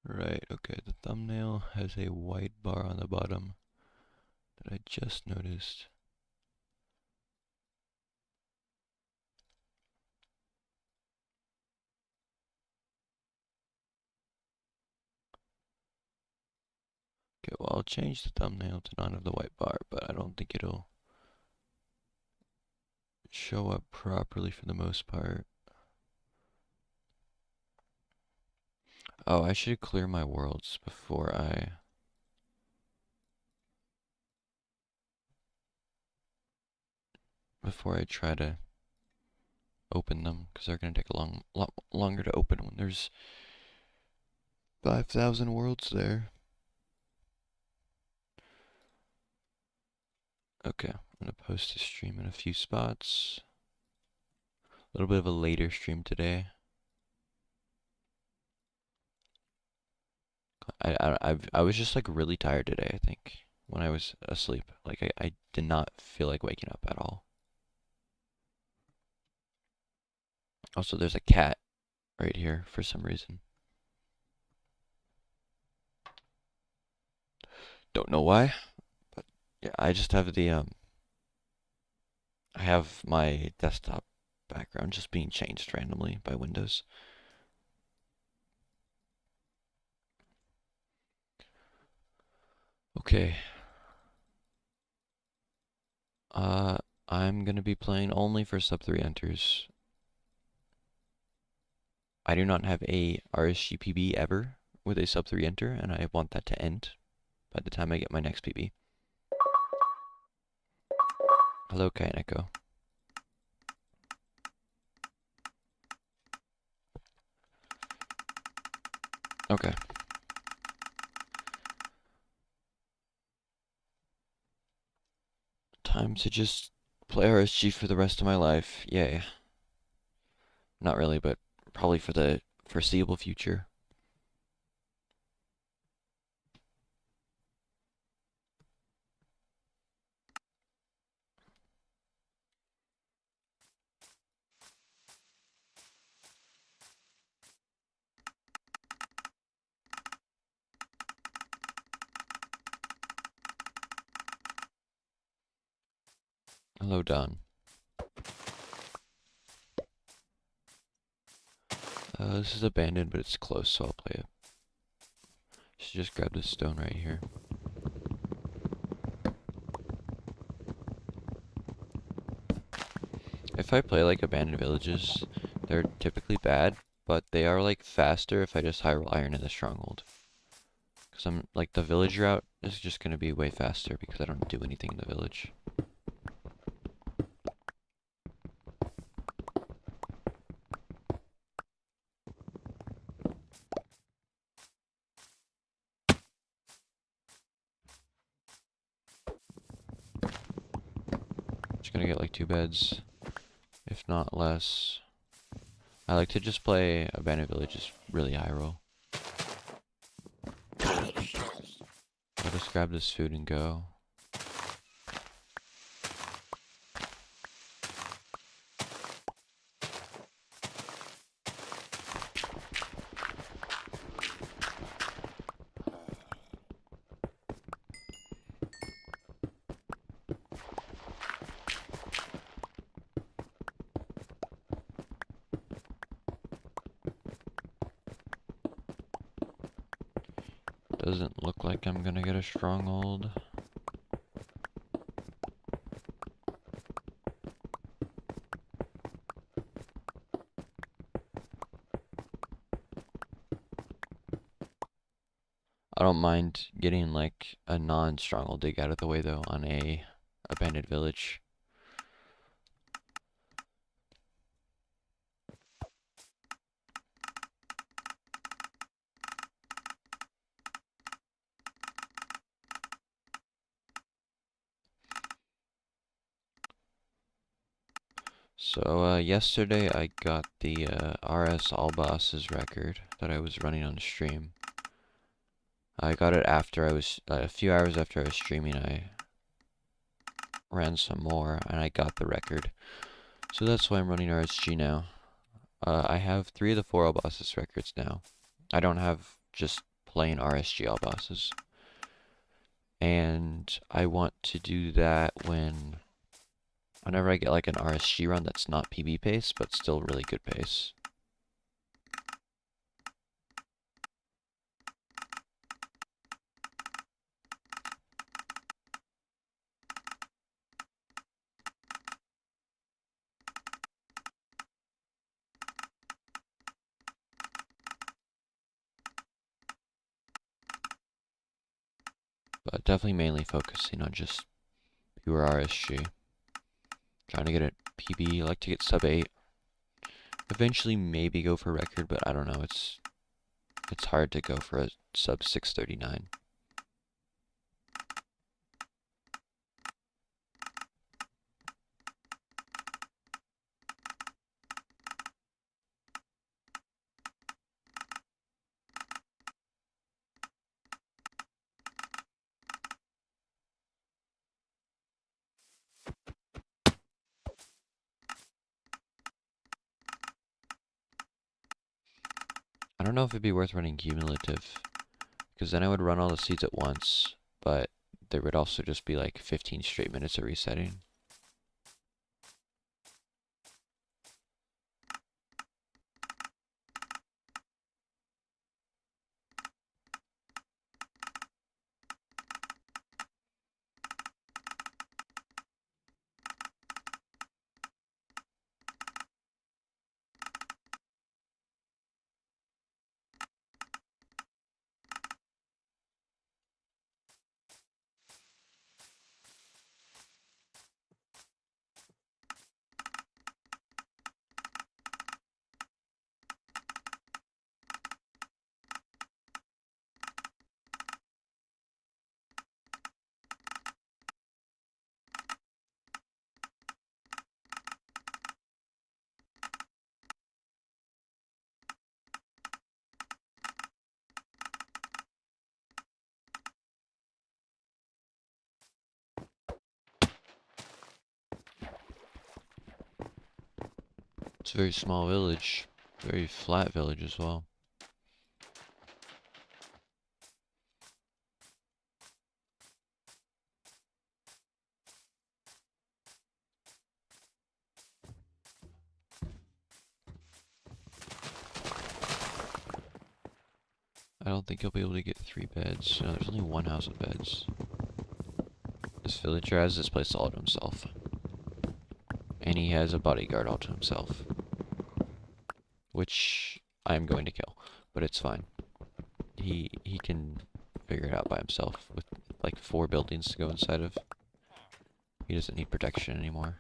Right, okay, the thumbnail has a white bar on the bottom that I just noticed. Okay, well, I'll change the thumbnail to not have the white bar, but I don't think it'll show up properly for the most part. Oh, I should clear my worlds before I try to open them, because they're going to take a lot longer to open when there's 5,000 worlds there. Okay, I'm going to post a stream in a few spots. A little bit of a later stream today. I was just like really tired today, I think, when I was asleep. Like I did not feel like waking up at all. Also, there's a cat right here for some reason. Don't know why, but yeah, I just have the I have my desktop background just being changed randomly by Windows. Okay. I'm gonna be playing only for sub 3 enters. I do not have a RSG PB ever with a sub 3 enter, and I want that to end by the time I get my next PB. Hello, Kaineko. Okay. Time to just play RSG for the rest of my life. Yay. Not really, but probably for the foreseeable future. Hello, Don. This is abandoned, but it's close, so I'll play it. Should just grab this stone right here. If I play like abandoned villages, they're typically bad, but they are like faster if I just high roll iron in the stronghold. Because I'm like the village route is just gonna be way faster because I don't do anything in the village. Just gonna get like 2 beds, if not less. I like to just play abandoned villages really high roll. I'll just grab this food and go. Doesn't look like I'm gonna get a stronghold. I don't mind getting like a non-stronghold dig out of the way though on a abandoned village. So yesterday I got the RS All Bosses record that I was running on stream. I got it after I was, a few hours after I was streaming. ran some more, and I got the record. So that's why I'm running RSG now. I have 3 of the 4 all bosses records now. I don't have just plain RSG all bosses. And I want to do that whenever I get like an RSG run that's not PB pace, but still really good pace. But definitely mainly focusing on just pure RSG. Trying to get a PB, like to get sub 8. Eventually maybe go for record, but I don't know, it's hard to go for a sub 639. I don't know if it'd be worth running cumulative, because then I would run all the seeds at once, but there would also just be like 15 straight minutes of resetting. It's a very small village, very flat village as well. I don't think you'll be able to get 3 beds. No, there's only 1 house with beds. This villager has this place all to himself. And he has a bodyguard all to himself. Which I'm going to kill, but it's fine. He can figure it out by himself with like 4 buildings to go inside of. He doesn't need protection anymore.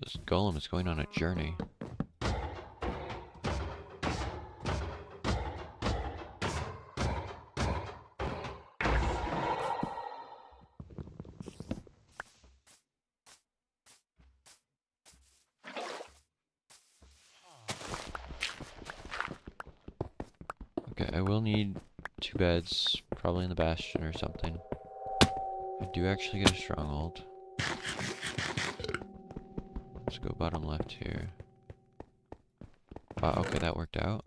This golem is going on a journey. Okay, I will need 2 beds, probably in the bastion or something. I do actually get a stronghold. Let's go bottom left here. Okay, that worked out.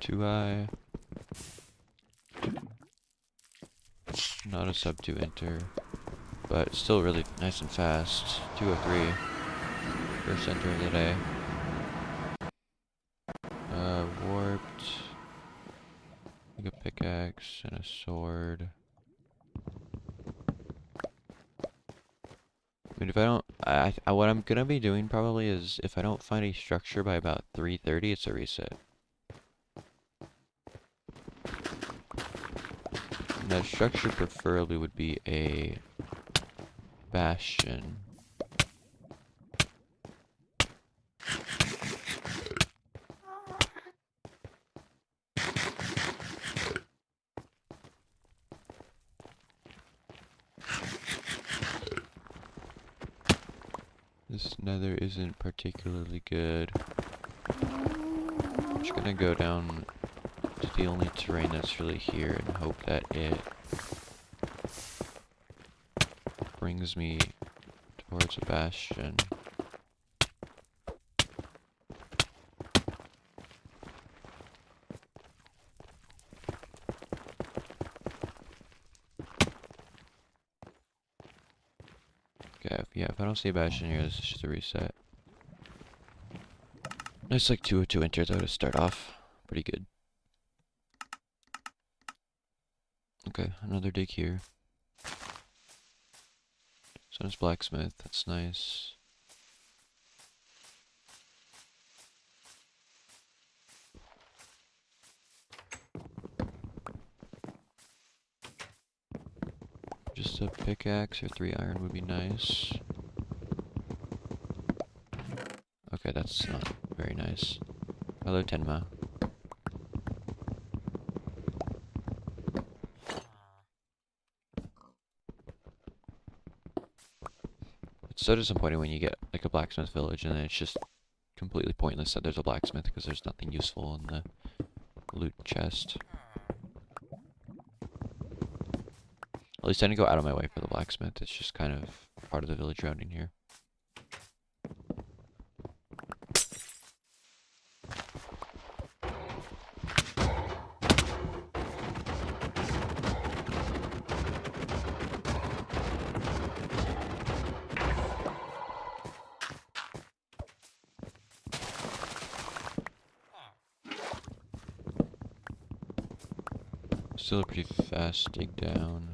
Too high. Not a sub 2 enter, but still really nice and fast. 203. First enter of the day. Warped. Like a pickaxe and a sword. I mean, if I don't, what I'm gonna be doing probably is if I don't find a structure by about 3:30, it's a reset. And that structure preferably would be a Bastion. This nether isn't particularly good. I'm just gonna go down to the only terrain that's really here and hope that it brings me towards a bastion. Okay, yeah, if I don't see a bastion here, this is just a reset. Nice like 202 enter though to start off. Pretty good. Okay, another dig here. Sun's blacksmith, that's nice. Just a pickaxe or 3 iron would be nice. Okay, that's not very nice. Hello, Tenma. It's so disappointing when you get like a blacksmith village and then it's just completely pointless that there's a blacksmith because there's nothing useful in the loot chest. At least I didn't go out of my way for the blacksmith. It's just kind of part of the village rounding here. Still a pretty fast dig down.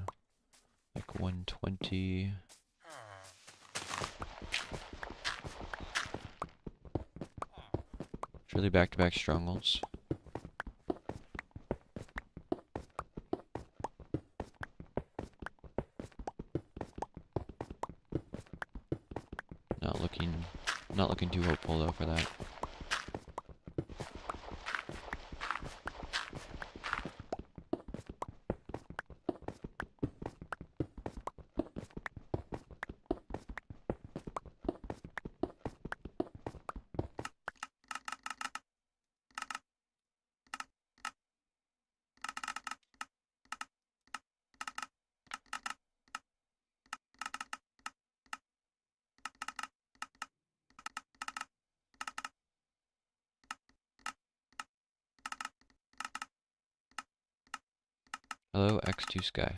Like 120. It's really back-to-back strongholds. Not looking too hopeful though for that. Hello, X2 Sky.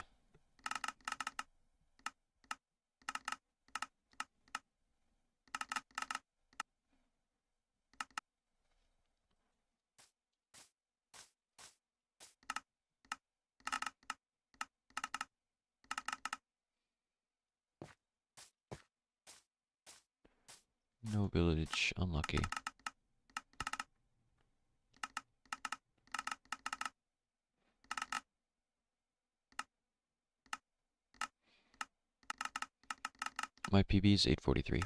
No village, unlucky. My PB is 843.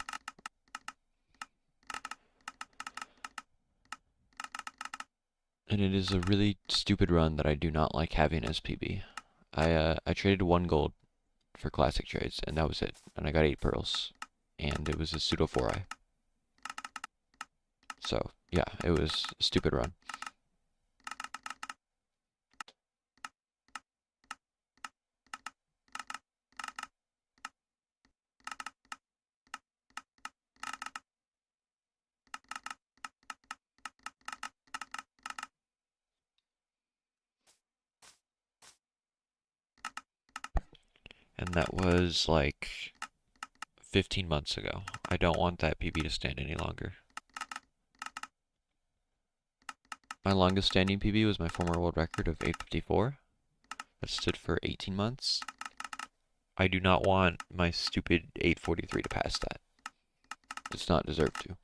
And it is a really stupid run that I do not like having as PB. I traded 1 gold for classic trades, and that was it. And I got 8 pearls. And it was a pseudo 4i. So, yeah, it was a stupid run. And that was like 15 months ago. I don't want that PB to stand any longer. My longest standing PB was my former world record of 854. That stood for 18 months. I do not want my stupid 843 to pass that. It's not deserved to.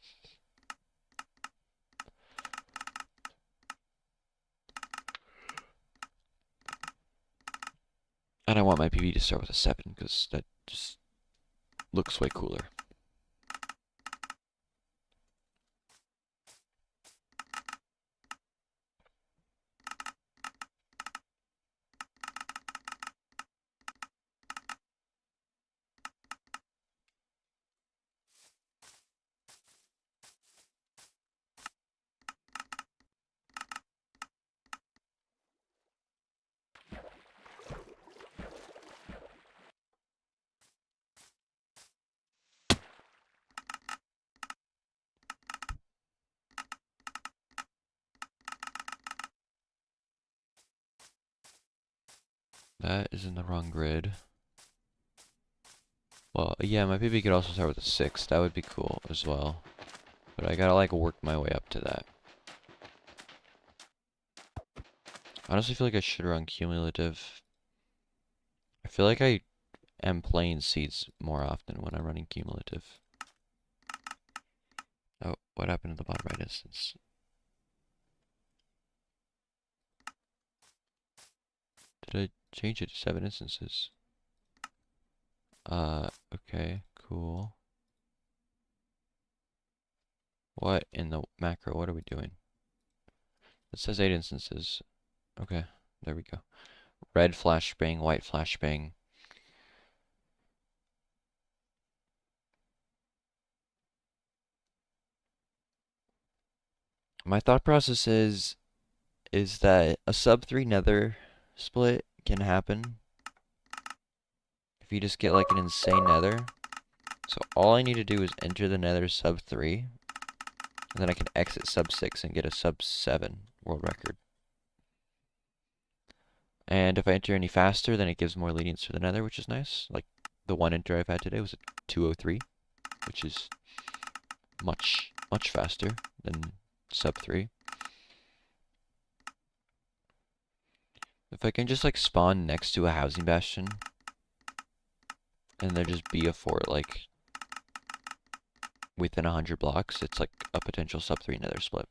And I want my PB to start with a 7, because that just looks way cooler. That is in the wrong grid. Well, yeah, my PB could also start with a 6. That would be cool as well. But I gotta, like, work my way up to that. I honestly feel like I should run cumulative. I feel like I am playing seeds more often when I'm running cumulative. Oh, what happened to the bottom right instance? Did I change it to 7 instances? Okay, cool. What in the macro? What are we doing? It says 8 instances. Okay, there we go. Red flashbang, white flashbang. My thought process is that a sub 3 nether split can happen if you just get like an insane nether. So all I need to do is enter the nether sub 3, and then I can exit sub 6 and get a sub 7 world record. And if I enter any faster, then it gives more lenience for the nether, which is nice. Like the one enter I've had today was a 203, which is much faster than sub 3. If I can just like spawn next to a housing bastion, and there just be a fort like within 100 blocks, it's like a potential sub 3 nether split.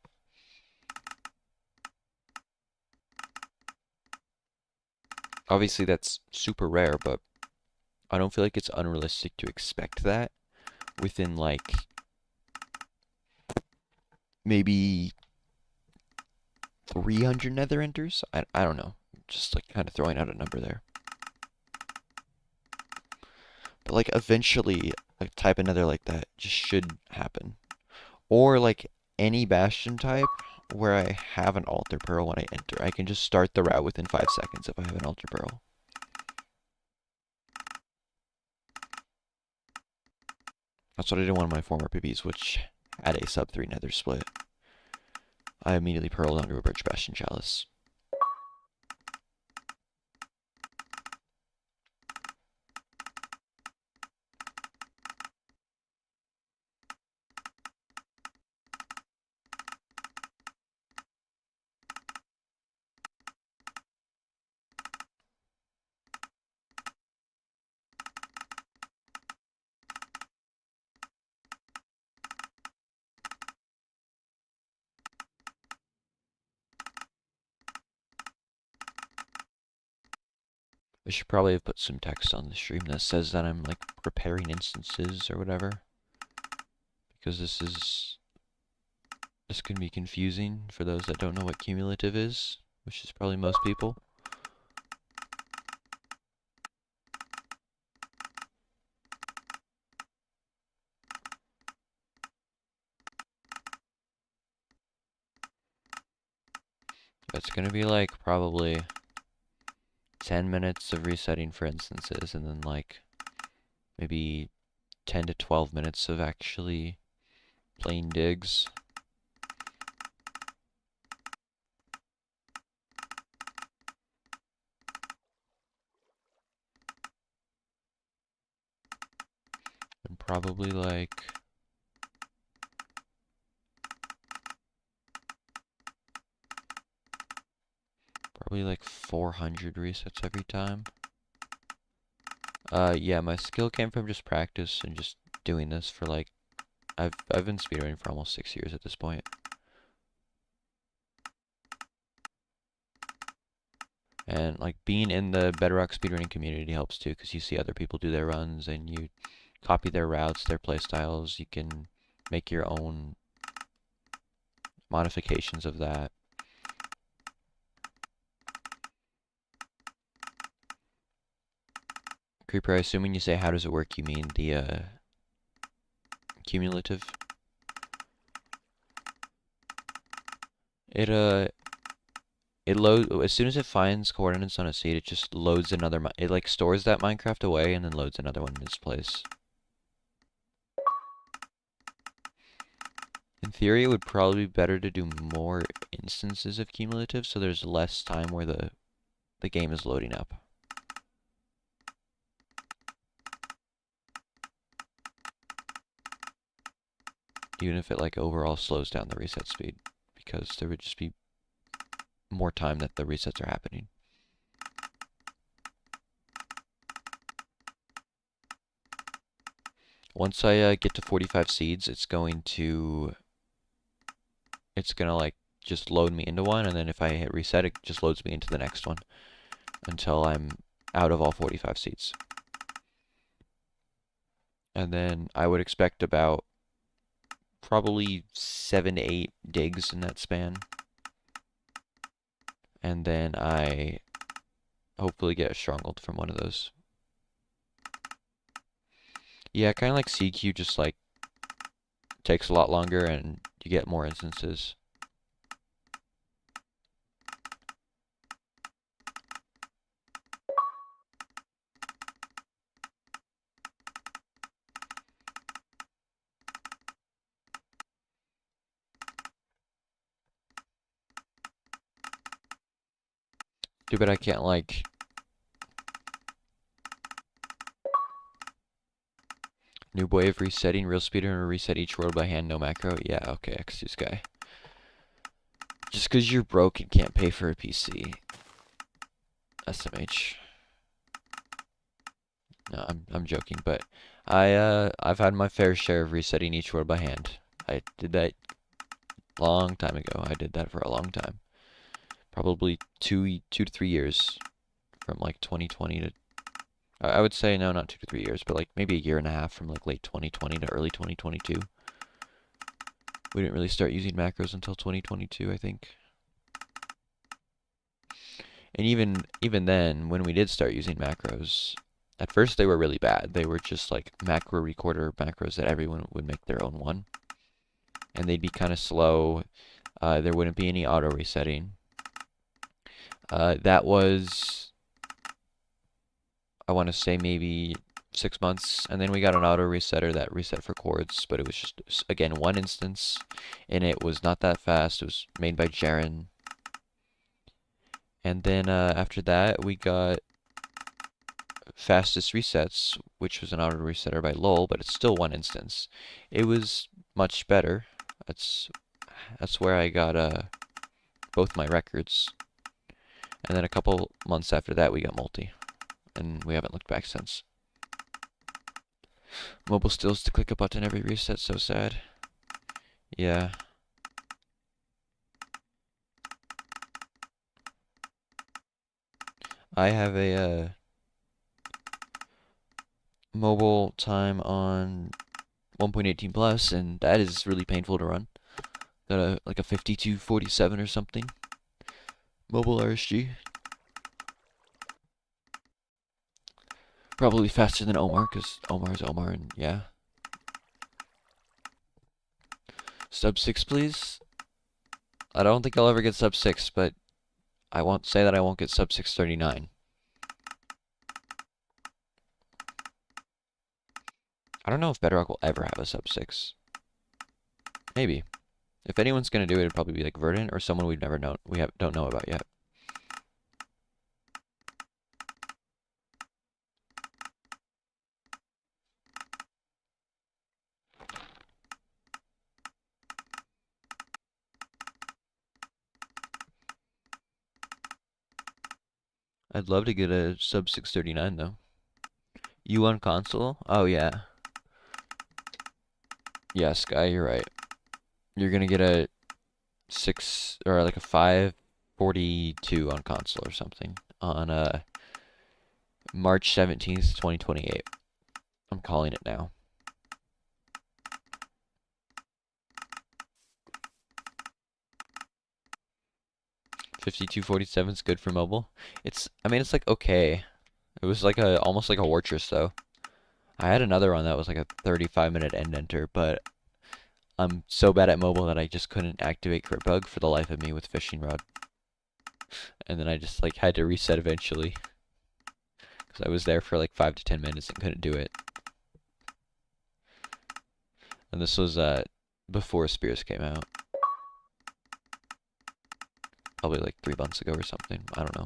Obviously that's super rare, but I don't feel like it's unrealistic to expect that within like maybe 300 nether enters. I don't know, just like kind of throwing out a number there. But like eventually a type of nether like that just should happen. Or like any bastion type where I have an altar pearl when I enter. I can just start the route within 5 seconds if I have an altar pearl. That's what I did in one of my former PBs, which had a sub 3 nether split. I immediately pearled onto a birch bastion chalice. I should probably have put some text on the stream that says that I'm like preparing instances or whatever. Because this can be confusing for those that don't know what cumulative is, which is probably most people. It's gonna be like probably 10 minutes of resetting for instances, and then like maybe 10 to 12 minutes of actually playing digs. And probably like 400 resets every time. Yeah, my skill came from just practice and just doing this for like I've been speedrunning for almost 6 years at this point. And like being in the Bedrock speedrunning community helps too, because you see other people do their runs and you copy their routes, their playstyles. You can make your own modifications of that. Creeper, I assume when you say how does it work, you mean the cumulative? It loads as soon as it finds coordinates on a seed. It just loads another. It like stores that Minecraft away and then loads another one in its place. In theory, it would probably be better to do more instances of cumulative, so there's less time where the game is loading up. Even if it like overall slows down the reset speed, because there would just be more time that the resets are happening. Once I get to 45 seeds, it's gonna like just load me into one, and then if I hit reset, it just loads me into the next one until I'm out of all 45 seeds. And then I would expect about probably 7 to 8 digs in that span. And then I hopefully get a stronghold from one of those. Yeah, kind of like CQ, just like takes a lot longer and you get more instances. Too bad I can't like new way of resetting real speedrunner reset each world by hand, no macro. Yeah, okay, excuse guy. Just because you're broke and can't pay for a PC. SMH. No, I'm joking, but I've had my fair share of resetting each world by hand. I did that long time ago. I did that for a long time. Probably two to 3 years, from like 2020 to I would say no, not 2 to 3 years, but like maybe a year and a half from like late 2020 to early 2022. We didn't really start using macros until 2022, I think. And even then, when we did start using macros, at first they were really bad. They were just like macro recorder macros that everyone would make their own one. And they'd be kind of slow. There wouldn't be any auto resetting. That was, I want to say maybe 6 months, and then we got an auto resetter that reset for chords, but it was just, again, one instance, and it was not that fast. It was made by Jaren. And then after that, we got fastest resets, which was an auto resetter by Lol, but it's still one instance. It was much better. That's where I got both my records. And then a couple months after that, we got multi, and we haven't looked back since. Mobile stills to click a button every reset, so sad. Yeah. I have a mobile time on 1.18 plus, and that is really painful to run. Got like a 5247 or something. Mobile RSG. Probably faster than Omar, because Omar's Omar, and yeah. Sub 6, please. I don't think I'll ever get sub 6, but I won't say that I won't get sub 639. I don't know if Bedrock will ever have a sub 6. Maybe. If anyone's gonna do it, it'd probably be like Verdant or someone we've never known, don't know about yet. I'd love to get a sub 639 though. You on console? Oh yeah. Yeah, Sky, you're right. You're gonna get a 6 or like a 542 on console or something on March 17th, 2028. I'm calling it now. $52.47 is good for mobile. I mean, it's like okay. It was like almost like a Wartress though. I had another one that was like a 35-minute end enter, but I'm so bad at mobile that I just couldn't activate Crit Bug for the life of me with Fishing Rod. And then I just like had to reset eventually. Because I was there for like 5 to 10 minutes and couldn't do it. And this was before Spears came out. Probably like 3 months ago or something. I don't know.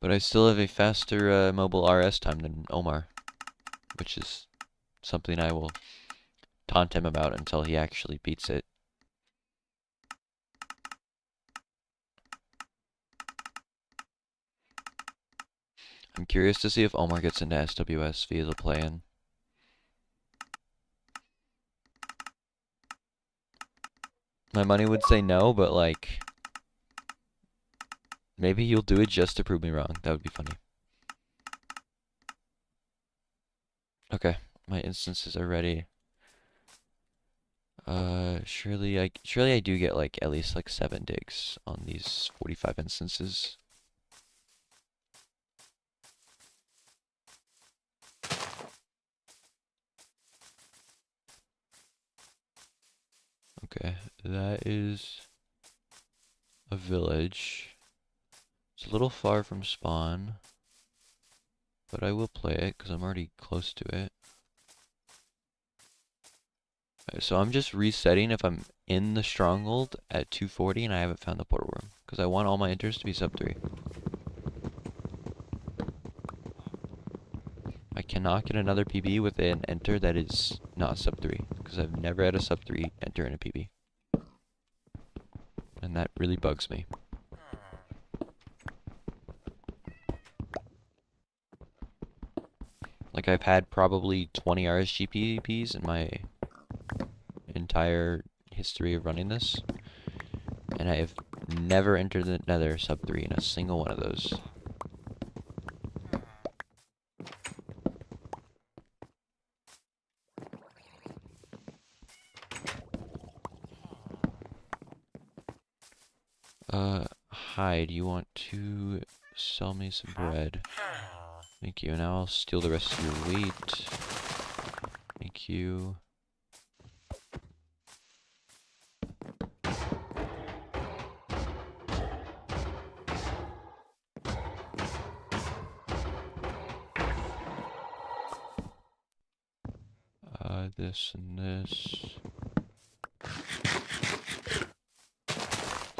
But I still have a faster mobile RS time than Omar, which is something I will taunt him about until he actually beats it. I'm curious to see if Omar gets into SWS via the play-in. My money would say no, but like, maybe he'll do it just to prove me wrong. That would be funny. Okay, my instances are ready. Surely I do get like at least like 7 digs on these 45 instances. Okay, that is a village. It's a little far from spawn, but I will play it because I'm already close to it. Okay, so I'm just resetting if I'm in the stronghold at 240 and I haven't found the portal room because I want all my enters to be sub 3. I cannot get another PB with an enter that is not sub 3 because I've never had a sub 3 enter in a PB. And that really bugs me. Like I've had probably 20 RSG PVPs in my entire history of running this, and I have never entered the nether sub 3 in a single one of those. Hi, do you want to sell me some bread? Thank you. Now I'll steal the rest of your wheat. Thank you. This and this.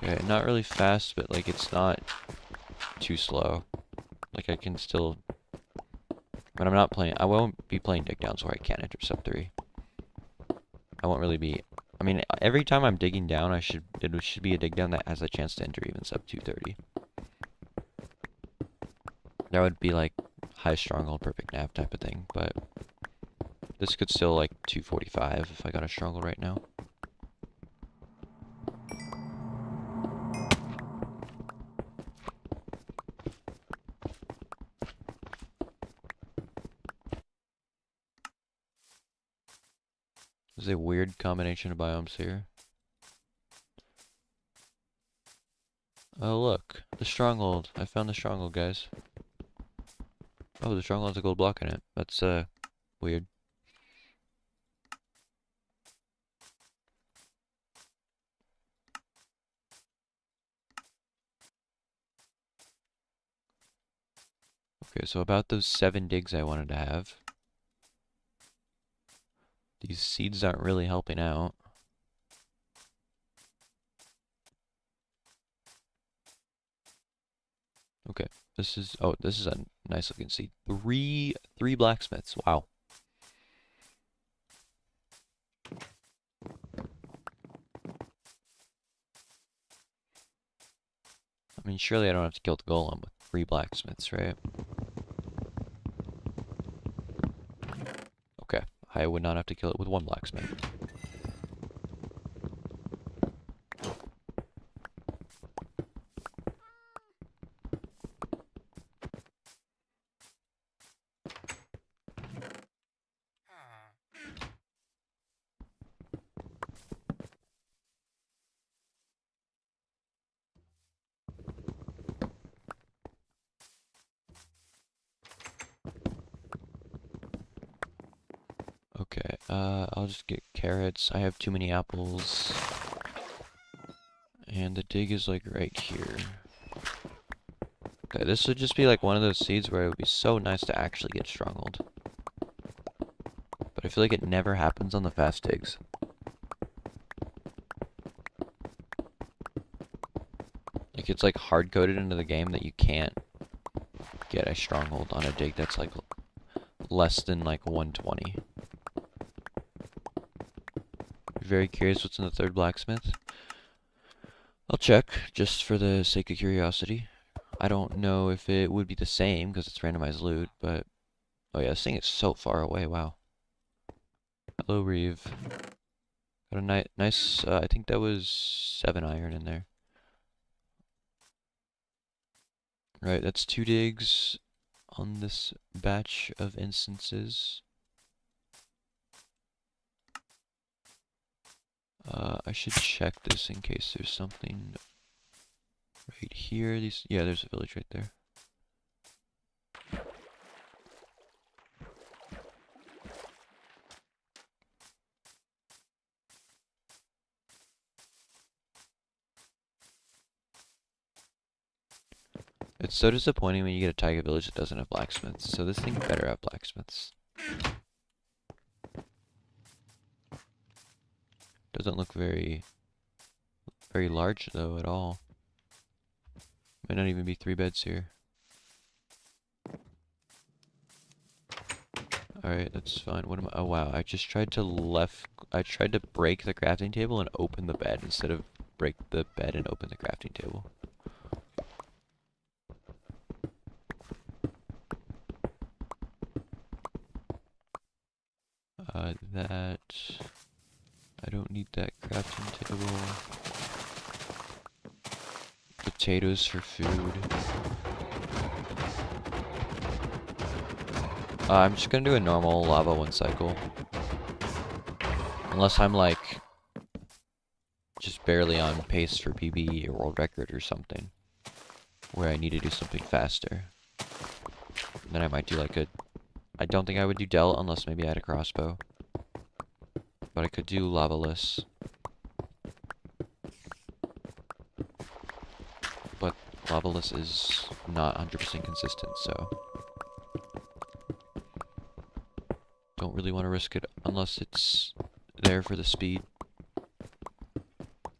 Okay, not really fast, but like it's not too slow. Like I can still, but I'm not playing. I won't be playing dig downs where I can't enter sub 3. I won't really be. I mean, every time I'm digging down, it should be a dig down that has a chance to enter even sub 230. That would be like high stronghold, perfect nav type of thing, but this could still like 245 if I got a stronghold right now. There's a weird combination of biomes here. Oh look, the stronghold. I found the stronghold, guys. Oh, the stronghold has a gold block in it. That's weird. Okay, so about those 7 digs I wanted to have. These seeds aren't really helping out. Okay, this is a nice looking seed. Three blacksmiths. Wow. I mean, surely I don't have to kill the golem with 3 blacksmiths, right? Okay, I would not have to kill it with 1 blacksmith. Okay, I'll just get carrots. I have too many apples. And the dig is like right here. Okay, this would just be like one of those seeds where it would be so nice to actually get stronghold. But I feel like it never happens on the fast digs. Like it's like hard coded into the game that you can't get a stronghold on a dig that's like less than like 120. Very curious what's in the third blacksmith. I'll check just for the sake of curiosity. I don't know if it would be the same because it's randomized loot, but oh yeah, this thing is so far away. Wow. Hello, Reeve. Got a nice. I think that was 7 iron in there. Right, that's 2 digs on this batch of instances. I should check this in case there's something right here. Yeah, there's a village right there. It's so disappointing when you get a taiga village that doesn't have blacksmiths. So this thing better have blacksmiths. Doesn't look very large though at all. Might not even be 3 beds here. Alright, that's fine. What am I? Oh wow, I just tried to break the crafting table and open the bed instead of break the bed and open the crafting table. That I don't need that crafting table. Potatoes for food. I'm just gonna do a normal lava 1 cycle. Unless I'm like just barely on pace for PB or world record or something. Where I need to do something faster. Then I might do like a... I don't think I would do Delt unless maybe I had a crossbow. But I could do lavaless. But lavaless is not 100% consistent, so... Don't really want to risk it unless it's there for the speed.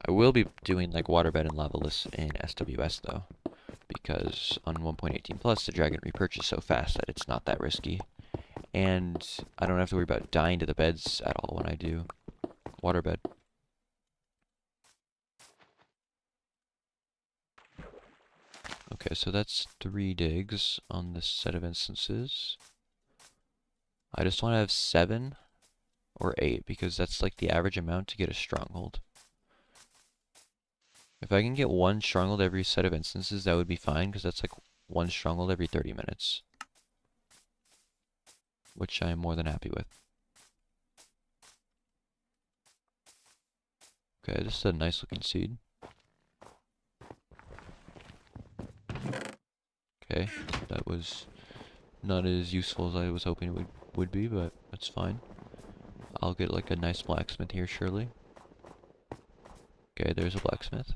I will be doing like waterbed and lavaless in SWS though. Because on 1.18 plus the dragon repurchase so fast that it's not that risky. And I don't have to worry about dying to the beds at all when I do waterbed. Okay, so that's 3 digs on this set of instances. I just want to have 7 or 8 because that's like the average amount to get a stronghold. If I can get 1 stronghold every set of instances, that would be fine because that's like 1 stronghold every 30 minutes. Which I am more than happy with. Okay, this is a nice looking seed. Okay, that was not as useful as I was hoping it would be, but that's fine. I'll get like a nice blacksmith here surely. Okay, there's a blacksmith.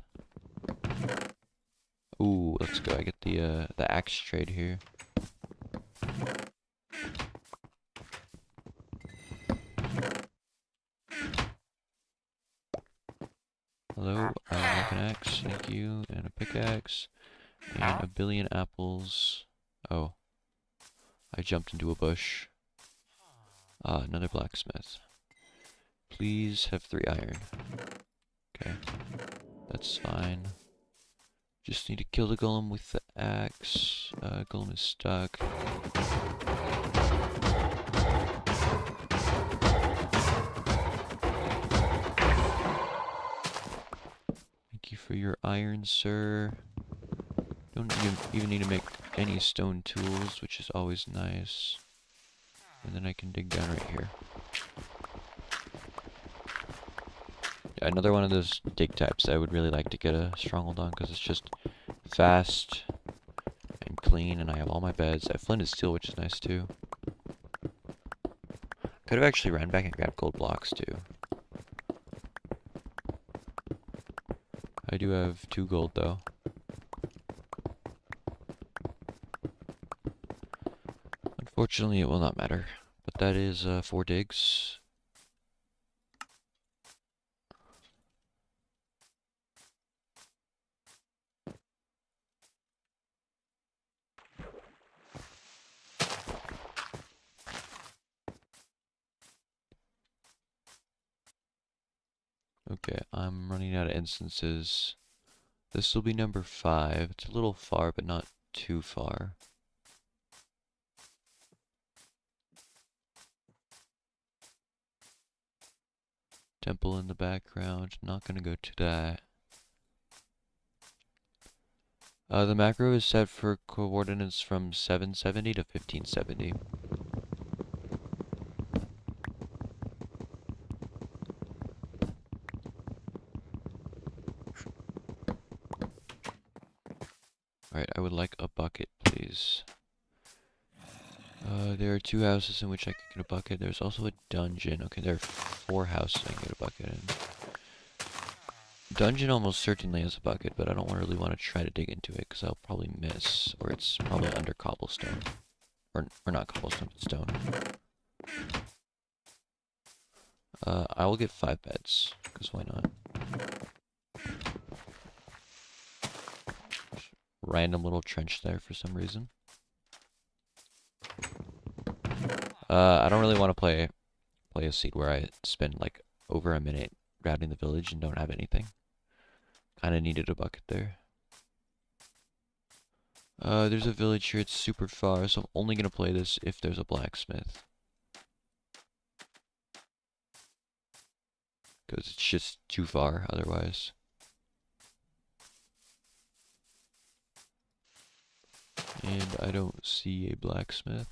Ooh, let's go. I get the axe trade here. Hello, I would like an axe, thank you, and a pickaxe, and a billion apples. Oh, I jumped into a bush. Another blacksmith. Please have 3 iron. Okay, that's fine. Just need to kill the golem with the axe. Golem is stuck. Thank you for your iron, sir. Don't even need to make any stone tools, which is always nice. And then I can dig down right here. Yeah, another one of those dig types I would really like to get a stronghold on because it's just fast and clean, and I have all my beds. I have flint and steel, which is nice too. Could have actually ran back and grabbed gold blocks too. I do have 2 gold though. Unfortunately, it will not matter. But that is 4 digs. Okay, I'm running out of instances. This will be number 5. It's a little far, but not too far. Temple in the background. Not gonna go to that. The macro is set for coordinates from 770 to 1570. Alright, I would like a bucket, please. There are 2 houses in which I could get a bucket. There's also a dungeon. Okay, there are 4 houses I can get a bucket in. Dungeon almost certainly has a bucket, but I don't really want to try to dig into it because I'll probably miss, or it's probably under cobblestone. Or not cobblestone, but stone. I will get 5 beds, because why not? Just random little trench there for some reason. I don't really want to play a seed where I spend like over a minute routing the village and don't have anything. Kinda needed a bucket there. There's a village here, it's super far, so I'm only gonna play this if there's a blacksmith. Because it's just too far otherwise. And I don't see a blacksmith.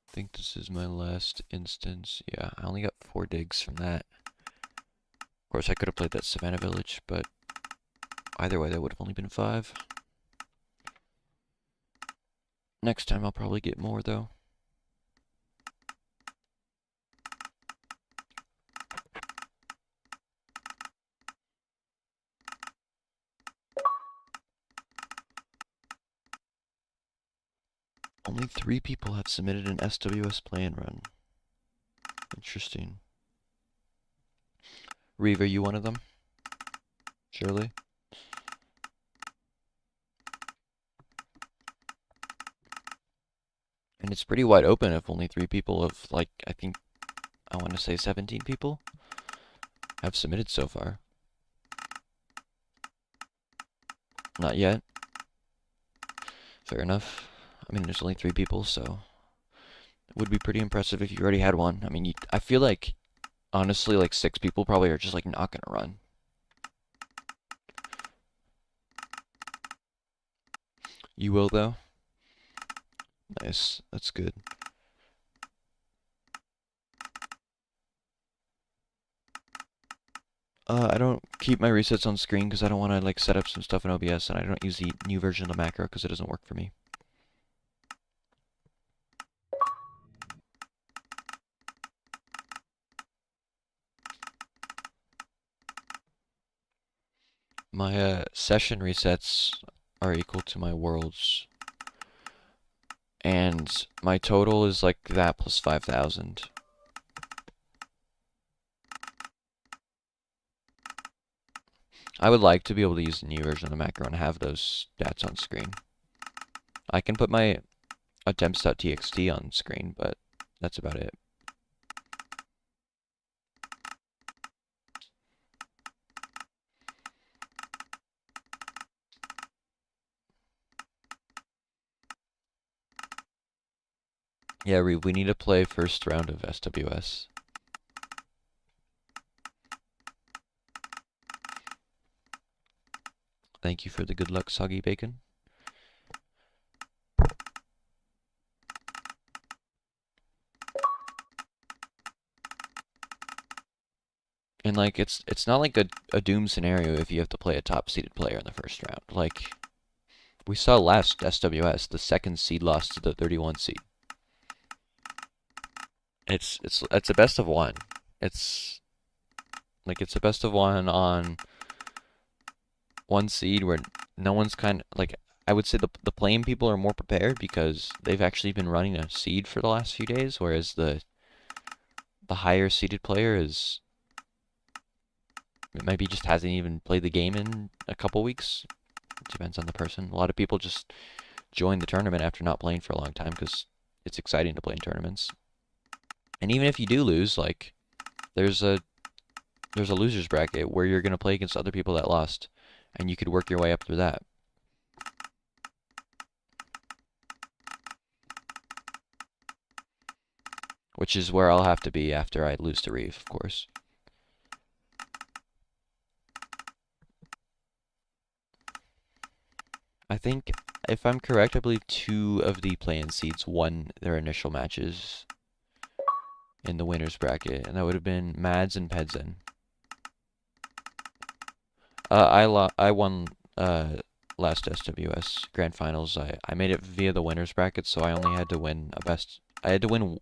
I think this is my last instance. Yeah, I only got 4 digs from that. Of course, I could have played that Savannah Village, but either way, that would have only been 5. Next time, I'll probably get more, though. Only 3 people have submitted an SWS plan run. Interesting. Reeve, are you one of them? Surely? And it's pretty wide open if only 3 people of, like, I think, I want to say 17 people have submitted so far. Not yet. Fair enough. I mean, there's only 3 people, so it would be pretty impressive if you already had one. I mean, I feel like, honestly, like 6 people probably are just, like, not gonna run. You will, though? Nice. That's good. I don't keep my resets on screen because I don't want to, like, set up some stuff in OBS, and I don't use the new version of the macro because it doesn't work for me. My session resets are equal to my worlds. And my total is like that plus 5,000. I would like to be able to use the new version of the macro and have those stats on screen. I can put my attempts.txt on screen, but that's about it. Yeah, we need to play first round of SWS. Thank you for the good luck, Soggy Bacon. And like it's not like a doom scenario if you have to play a top seeded player in the first round. Like we saw last SWS, the second seed lost to the 31 seed. It's a best of one. It's it's a best of one on one seed where no one's kind of like, I would say the playing people are more prepared because they've actually been running a seed for the last few days, whereas the higher seeded player is maybe just hasn't even played the game in a couple weeks. It depends on the person. A lot of people just join the tournament after not playing for a long time because it's exciting to play in tournaments. And even if you do lose, like there's a losers bracket where you're gonna play against other people that lost, and you could work your way up through that. Which is where I'll have to be after I lose to Reeve, of course. I think, if I'm correct, I believe 2 of the play-in seeds won their initial matches in the winners bracket, and that would have been Mads and Pedzen. I won last SWS Grand Finals. I made it via the winners bracket, so I only had to win I had to win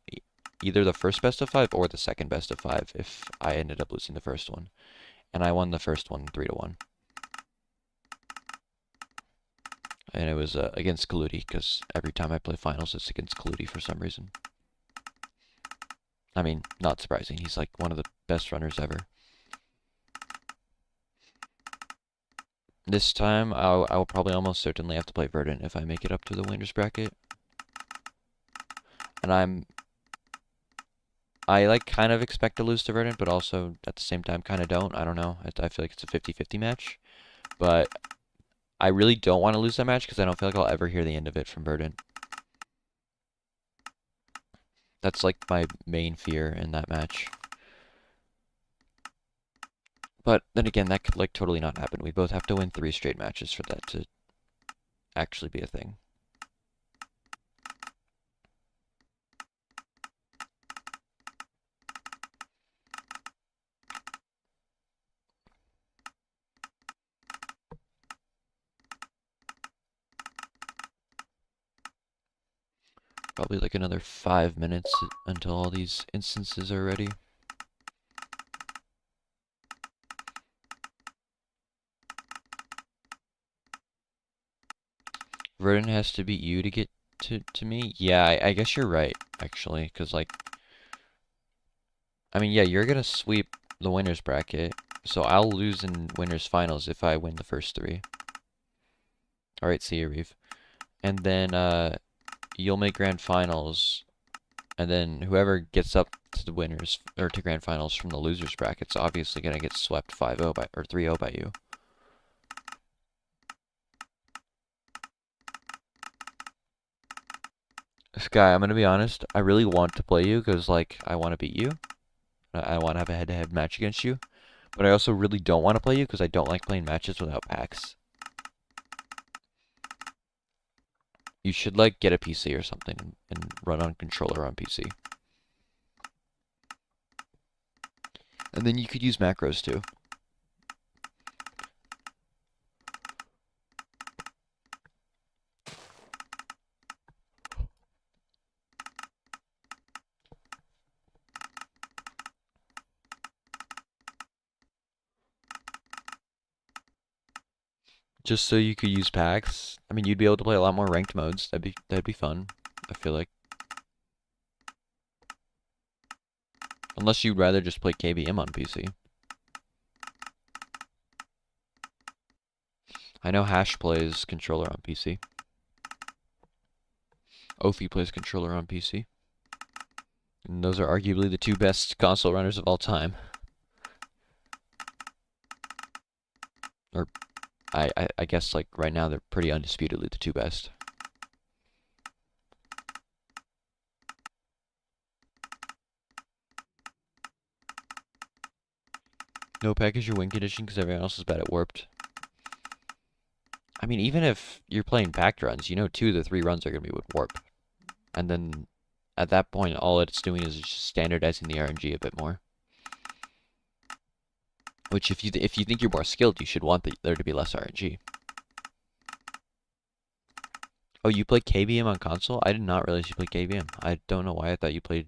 either the first best of 5 or the second best of 5 if I ended up losing the first one. And I won the first one 3-1. And it was against Khalooody, because every time I play finals, it's against Khalooody for some reason. I mean, not surprising. He's like one of the best runners ever. This time, I will probably almost certainly have to play Verdant if I make it up to the winners bracket. And I like kind of expect to lose to Verdant, but also at the same time kind of don't. I don't know. I feel like it's a 50-50 match. But I really don't want to lose that match because I don't feel like I'll ever hear the end of it from Verdant. That's like my main fear in that match. But then again, that could like totally not happen. We both have to win 3 straight matches for that to actually be a thing. Probably like another 5 minutes until all these instances are ready. Verdant has to beat you to get to me? Yeah, I guess you're right, actually, because like, I mean, yeah, you're gonna sweep the winners bracket, so I'll lose in winners finals if I win the first 3. Alright, see you, Reeve. And then, you'll make grand finals, and then whoever gets up to the winners, or to grand finals from the losers bracket's obviously gonna get swept 5-0 by, or 3-0 by you. Sky, I'm gonna be honest, I really want to play you, because, like, I want to beat you. I want to have a head-to-head match against you. But I also really don't want to play you, because I don't like playing matches without packs. You should, like, get a PC or something, and run on controller on PC. And then you could use macros, too. Just so you could use packs. I mean, you'd be able to play a lot more ranked modes. That'd be fun, I feel like. Unless you'd rather just play KBM on PC. I know Hash plays controller on PC. Ophi plays controller on PC. And those are arguably the 2 best console runners of all time. Or, I guess, like, right now they're pretty undisputedly the 2 best. No pack is your win condition because everyone else is bad at warped. I mean, even if you're playing packed runs, you know 2 of the 3 runs are going to be with warp. And then, at that point, all it's doing is just standardizing the RNG a bit more. Which, if you think you're more skilled, you should want there to be less RNG. Oh, you play KBM on console? I did not realize you played KBM. I don't know why I thought you played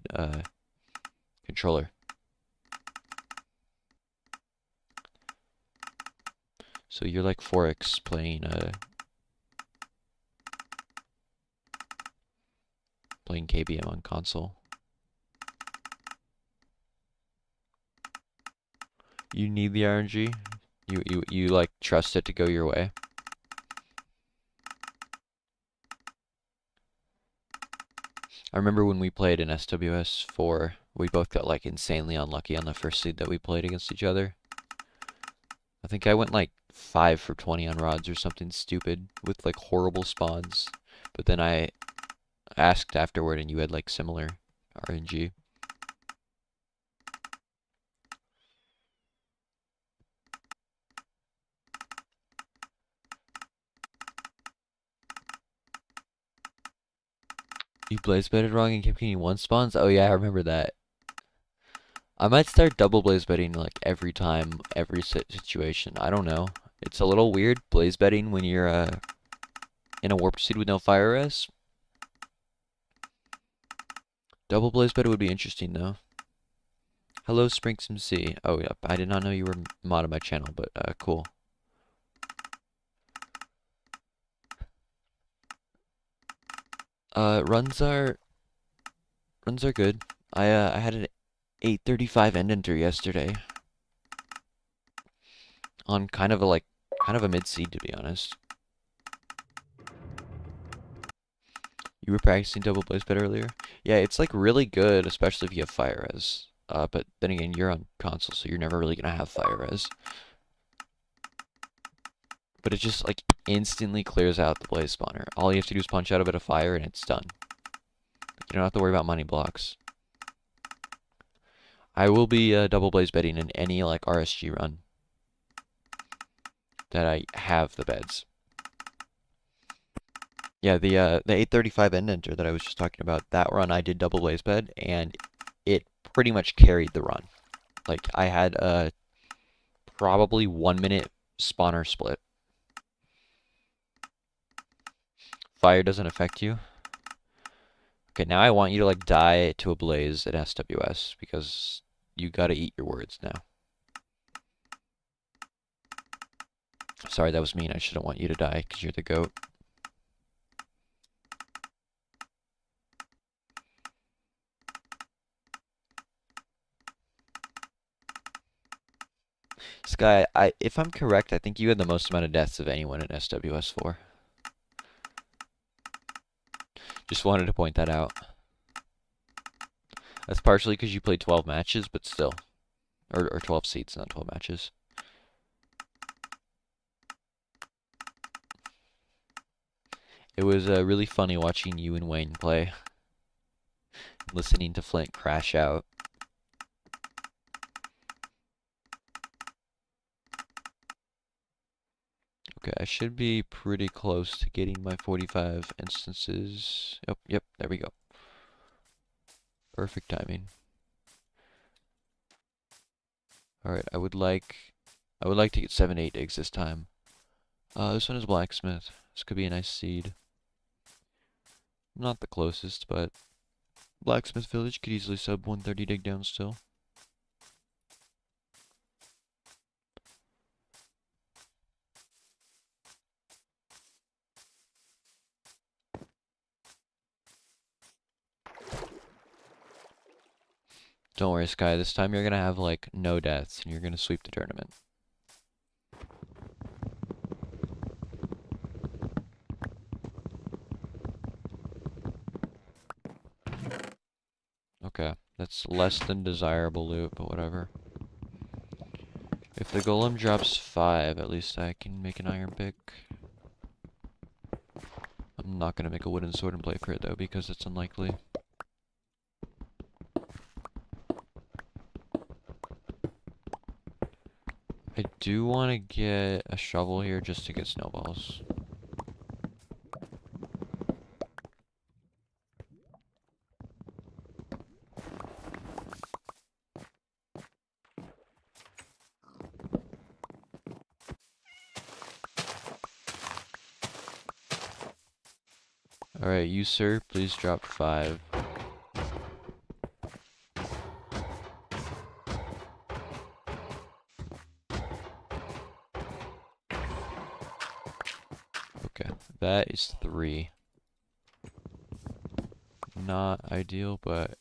controller. So you're like 4X playing KBM on console. You need the RNG? You like trust it to go your way? I remember when we played in SWS 4, we both got like insanely unlucky on the first seed that we played against each other. I think I went like 5 for 20 on rods or something stupid with like horrible spawns. But then I asked afterward and you had like similar RNG. You blaze betted wrong and kept getting 1 spawns? Oh yeah, I remember that. I might start double blaze betting like every time, every situation. I don't know. It's a little weird blaze betting when you're in a warp seed with no fire res. Double blaze bet would be interesting though. Hello Sprinksum C. Oh yep, I did not know you were mod on my channel, but cool. Runs are good. I had an 835 end enter yesterday on kind of a mid seed, to be honest. You were practicing double blaze bet earlier? Yeah, it's like really good, especially if you have fire res. But then again, you're on console, so you're never really gonna have fire res. But it just like instantly clears out the blaze spawner. All you have to do is punch out a bit of fire and it's done. You don't have to worry about money blocks. I will be double blaze betting in any like RSG run that I have the beds. Yeah, the 835 end enter that I was just talking about, that run I did double blaze bed and it pretty much carried the run. Like I had probably 1 minute spawner split. Fire doesn't affect you. Okay, now I want you to like die to a blaze at SWS because you gotta eat your words now. Sorry, that was mean. I shouldn't want you to die because you're the GOAT. Sky, if I'm correct, I think you had the most amount of deaths of anyone in SWS4. Just wanted to point that out. That's partially because you played 12 matches, but still. Or 12 seats, not 12 matches. It was really funny watching you and Wayne play. Listening to Flint crash out. Okay, I should be pretty close to getting my 45 instances. Yep, there we go. Perfect timing. Alright, I would like to get 7-8 eggs this time. This one is blacksmith. This could be a nice seed. Not the closest, but blacksmith village could easily sub 130 dig down still. Don't worry, Sky. This time you're gonna have like no deaths, and you're gonna sweep the tournament. Okay, that's less than desirable loot, but whatever. If the golem drops 5, at least I can make an iron pick. I'm not gonna make a wooden sword and play crit though, because it's unlikely. I do want to get a shovel here just to get snowballs. Alright, you sir, please drop 5. Okay, that is 3. Not ideal, but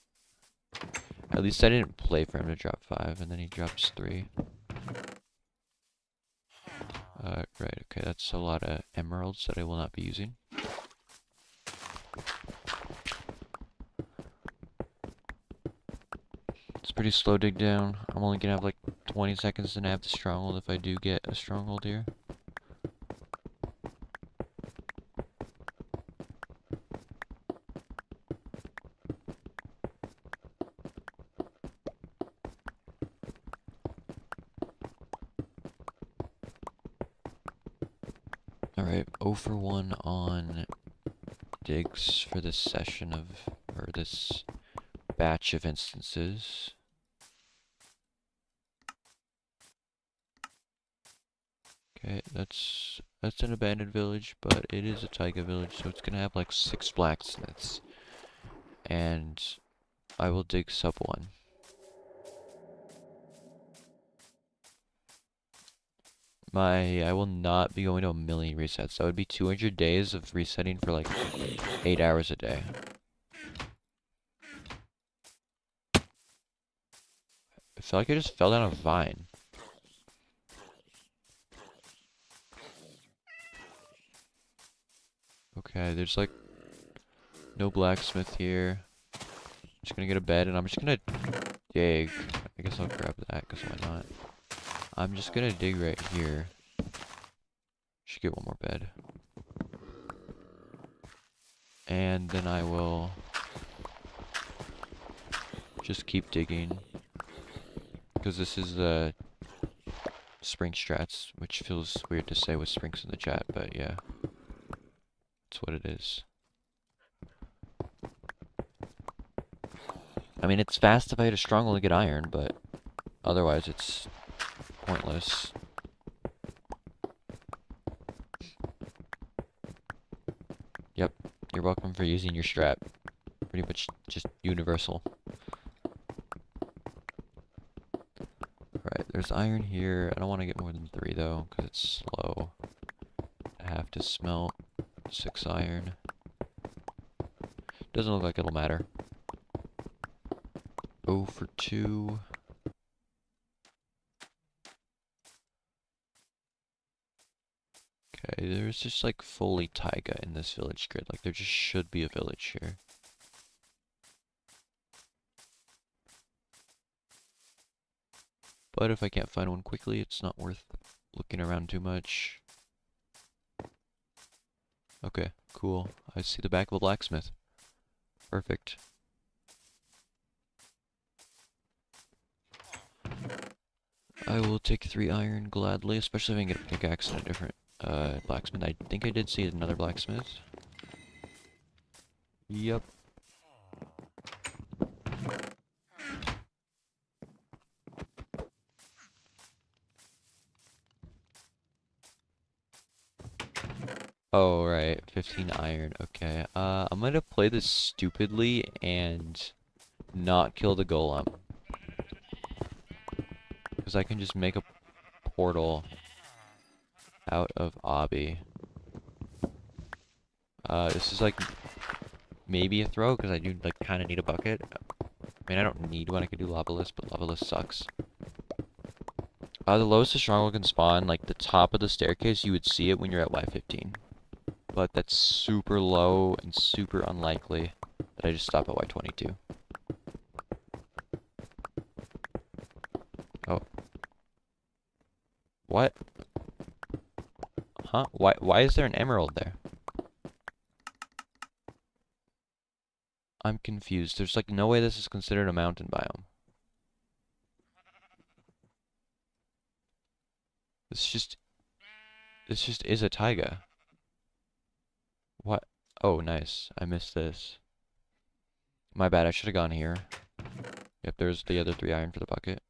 at least I didn't play for him to drop 5, and then he drops 3. Right, okay, that's a lot of emeralds that I will not be using. It's pretty slow dig down. I'm only gonna have like 20 seconds to nab the stronghold if I do get a stronghold here. Alright, 0 for 1 on digs for this session of, or this batch of instances. Okay, that's an abandoned village, but it is a taiga village, so it's gonna have like 6 blacksmiths. And I will dig sub 1. I will not be going to 1,000,000 resets. That would be 200 days of resetting for like 8 hours a day. I feel like I just fell down a vine. Okay, there's like no blacksmith here. Just gonna get a bed and I'm just gonna dig. I guess I'll grab that because why not? I'm just gonna dig right here. Should get one more bed. And then I will just keep digging. Because this is the spring strats, which feels weird to say with springs in the chat, but yeah. That's what it is. I mean, it's fast if I had a stronghold to get iron, but otherwise it's pointless. Yep, you're welcome for using your strat. Pretty much just universal. Alright, there's iron here. I don't want to get more than 3 though, because it's slow. I have to smelt 6 iron. Doesn't look like it'll matter. 0 for 2. Okay, there's just like fully taiga in this village grid. Like there just should be a village here. But if I can't find one quickly, it's not worth looking around too much. Okay, cool. I see the back of a blacksmith. Perfect. I will take 3 iron gladly, especially if I can get a pickaxe and a different blacksmith. I think I did see another blacksmith. Yep. Oh, right. 15 iron. Okay. I'm gonna play this stupidly and not kill the golem. Because I can just make a portal out of obby. This is like maybe a throw because I do like kind of need a bucket. I mean, I don't need one. I could do Lavalis, but Lavalis sucks. The lowest the stronghold can spawn, like the top of the staircase, you would see it when you're at Y15. But that's super low and super unlikely that I just stop at Y22. Oh. What? Huh? Why is there an emerald there? I'm confused. There's like no way this is considered a mountain biome. This just is a taiga. What? Oh, nice. I missed this. My bad, I should have gone here. Yep, there's the other 3 iron for the bucket.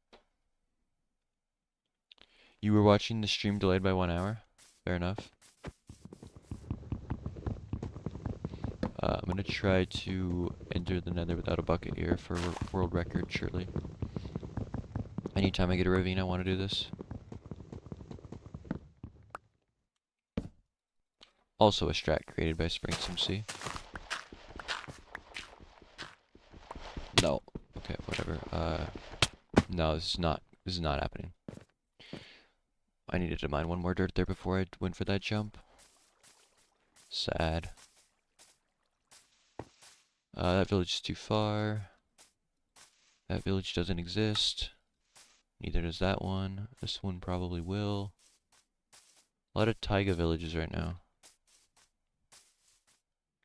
You were watching the stream delayed by 1 hour? Fair enough. I'm gonna try to enter the nether without a bucket here for world record, surely. Anytime I get a ravine, I want to do this. Also a strat created by SpringSimC. No. Okay, whatever. No, this is not happening. I needed to mine one more dirt there before I went for that jump. Sad. That village is too far. That village doesn't exist. Neither does that one. This one probably will. A lot of taiga villages right now.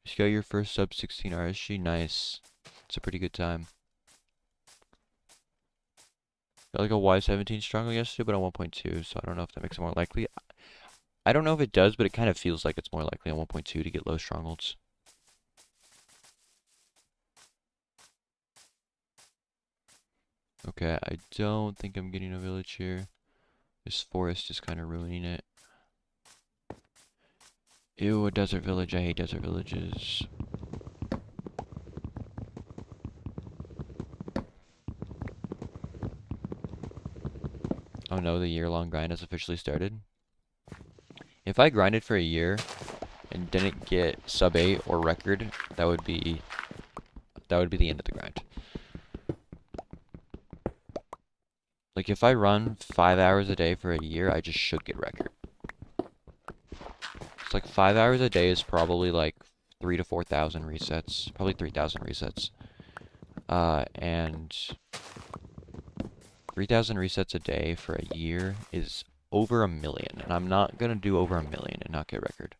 You got your first sub 16 RSG. Nice. It's a pretty good time. Got like a Y17 stronghold yesterday, but on 1.2, so I don't know if that makes it more likely. I don't know if it does, but it kind of feels like it's more likely on 1.2 to get low strongholds. Okay, I don't think I'm getting a village here. This forest is kind of ruining it. Ew, a desert village. I hate desert villages. Oh no, the year-long grind has officially started. If I grinded for a year and didn't get sub 8 or record, that would be the end of the grind. Like if I run 5 hours a day for a year, I just should get record. It's like 5 hours a day is probably like 3,000 to 4,000 resets, probably 3,000 resets. And 3,000 resets a day for a year is over 1 million, and I'm not gonna do over 1 million and not get record.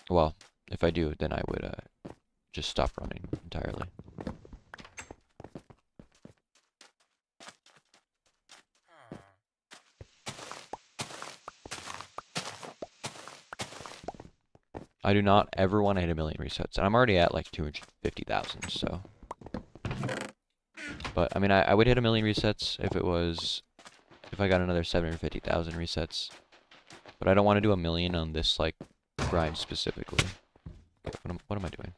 Well, if I do, then I would just stop running entirely. I do not ever want to hit 1 million resets, and I'm already at like 250,000, so. But I mean, I would hit 1 million resets if I got another 750,000 resets. But I don't want to do 1 million on this like grind specifically. Okay, what am I doing?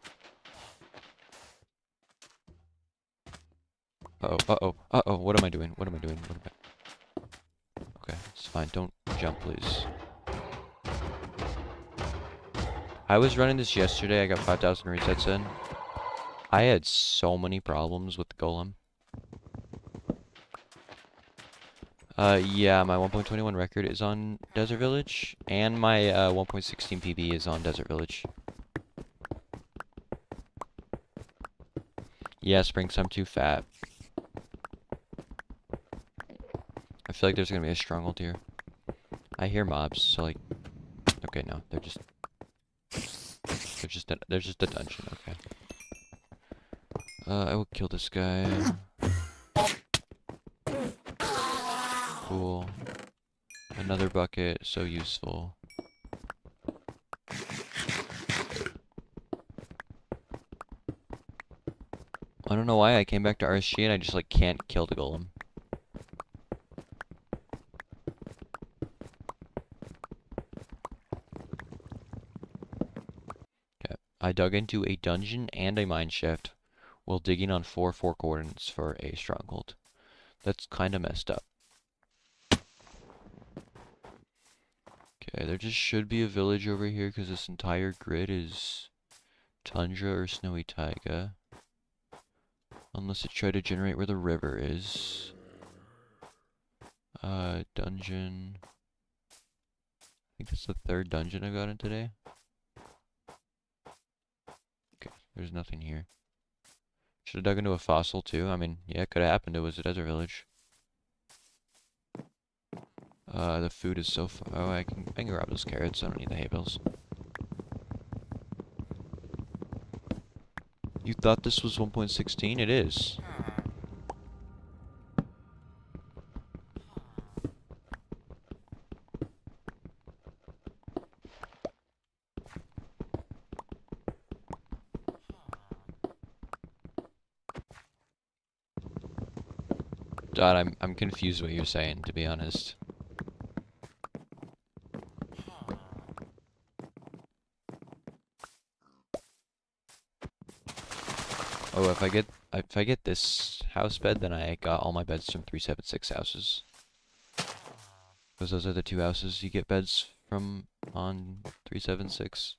Uh-oh, what am I doing? Okay, it's fine, don't jump, please. I was running this yesterday, I got 5,000 resets in. I had so many problems with the golem. Yeah, my 1.21 record is on Desert Village, and my 1.16 PB is on Desert Village. Yeah, Sprinks, I'm too fat. I feel like there's gonna be a stronghold here. I hear mobs, so like... Okay, no, they're just a dungeon, okay. I will kill this guy. Cool. Another bucket, so useful. I don't know why I came back to RSG and I just like can't kill the golem. Okay, I dug into a dungeon and a mine shaft while digging on 4 coordinates for a stronghold. That's kind of messed up. Okay, there just should be a village over here because this entire grid is tundra or snowy taiga. Unless it tried to generate where the river is. Dungeon. I think that's the 3rd dungeon I got in today. Okay, there's nothing here. Should have dug into a fossil too. I mean, yeah, it could have happened. It was a desert village. The food is so far. Oh, I can grab those carrots. I don't need the hay bales. You thought this was 1.16? It is. God, I'm confused what you're saying, to be honest. Oh, if I get this house bed, then I got all my beds from 376 houses. Because those are the two houses you get beds from on 376.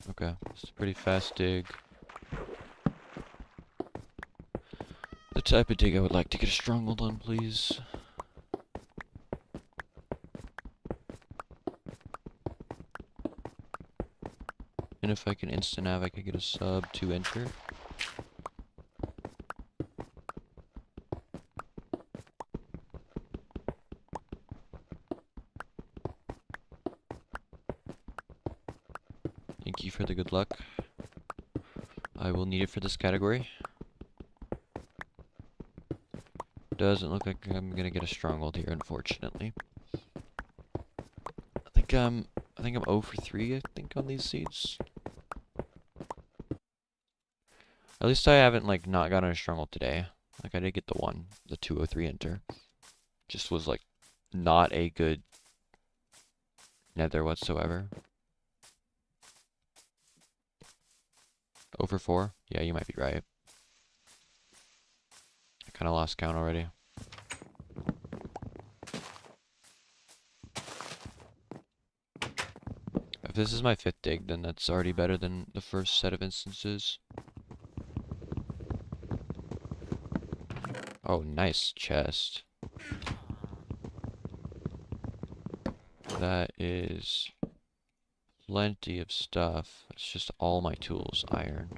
Okay, it's a pretty fast dig. The type of dig I would like to get a stronghold on, please. And if I can instant nav, I could get a sub to enter. Thank you for the good luck. I will need it for this category. Doesn't look like I'm gonna get a stronghold here, unfortunately. I think I'm 0 for 3, I think, on these seeds. At least I haven't, like, not gotten a stronghold today. Like, I did get the 203 enter. Just was, like, not a good nether whatsoever. 0 for 4? Yeah, you might be right. I kinda lost count already. If this is my 5th dig, then that's already better than the first set of instances. Oh, nice chest. That is plenty of stuff. It's just all my tools, iron.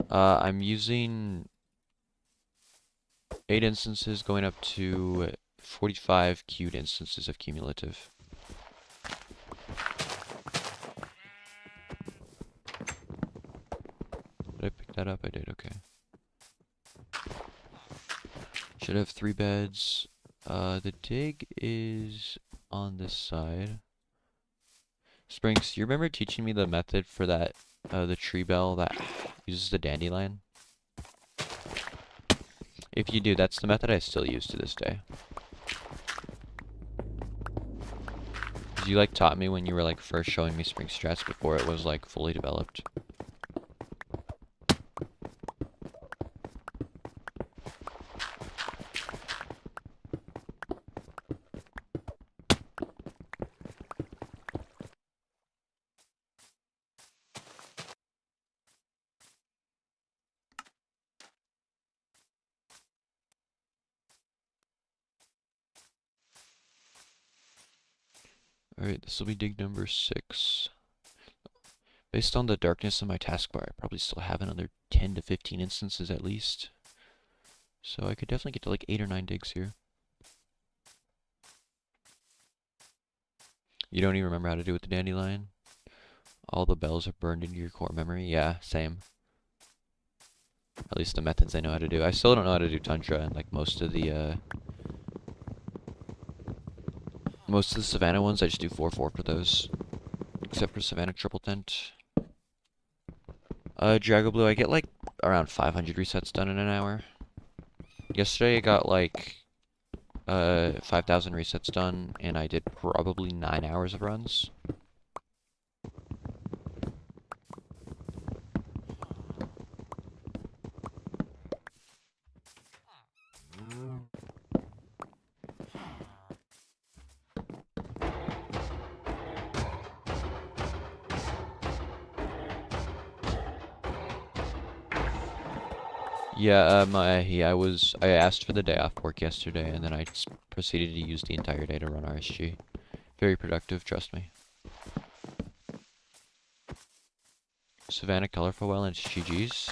I'm using 8 instances going up to 45 queued instances of cumulative. Did I pick that up? I did, okay. Should have 3 beds. The dig is on this side. Springs, you remember teaching me the method for that, the tree bell that uses the dandelion? If you do, that's the method I still use to this day. 'Cause you, like, taught me when you were, like, first showing me spring strats before it was, like, fully developed. Alright, this will be dig number 6. Based on the darkness of my taskbar, I probably still have another 10 to 15 instances at least. So I could definitely get to like 8 or 9 digs here. You don't even remember how to do it with the dandelion? All the bells are burned into your core memory? Yeah, same. At least the methods I know how to do. I still don't know how to do Tundra and like most of the Savannah ones. I just do 4-4 for those. Except for Savannah Triple Tent. Drago Blue, I get like around 500 resets done in an hour. Yesterday I got like 5,000 resets done, and I did probably 9 hours of runs. Yeah, I asked for the day off work yesterday, and then I just proceeded to use the entire day to run RSG. Very productive, trust me. Savannah Colorful Well and it's GG's.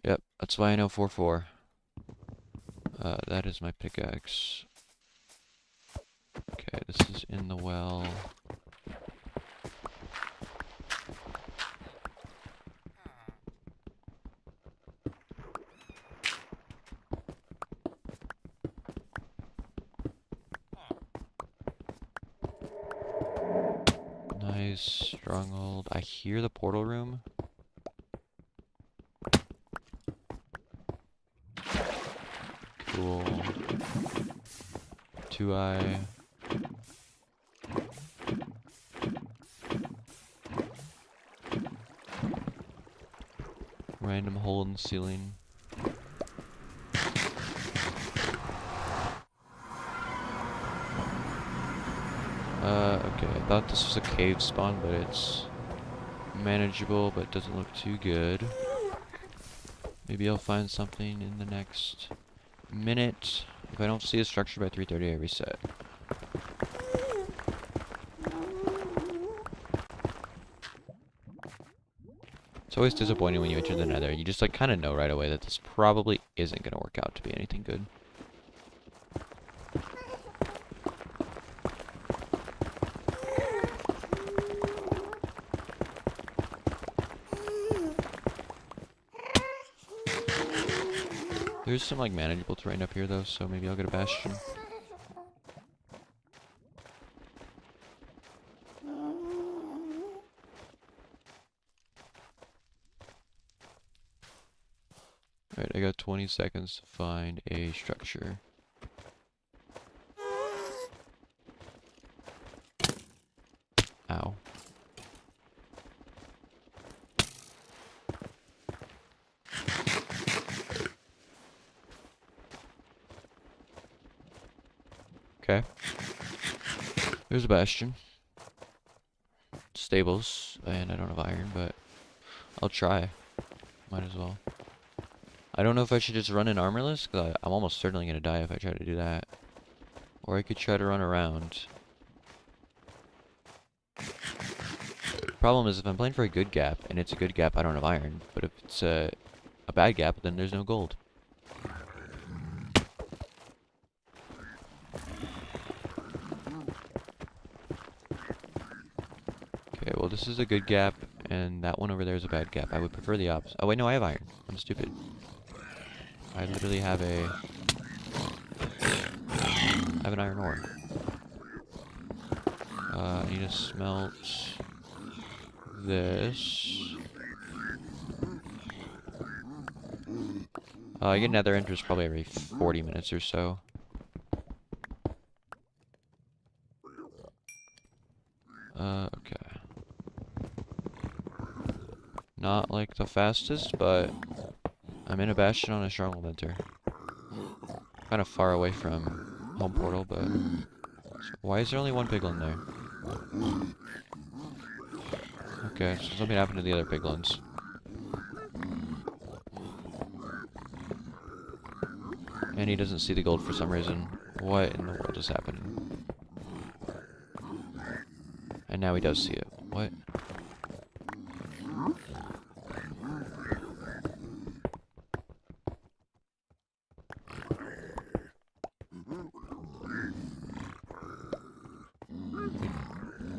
Yep, that's why I know 4-4. That is my pickaxe. Okay, this is in the well. Nice. this stronghold. I hear the portal room. Cool. 2-eye. Random hole in the ceiling. Okay, I thought this was a cave spawn, but it's manageable, but doesn't look too good. Maybe I'll find something in the next minute. If I don't see a structure by 3:30, I reset. It's always disappointing when you enter the nether. You just like kind of know right away that this probably isn't going to work out to be anything good. There's some like manageable terrain up here though, so maybe I'll get a bastion. Alright, I got 20 seconds to find a structure. Ow. Okay. There's a bastion. Stables, and I don't have iron, but I'll try. Might as well. I don't know if I should just run in armorless, because I'm almost certainly going to die if I try to do that. Or I could try to run around. Problem is, if I'm playing for a good gap, and it's a good gap, I don't have iron. But if it's a bad gap, then there's no gold. Okay, well this is a good gap, and that one over there is a bad gap. I would prefer the opposite. Oh wait, no, I have iron. I'm stupid. I literally have an iron ore. I need to smelt this. I get nether enters probably every 40 minutes or so. Okay. Not like the fastest, but I'm in a bastion on a stronghold enter. Kind of far away from home portal, but why is there only one piglin there? Okay, so something happened to the other piglins. And he doesn't see the gold for some reason. What in the world is happening? And now he does see it. What?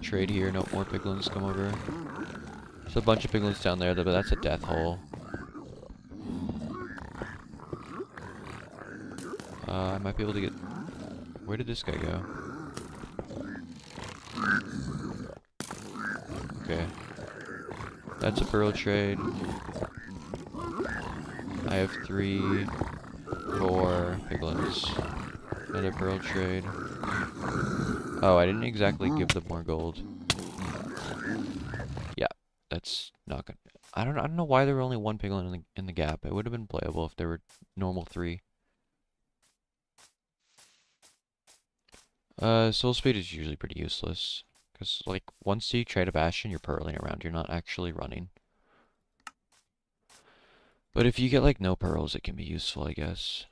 Trade here, no more piglins come over. There's a bunch of piglins down there, but that's a death hole. I might be able to get... Where did this guy go? Okay. That's a pearl trade. I have 3, 4 piglins. Another pearl trade. Oh, I didn't exactly give them more gold. Yeah, that's not gonna... I don't know why there were only 1 piglin in the gap. It would have been playable if there were normal 3. Soul speed is usually pretty useless. Because, like, once you trade a bastion, you're pearling around. You're not actually running. But if you get, like, no pearls, it can be useful, I guess.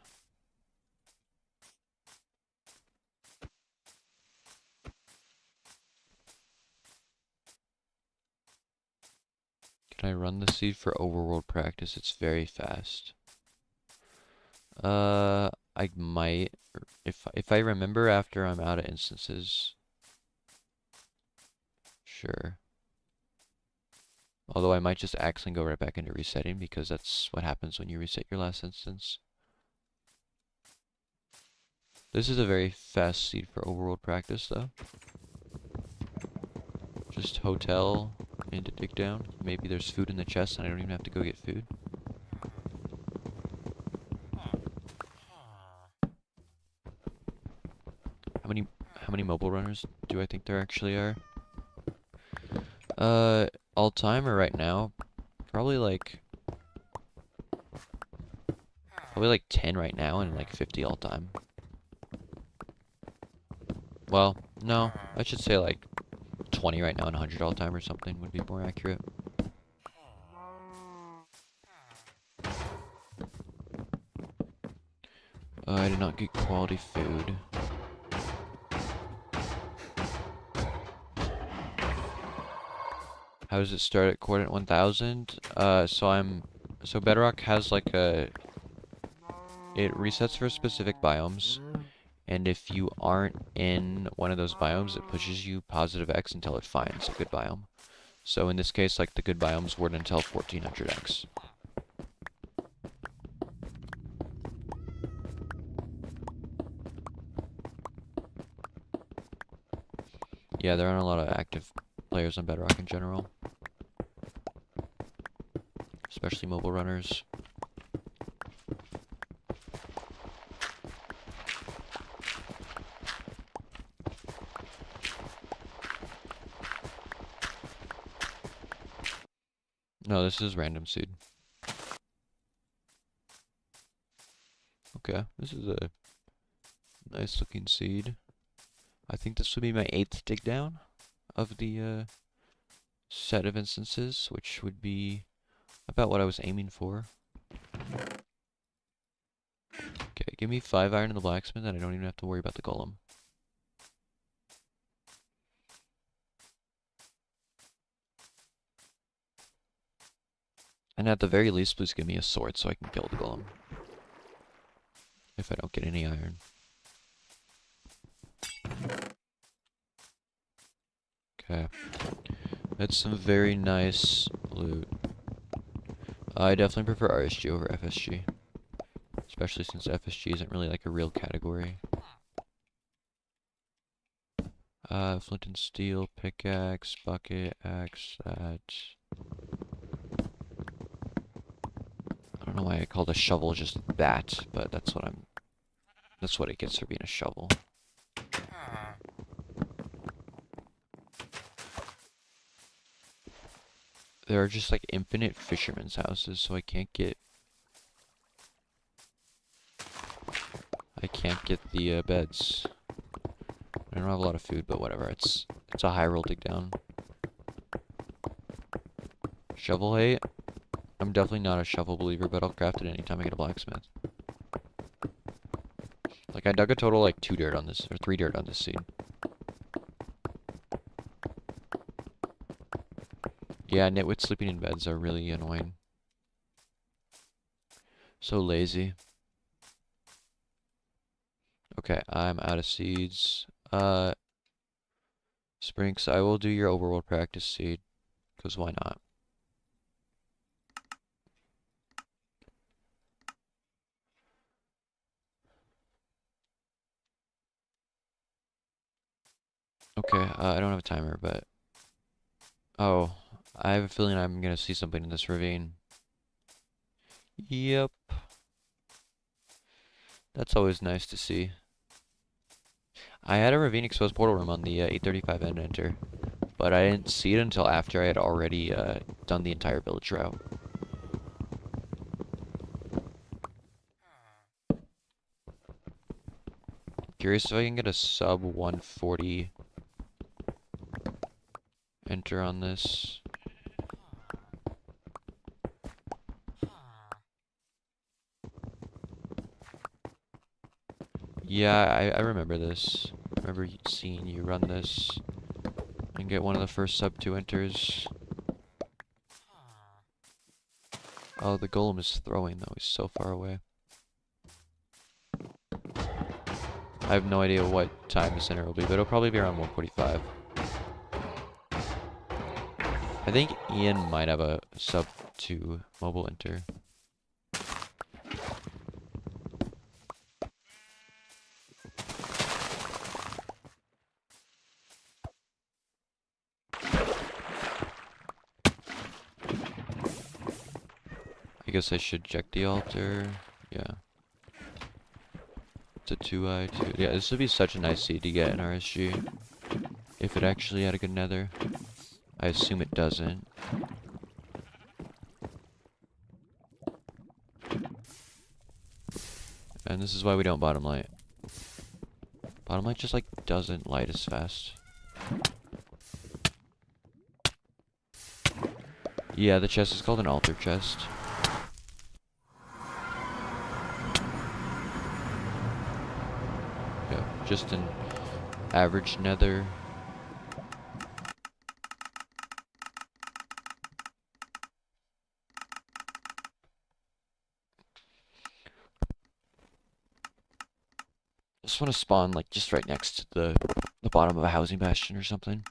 Can I run the seed for overworld practice? It's very fast. I might, if I remember after I'm out of instances. Sure. Although I might just accidentally go right back into resetting because that's what happens when you reset your last instance. This is a very fast seed for overworld practice though. Just hotel and dig down. Maybe there's food in the chest and I don't even have to go get food. How many mobile runners do I think there actually are? All time or right now? Probably like 10 right now and like 50 all time. Well, no, I should say like 20 right now and 100 all time or something would be more accurate. I did not get quality food. How does it start at coordinate 1000? So Bedrock has like it resets for specific biomes, and if you aren't in one of those biomes, it pushes you positive X until it finds a good biome. So in this case, like the good biomes weren't until 1400X. Yeah, there aren't a lot of active players on Bedrock in general. Especially mobile runners. No, this is random seed. Okay, this is a nice looking seed. I think this would be my 8th dig down of the set of instances, which would be about what I was aiming for. Okay, give me 5 iron in the blacksmith and I don't even have to worry about the golem. And at the very least, please give me a sword so I can kill the golem. If I don't get any iron. Okay. That's some very nice loot. I definitely prefer RSG over FSG. Especially since FSG isn't really like a real category. Flint and steel, pickaxe, bucket, axe, that. I don't know why I called a shovel just that, but that's what it gets for being a shovel. There are just like infinite fishermen's houses, so I can't get the beds. I don't have a lot of food, but whatever. It's a high roll dig down. Shovel hate. I'm definitely not a shovel believer, but I'll craft it anytime I get a blacksmith. Like I dug a total like 2 dirt on this, or 3 dirt on this seed. Yeah, nitwits sleeping in beds are really annoying. So lazy. Okay, I'm out of seeds. Sprinks, I will do your overworld practice seed, because why not? Okay, I don't have a timer, but... Oh, I have a feeling I'm gonna see something in this ravine. Yep. That's always nice to see. I had a ravine exposed portal room on the 835 end enter, but I didn't see it until after I had already done the entire village route. Curious if I can get a sub 140 enter on this. Yeah, I remember this. I remember seeing you run this and get one of the first sub 2 enters. Oh, the golem is throwing though, he's so far away. I have no idea what time the center will be, but it'll probably be around 145. I think Ian might have a sub 2 mobile enter. I guess I should check the altar. Yeah. It's a 2i, 2. Yeah, this would be such a nice seed to get in RSG. If it actually had a good nether. I assume it doesn't. And this is why we don't bottom light. Bottom light just like doesn't light as fast. Yeah, the chest is called an altar chest. Yeah, just an average nether. Just want to spawn like just right next to the bottom of a housing bastion or something.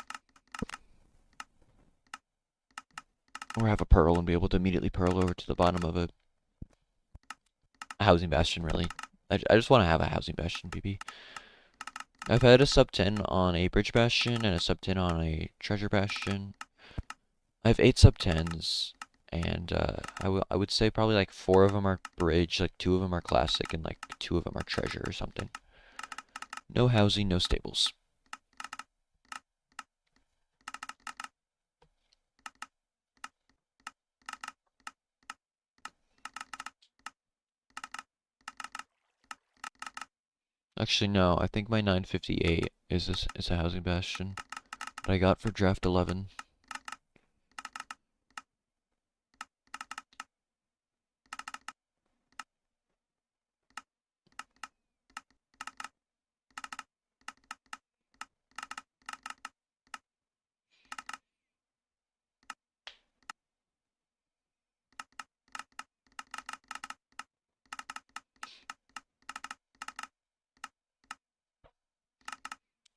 Or have a pearl and be able to immediately pearl over to the bottom of a housing bastion, really. I just want to have a housing bastion, BB. I've had a sub 10 on a bridge bastion and a sub 10 on a treasure bastion. I have 8 sub 10s, and I would say probably like 4 of them are bridge, like 2 of them are classic, and like 2 of them are treasure or something. No housing, no stables. Actually, no, I think my 958 is a housing bastion that I got for draft 11.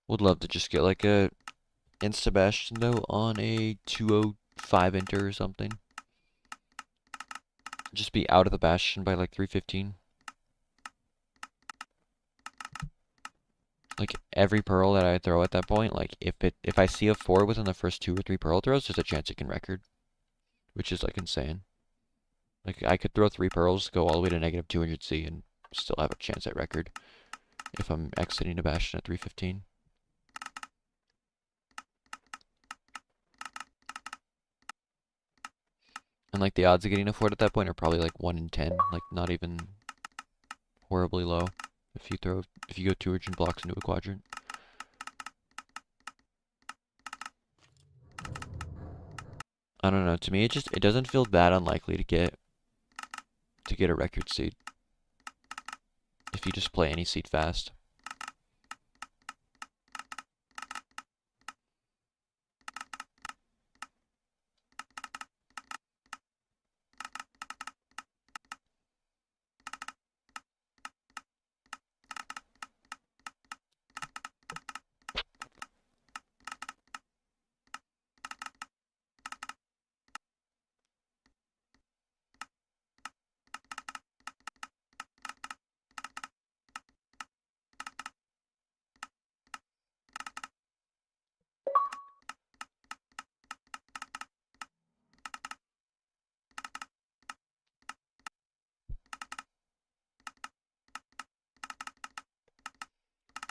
Would love to just get like a Insta Bastion though on a 205 enter or something. Just be out of the Bastion by like 315. Like every pearl that I throw at that point, like if I see a 4 within the first 2 or 3 pearl throws, there's a chance it can record. Which is like insane. Like I could throw 3 pearls, go all the way to negative 200C and still have a chance at record if I'm exiting a Bastion at 315. And like the odds of getting a 4 at that point are probably like 1 in 10, like not even horribly low if you go 2 urgent blocks into a quadrant. I don't know, to me it doesn't feel that unlikely to get a record seed if you just play any seed fast.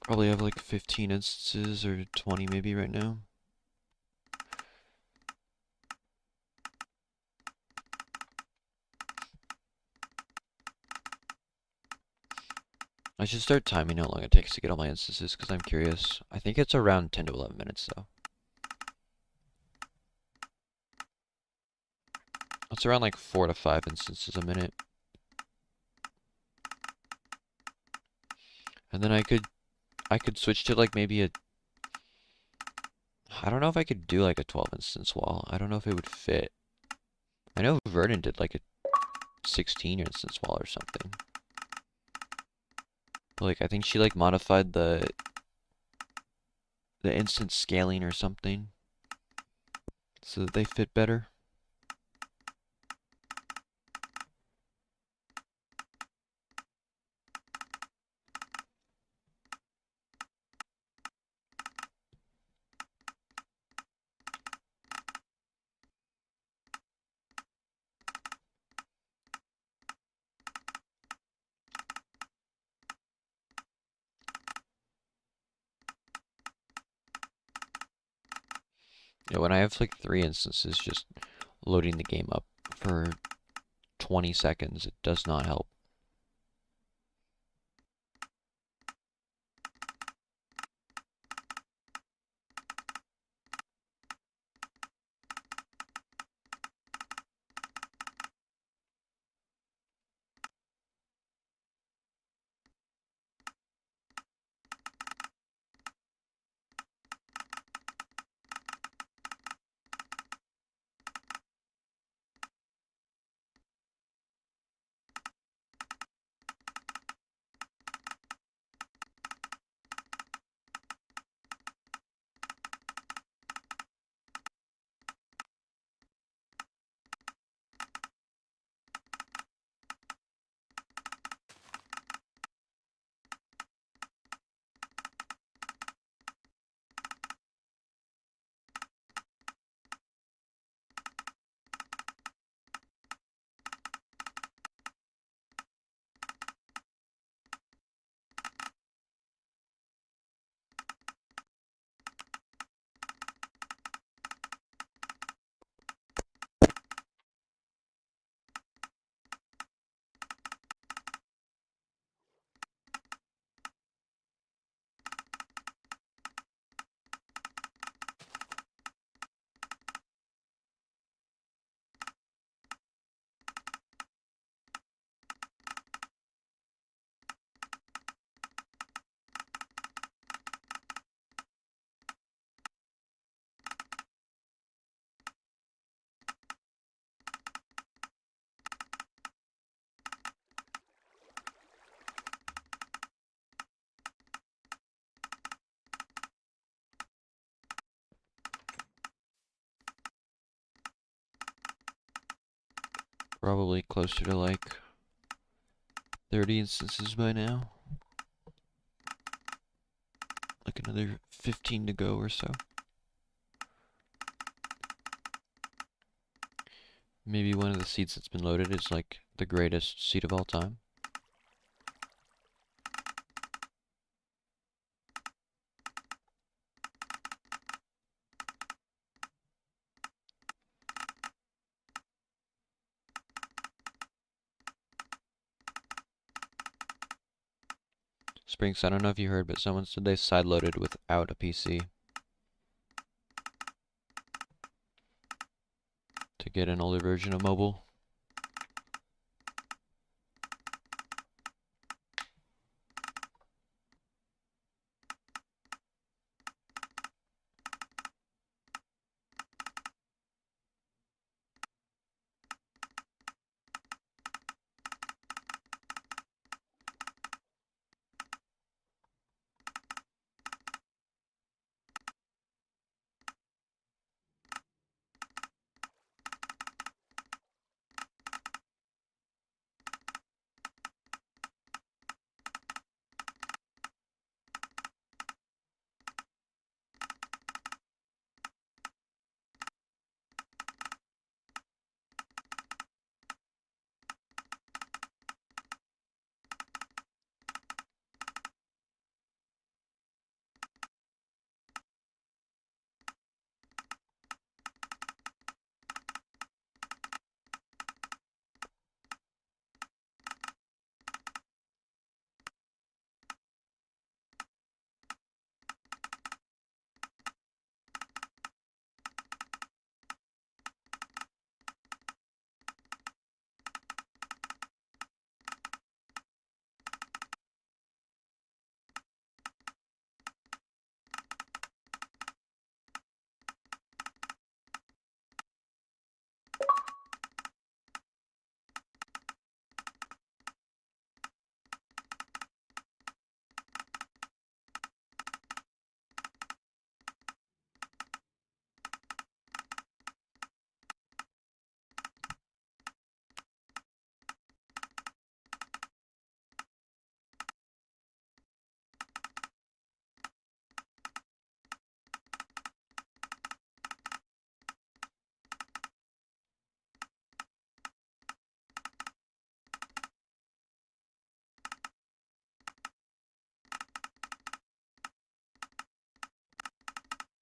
Probably have like 15 instances or 20 maybe right now. I should start timing how long it takes to get all my instances because I'm curious. I think it's around 10 to 11 minutes though. It's around like 4 to 5 instances a minute. And then I could switch to like maybe a, I don't know if I could do like a 12 instance wall. I don't know if it would fit. I know Vernon did like a 16 instance wall or something. But like I think she like modified the instance scaling or something so that they fit better. Yeah, when I have like 3 instances just loading the game up for 20 seconds, it does not help. Probably closer to like 30 instances by now. Like another 15 to go or so. Maybe one of the seeds that's been loaded is like the greatest seed of all time. Sprinks, I don't know if you heard, but someone said they sideloaded without a PC to get an older version of mobile.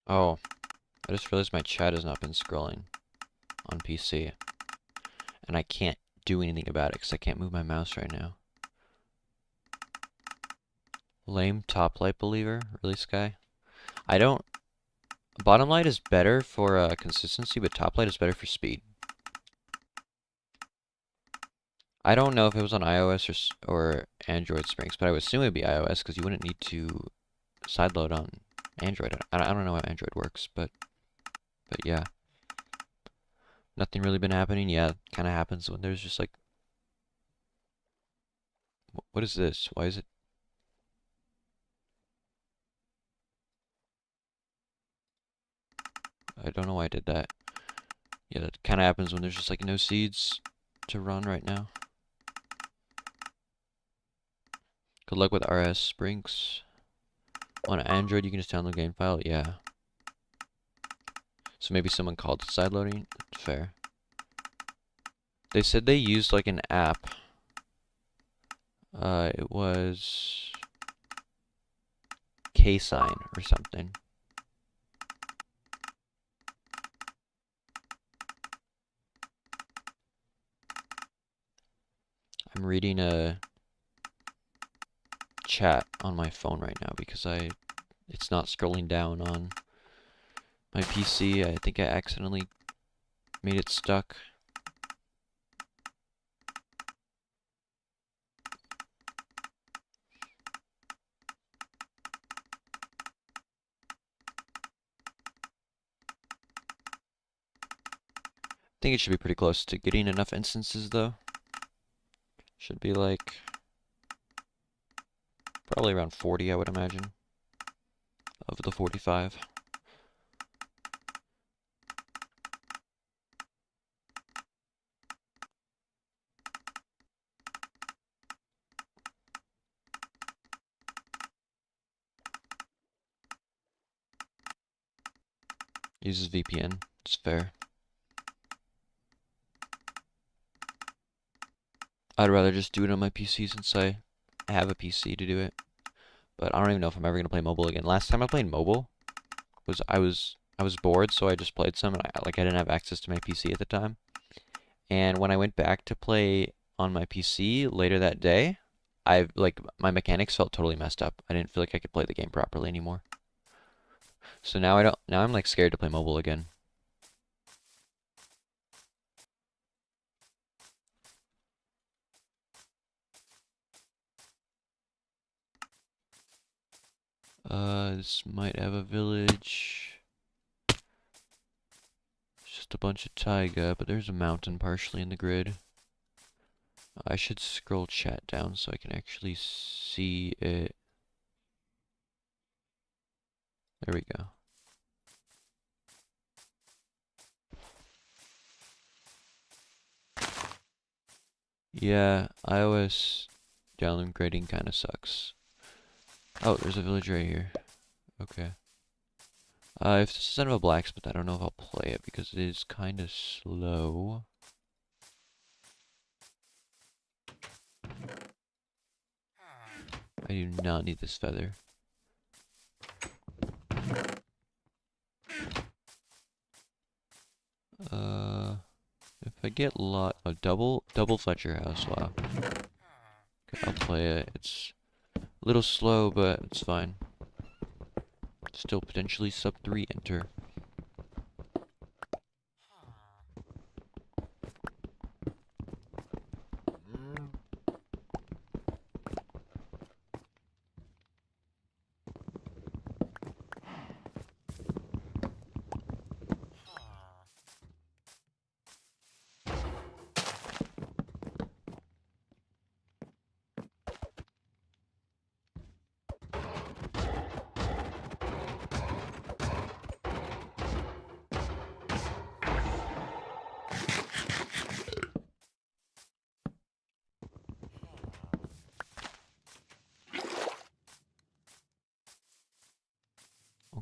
Oh, I just realized my chat has not been scrolling on PC. And I can't do anything about it because I can't move my mouse right now. Lame top light believer? Really, Sky? I don't... Bottom light is better for consistency, but top light is better for speed. I don't know if it was on iOS or Android Springs, but I would assume it would be iOS because you wouldn't need to sideload on Android. I don't know how Android works, but yeah. Nothing really been happening. Yeah, kind of happens when there's just like... What is this? Why is it... I don't know why I did that. Yeah, that kind of happens when there's just like no seeds to run right now. Good luck with RS Springs. On Android, you can just download game file. Yeah. So maybe someone called it sideloading. Fair. They said they used like an app. It was K-Sign or something. I'm reading a chat on my phone right now because it's not scrolling down on my PC. I think I accidentally made it stuck. I think it should be pretty close to getting enough instances though. Should be like probably around 40, I would imagine, of the 45. Uses VPN. It's fair. I'd rather just do it on my PC since I have a PC to do it. But I don't even know if I'm ever gonna play mobile again. Last time I played mobile was I was bored, so I just played some, and I didn't have access to my PC at the time. And when I went back to play on my PC later that day, my mechanics felt totally messed up. I didn't feel like I could play the game properly anymore. So now I'm like scared to play mobile again. This might have a village. It's just a bunch of taiga, but there's a mountain partially in the grid. I should scroll chat down so I can actually see it. There we go. Yeah, iOS downgrading kind of sucks. Oh, there's a village right here. Okay. If this is out of a blacksmith, I don't know if I'll play it because it is kind of slow. I do not need this feather. If I get a double Fletcher house, wow. Okay, I'll play it. It's a little slow, but it's fine. Still potentially sub 3 enter.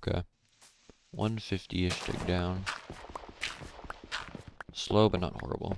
Okay. 150-ish dig down. Slow, but not horrible.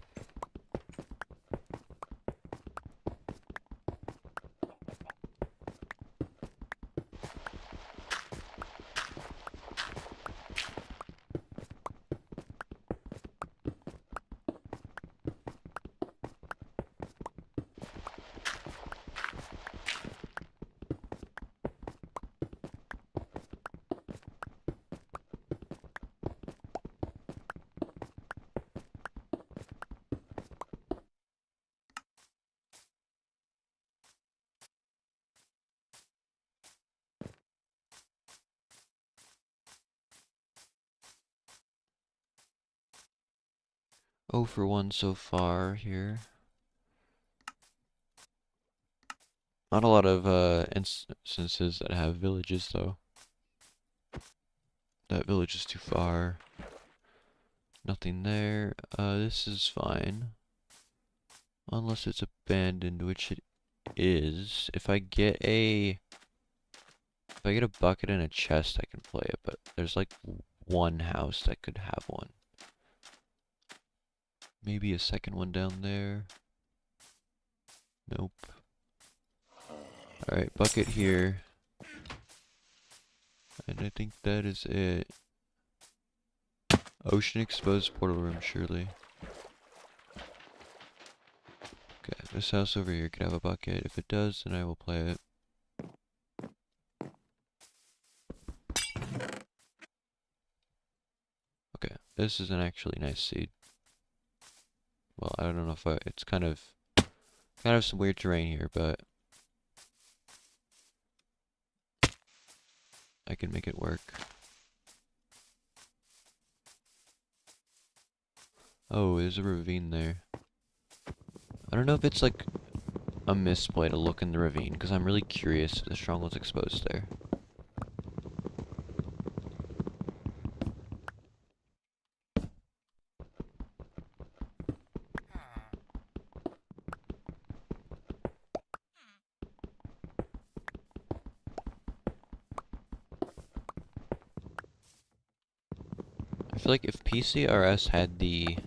0 for 1 so far here. Not a lot of instances that have villages though. That village is too far. Nothing there. This is fine. Unless it's abandoned, which it is. If I get a bucket and a chest, I can play it, but there's like one house that could have one. Maybe a second one down there. Nope. Alright, bucket here. And I think that is it. Ocean exposed portal room, surely. Okay, this house over here could have a bucket. If it does, then I will play it. Okay, this is an actually nice seed. Well, I don't know if it's kind of some weird terrain here, but I can make it work. Oh, there's a ravine there. I don't know if it's like a misplay to look in the ravine, because I'm really curious if the stronghold's exposed there. I feel like if PCRS had the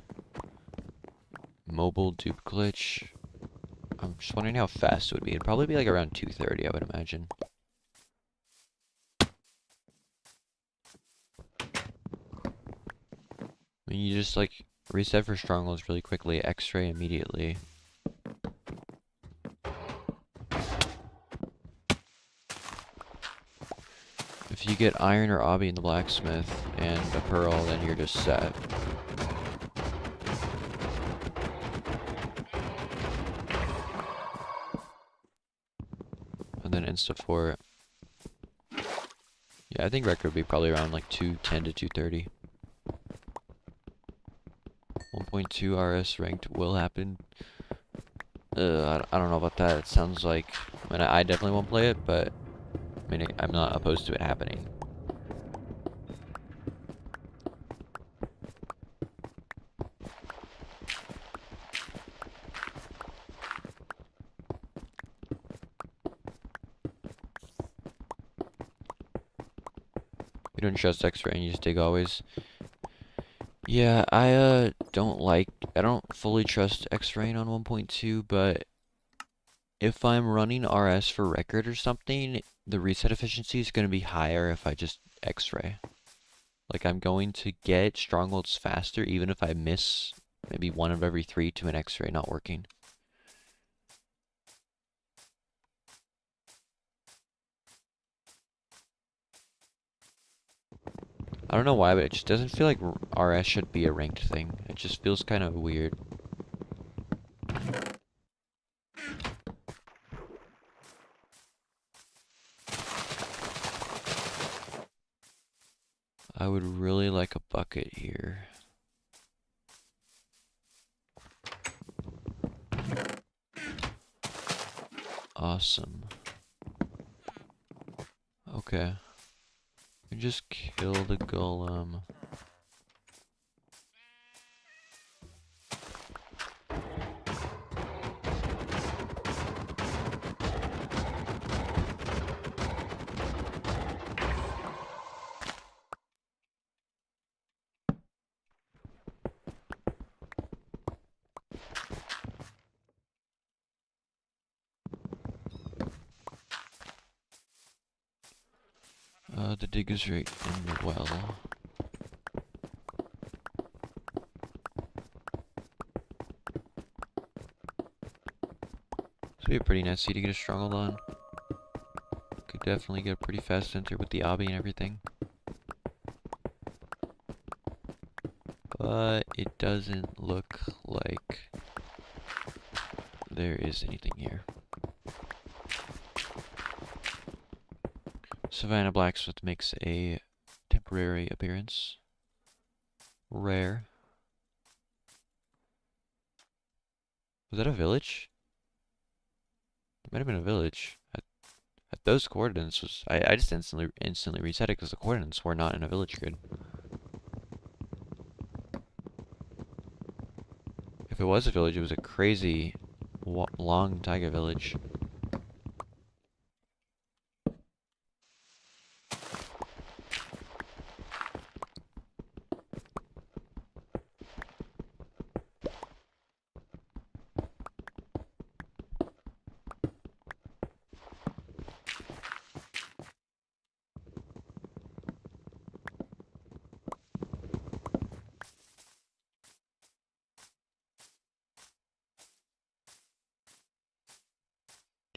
mobile dupe glitch, I'm just wondering how fast it would be. It'd probably be like around 230, I would imagine. I mean, you just like reset for strongholds really quickly, X-ray immediately. If you get iron or obby in the blacksmith and a pearl, then you're just set. And then insta-fort. Yeah, I think record would be probably around like 210 to 230. 1.2 RS ranked will happen. I don't know about that. It sounds like, I mean, I definitely won't play it, but I mean, I'm not opposed to it happening. You don't trust X-ray and you just dig always. Yeah, I don't fully trust X-ray on 1.2, but if I'm running RS for record or something, the reset efficiency is going to be higher if I just X-ray. Like, I'm going to get strongholds faster even if I miss maybe one of every 3 to an X-ray not working. I don't know why, but it just doesn't feel like RS should be a ranked thing. It just feels kind of weird. I would really like a bucket here. Awesome. Okay. We just kill the golem. The dig is right in the well. This would be a pretty nice seed to get a stronghold on. Could definitely get a pretty fast enter with the obby and everything. But it doesn't look like there is anything here. Savannah Blacksmith makes a temporary appearance. Rare. Was that a village? It might have been a village. At those coordinates was I just instantly reset it because the coordinates were not in a village grid. If it was a village, it was a crazy long taiga village.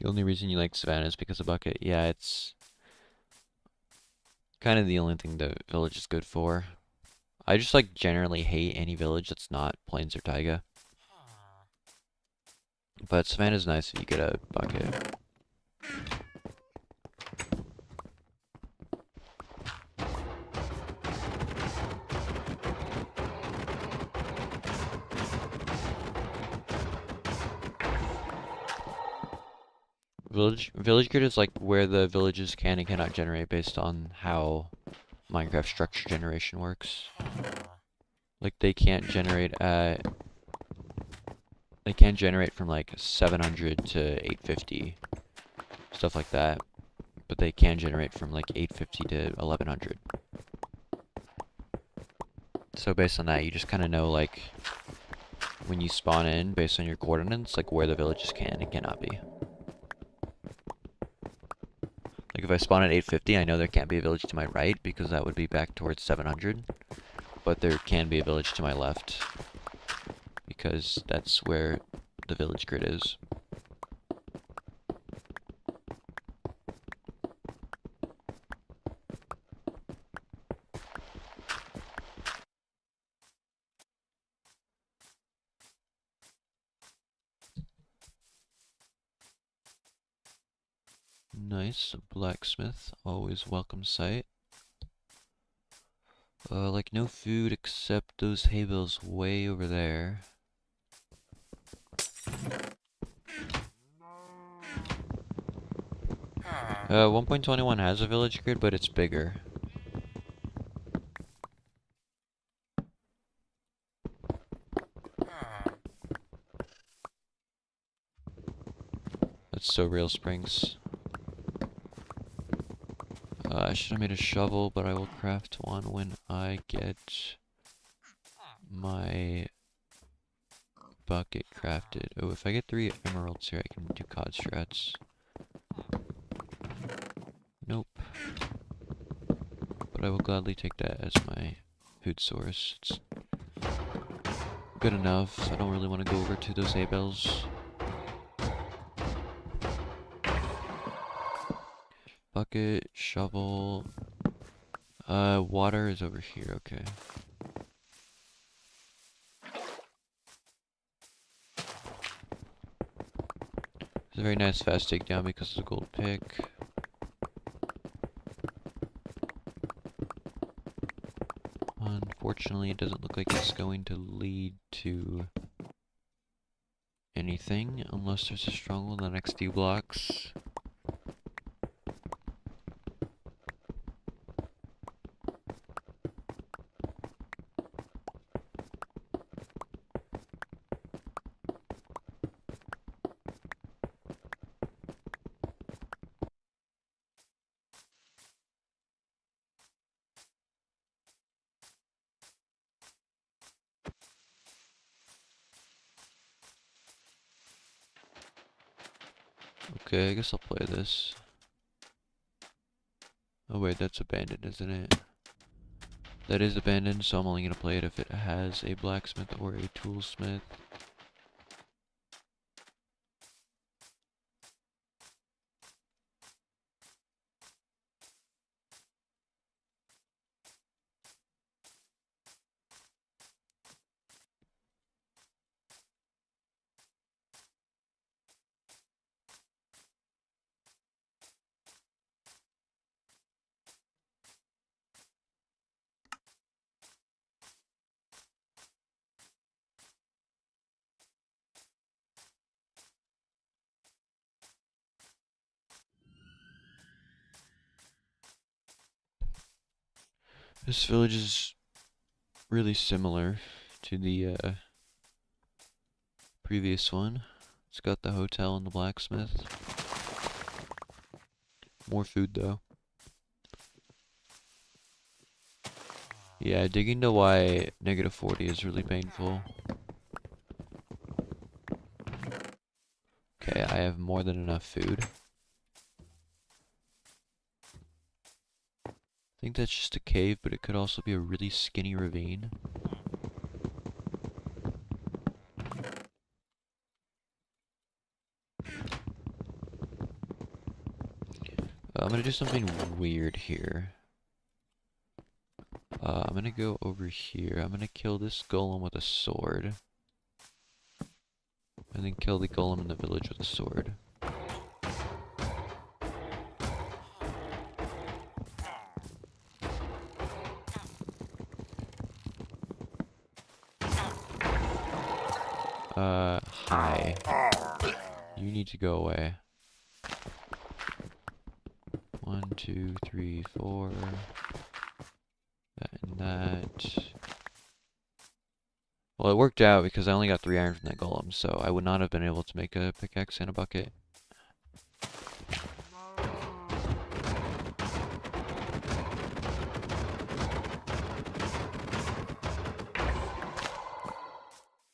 The only reason you like Savannah is because of Bucket. Yeah, it's kind of the only thing the village is good for. I just like generally hate any village that's not plains or taiga. But Savannah's nice if you get a Bucket. Village grid is like where the villages can and cannot generate based on how Minecraft structure generation works. Like they can't generate from like 700 to 850, stuff like that. But they can generate from like 850 to 1100. So based on that, you just kind of know like when you spawn in based on your coordinates, like where the villages can and cannot be. Like if I spawn at 850, I know there can't be a village to my right because that would be back towards 700. But there can be a village to my left because that's where the village grid is. Nice, blacksmith, always welcome sight. Like no food except those hay bales way over there. 1.21 has a village grid, but it's bigger. That's so real, Springs. I should have made a shovel, but I will craft one when I get my bucket crafted. Oh, if I get 3 emeralds here, I can do cod strats. Nope. But I will gladly take that as my food source. It's good enough, so I don't really want to go over to those hay bales. Bucket, shovel. Water is over here, okay. It's a very nice fast takedown because of the gold pick. Unfortunately, it doesn't look like it's going to lead to anything unless there's a stronghold in the next few blocks. Okay, I guess I'll play this. Oh wait, that's abandoned, isn't it? That is abandoned, so I'm only gonna play it if it has a blacksmith or a toolsmith. This village is really similar to the previous one. It's got the hotel and the blacksmith. More food though. Yeah, digging to why -40 is really painful. Okay, I have more than enough food. I think that's just a cave, but it could also be a really skinny ravine. I'm gonna do something weird here. I'm gonna go over here. I'm gonna kill this golem with a sword. And then kill the golem in the village with a sword. Hi. You need to go away. 1, 2, 3, 4. That and that. Well, it worked out because I only got 3 iron from that golem, so I would not have been able to make a pickaxe and a bucket.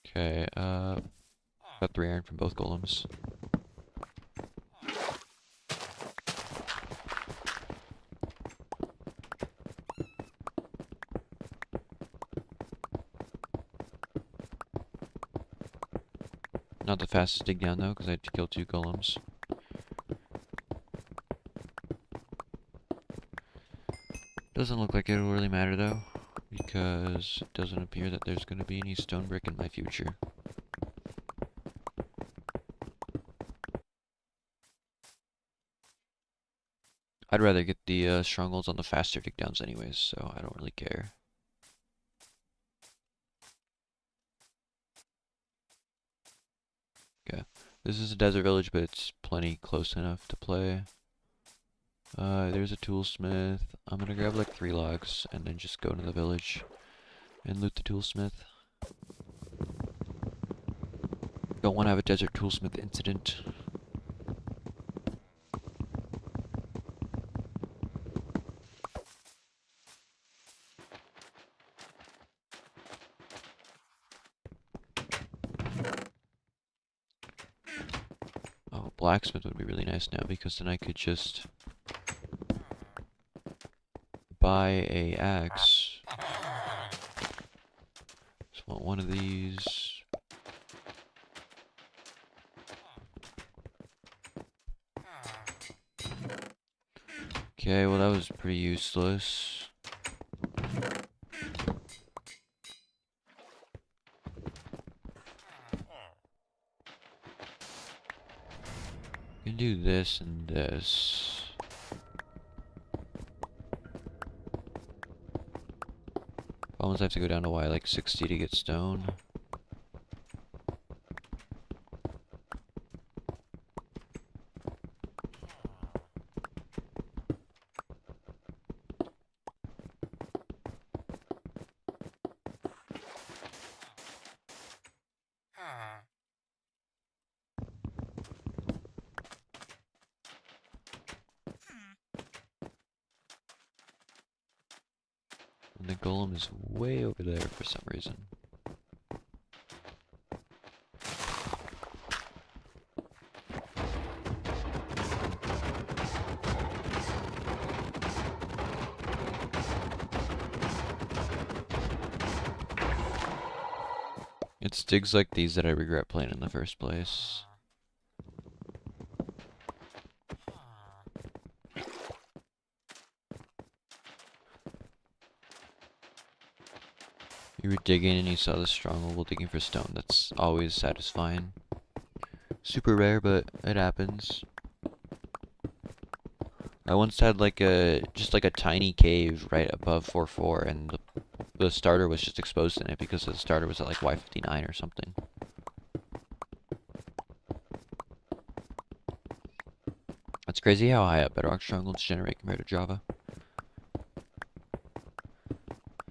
Okay, got 3 iron from both golems. Not the fastest dig down though, because I had to kill 2 golems. Doesn't look like it'll really matter though, because it doesn't appear that there's going to be any stone brick in my future. I'd rather get the strongholds on the faster dig downs anyways, so I don't really care. Okay, this is a desert village, but it's plenty close enough to play. There's a toolsmith. I'm gonna grab like 3 logs and then just go to the village and loot the toolsmith. Don't want to have a desert toolsmith incident. Oh, blacksmith would be really nice now because then I could just buy a axe. Just want one of these. Okay, well that was pretty useless. I can do this and this. Almost have to go down to like 60 to get stone. And the golem is way over there for some reason. It's digs like these that I regret playing in the first place. You were digging and you saw the stronghold while digging for stone. That's always satisfying. Super rare, but it happens. I once had like just like a tiny cave right above 4-4, and the starter was just exposed in it because the starter was at like Y59 or something. It's crazy how high up Bedrock strongholds generate compared to Java.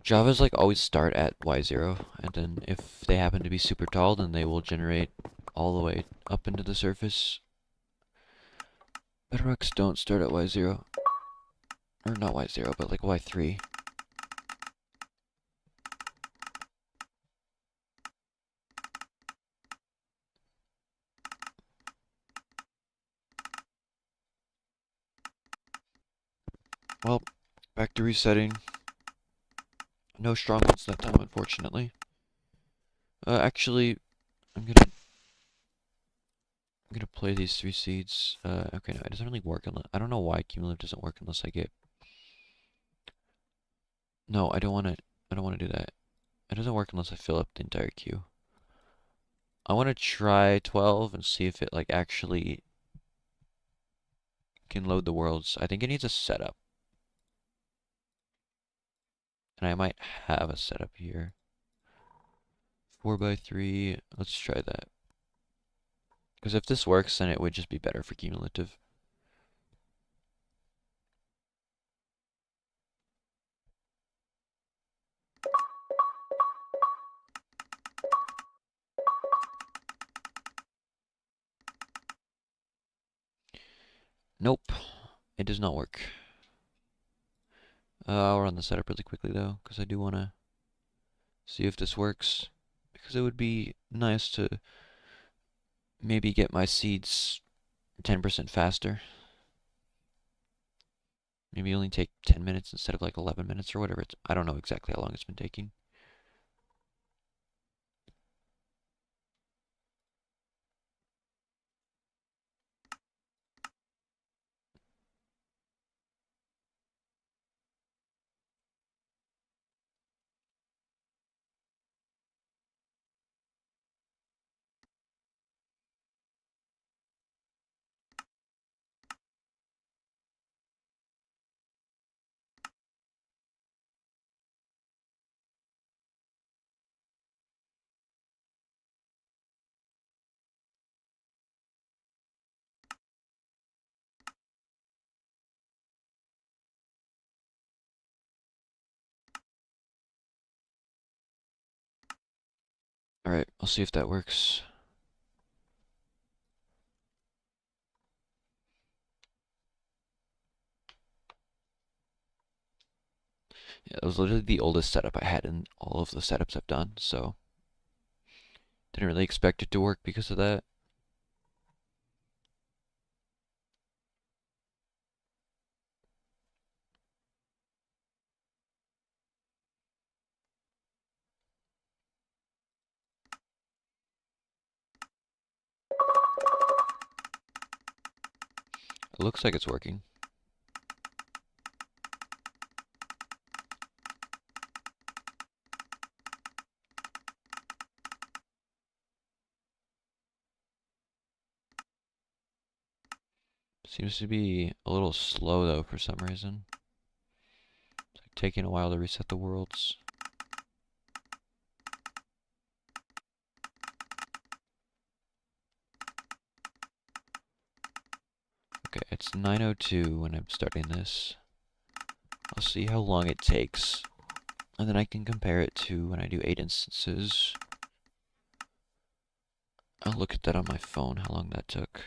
Javas like always start at Y0, and then if they happen to be super tall, then they will generate all the way up into the surface. Bedrocks don't start at Y0. Or not Y0, but like Y3. Well, back to resetting. No strongholds that time, unfortunately. Actually, I'm gonna play these 3 seeds. Okay, no, it doesn't really work unless I don't know why cumulative doesn't work unless I get. No, I don't want to. I don't want to do that. It doesn't work unless I fill up the entire queue. I want to try 12 and see if it like actually can load the worlds. I think it needs a setup, and I might have a setup here. 4x3. Let's try that. Because if this works, then it would just be better for cumulative. Nope, it does not work. I'll run the setup really quickly though, because I do want to see if this works. Because it would be nice to maybe get my seeds 10% faster. Maybe only take 10 minutes instead of like 11 minutes or whatever. I don't know exactly how long it's been taking. Alright, I'll see if that works. Yeah, it was literally the oldest setup I had in all of the setups I've done, so didn't really expect it to work because of that. It looks like it's working. Seems to be a little slow though for some reason. It's like taking a while to reset the worlds. Okay, it's 9:02 when I'm starting this. I'll see how long it takes, and then I can compare it to when I do 8 instances. I'll look at that on my phone, how long that took.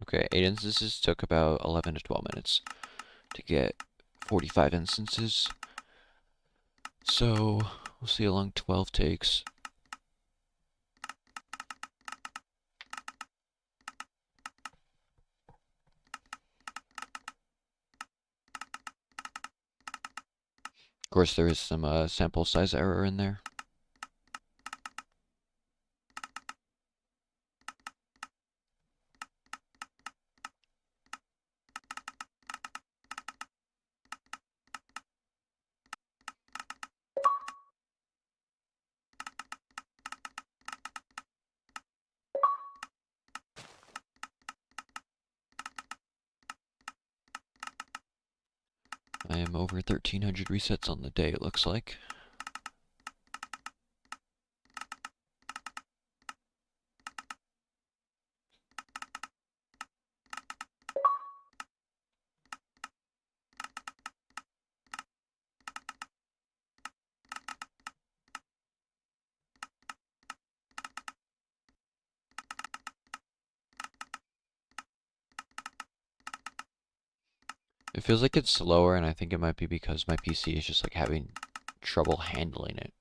Okay, 8 instances took about 11 to 12 minutes to get 45 instances. So, we'll see how long 12 takes. course, there is some sample size error in there. I am over 1,300 resets on the day, it looks like. It feels like it's slower, and I think it might be because my PC is just like having trouble handling it.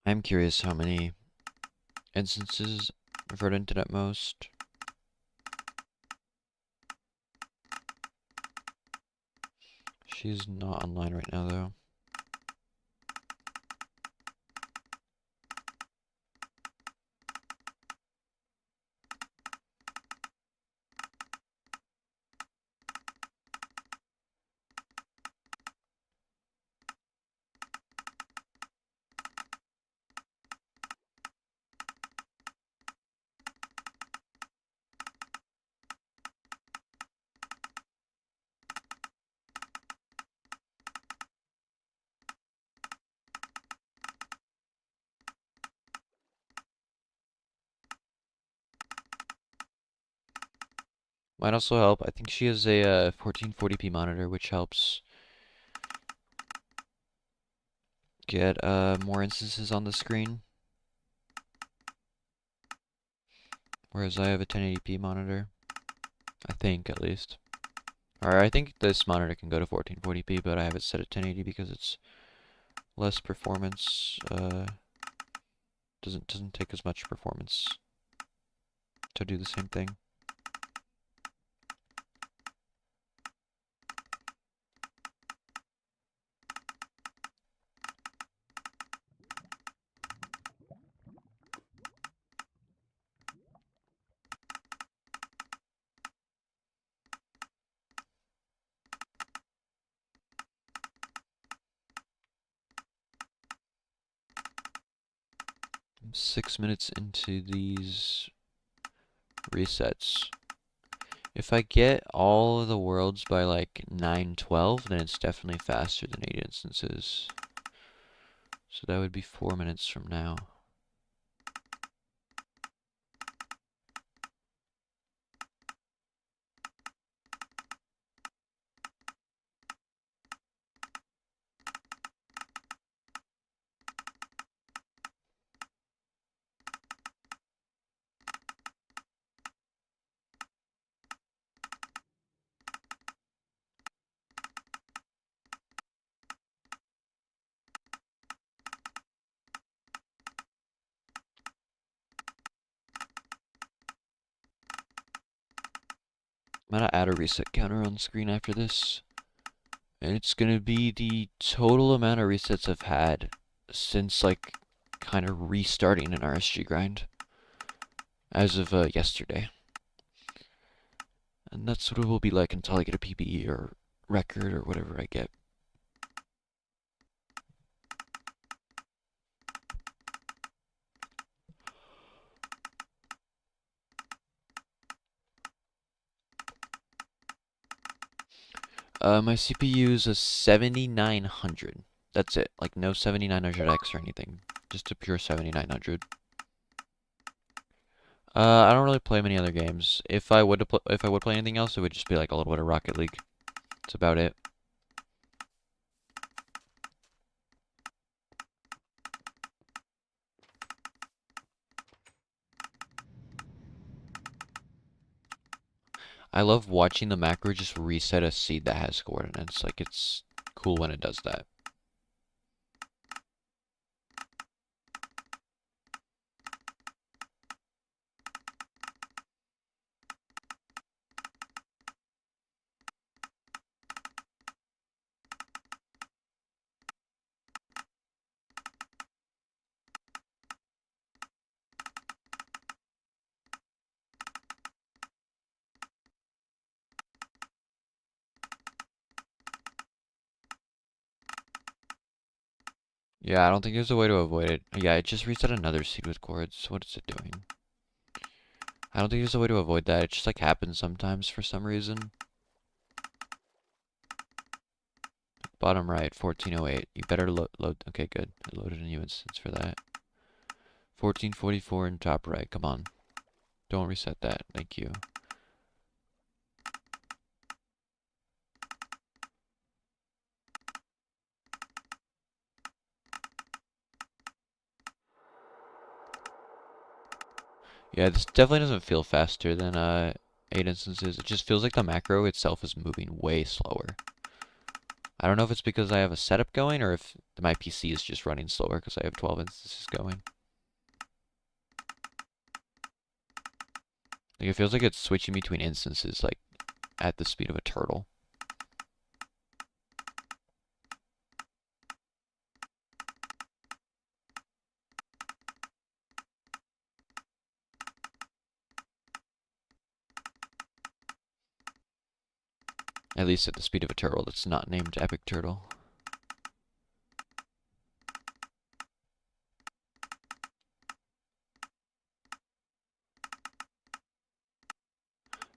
I'm curious how many instances reverted at most. She's not online right now, though. Might also help. I think she has a 1440p monitor, which helps get more instances on the screen. Whereas I have a 1080p monitor. I think, at least. Or I think this monitor can go to 1440p, but I have it set at 1080 because it's less performance. Doesn't take as much performance to do the same thing. I'm 6 minutes into these resets. If I get all of the worlds by like 9:12, then it's definitely faster than 8 instances. So that would be 4 minutes from now. I'm gonna add a reset counter on screen after this. And it's gonna be the total amount of resets I've had since, like, kind of restarting an RSG grind as of yesterday. And that's what it will be like until I get a PBE or record or whatever I get. My CPU is a 7900. That's it. Like, no 7900X or anything. Just a pure 7900. I don't really play many other games. If I would play anything else, it would just be like a little bit of Rocket League. That's about it. I love watching the macro just reset a seed that has coordinates. Like, it's cool when it does that. Yeah, I don't think there's a way to avoid it. Yeah, it just reset another seed with cords. What is it doing? I don't think there's a way to avoid that. It just like happens sometimes for some reason. Bottom right, 1408. You better load. Okay, good. I loaded a new instance for that. 1444 in top right. Come on. Don't reset that. Thank you. Yeah, this definitely doesn't feel faster than 8 instances. It just feels like the macro itself is moving way slower. I don't know if it's because I have a setup going or if my PC is just running slower because I have 12 instances going. Like, it feels like it's switching between instances, like, at the speed of a turtle. At least at the speed of a turtle that's not named Epic Turtle.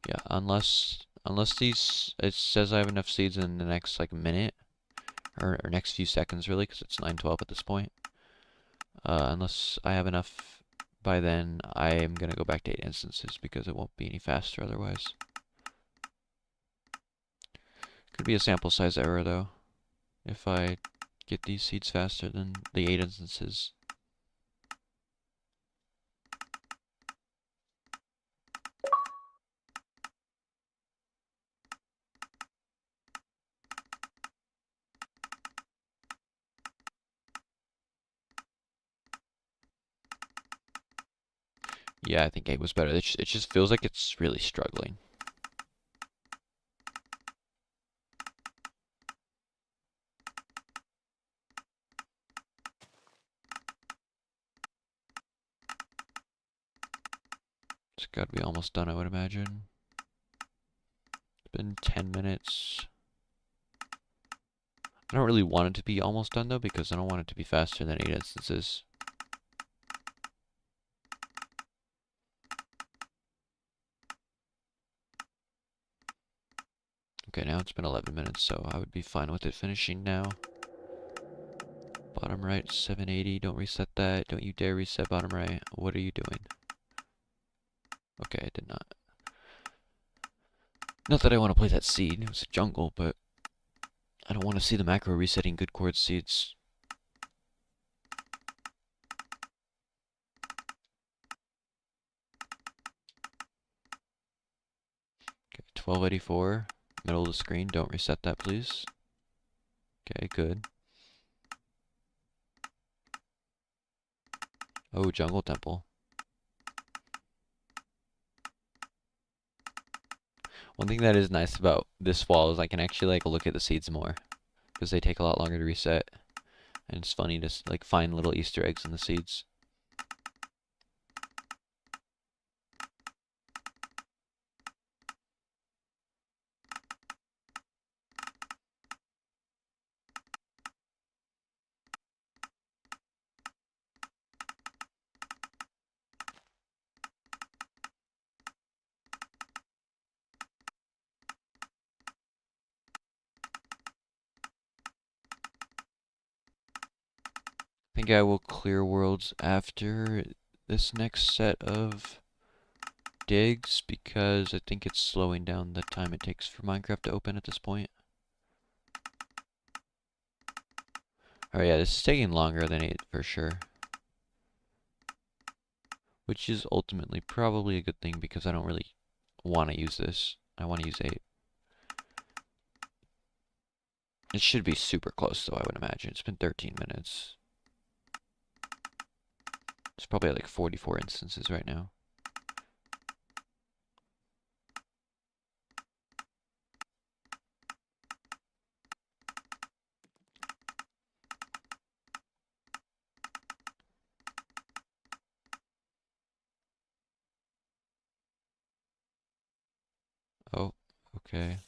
Yeah, unless these, it says I have enough seeds in the next, like, minute, or next few seconds, really, because it's 9:12 at this point. Unless I have enough by then, I am going to go back to 8 instances, because it won't be any faster otherwise. Could be a sample size error, though, if I get these seeds faster than the 8 instances. Yeah, I think 8 was better. It just feels like it's really struggling. It's got to be almost done, I would imagine. It's been 10 minutes. I don't really want it to be almost done, though, because I don't want it to be faster than 8 instances. Okay, now it's been 11 minutes, so I would be fine with it finishing now. Bottom right, 780. Don't reset that. Don't you dare reset bottom right. What are you doing? Okay, I did not. Not that I want to play that seed. It was a jungle, but I don't want to see the macro resetting good chord seeds. Okay, 1284. Middle of the screen. Don't reset that, please. Okay, good. Oh, jungle temple. One thing that is nice about this wall is I can actually like look at the seeds more. because they take a lot longer to reset. And it's funny to like find little Easter eggs in the seeds. I think I will clear worlds after this next set of digs because I think it's slowing down the time it takes for Minecraft to open at this point. Oh yeah, this is taking longer than 8 for sure. Which is ultimately probably a good thing because I don't really want to use this. I want to use 8. It should be super close though, I would imagine. It's been 13 minutes. It's probably like 44 instances right now. Oh, okay.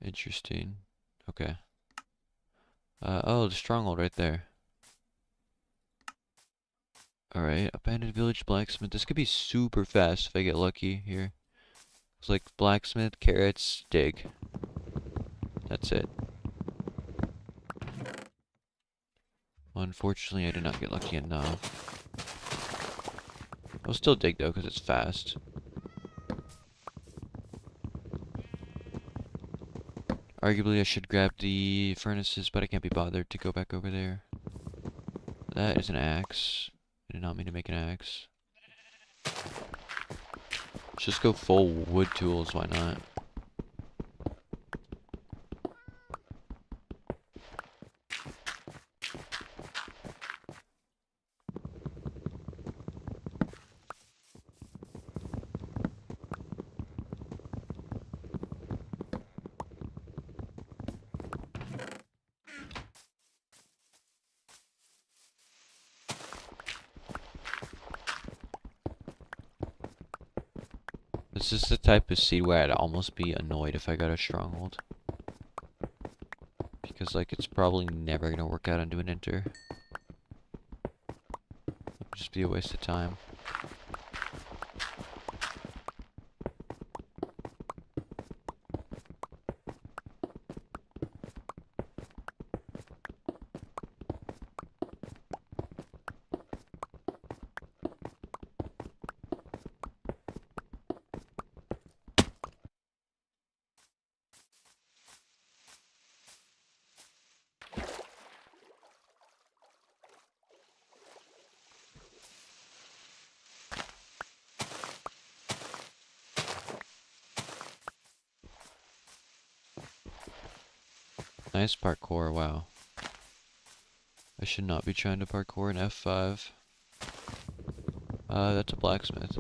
Interesting. Okay. Oh, the stronghold right there. Alright, abandoned village blacksmith. This could be super fast if I get lucky here. It's like blacksmith, carrots, dig. That's it. Unfortunately, I did not get lucky enough. I'll still dig though, because it's fast. Arguably, I should grab the furnaces, but I can't be bothered to go back over there. That is an axe. I did not mean to make an axe. Let's just go full wood tools, why not? This is the type of seed where I'd almost be annoyed if I got a stronghold. Because, like, it's probably never gonna work out onto an enter. It'd just be a waste of time. Nice parkour, wow. I should not be trying to parkour in F5. That's a blacksmith.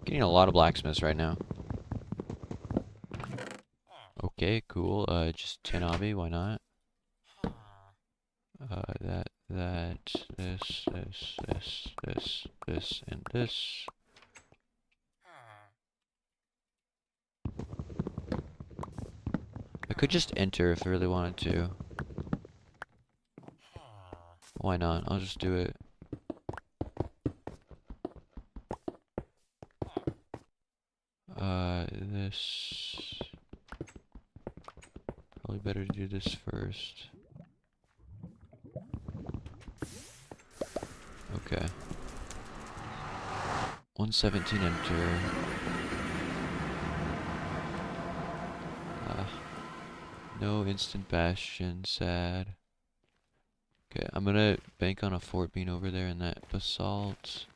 Getting a lot of blacksmiths right now. Okay, cool. Just 10 obby, why not? This, and this. I could just enter if I really wanted to. Why not? I'll just do it. This... Probably better to do this first. Okay. 117 enter. No instant bastion, sad. Okay, I'm gonna bank on a fort being over there in that basalt.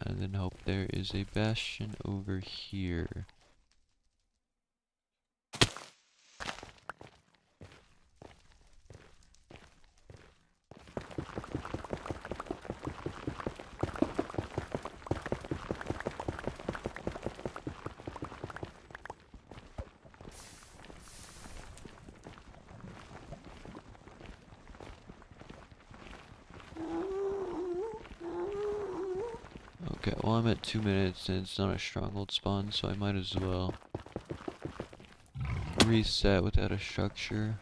And then hope there is a bastion over here. Okay, well I'm at 2 minutes and it's not a stronghold spawn, so I might as well reset without a structure.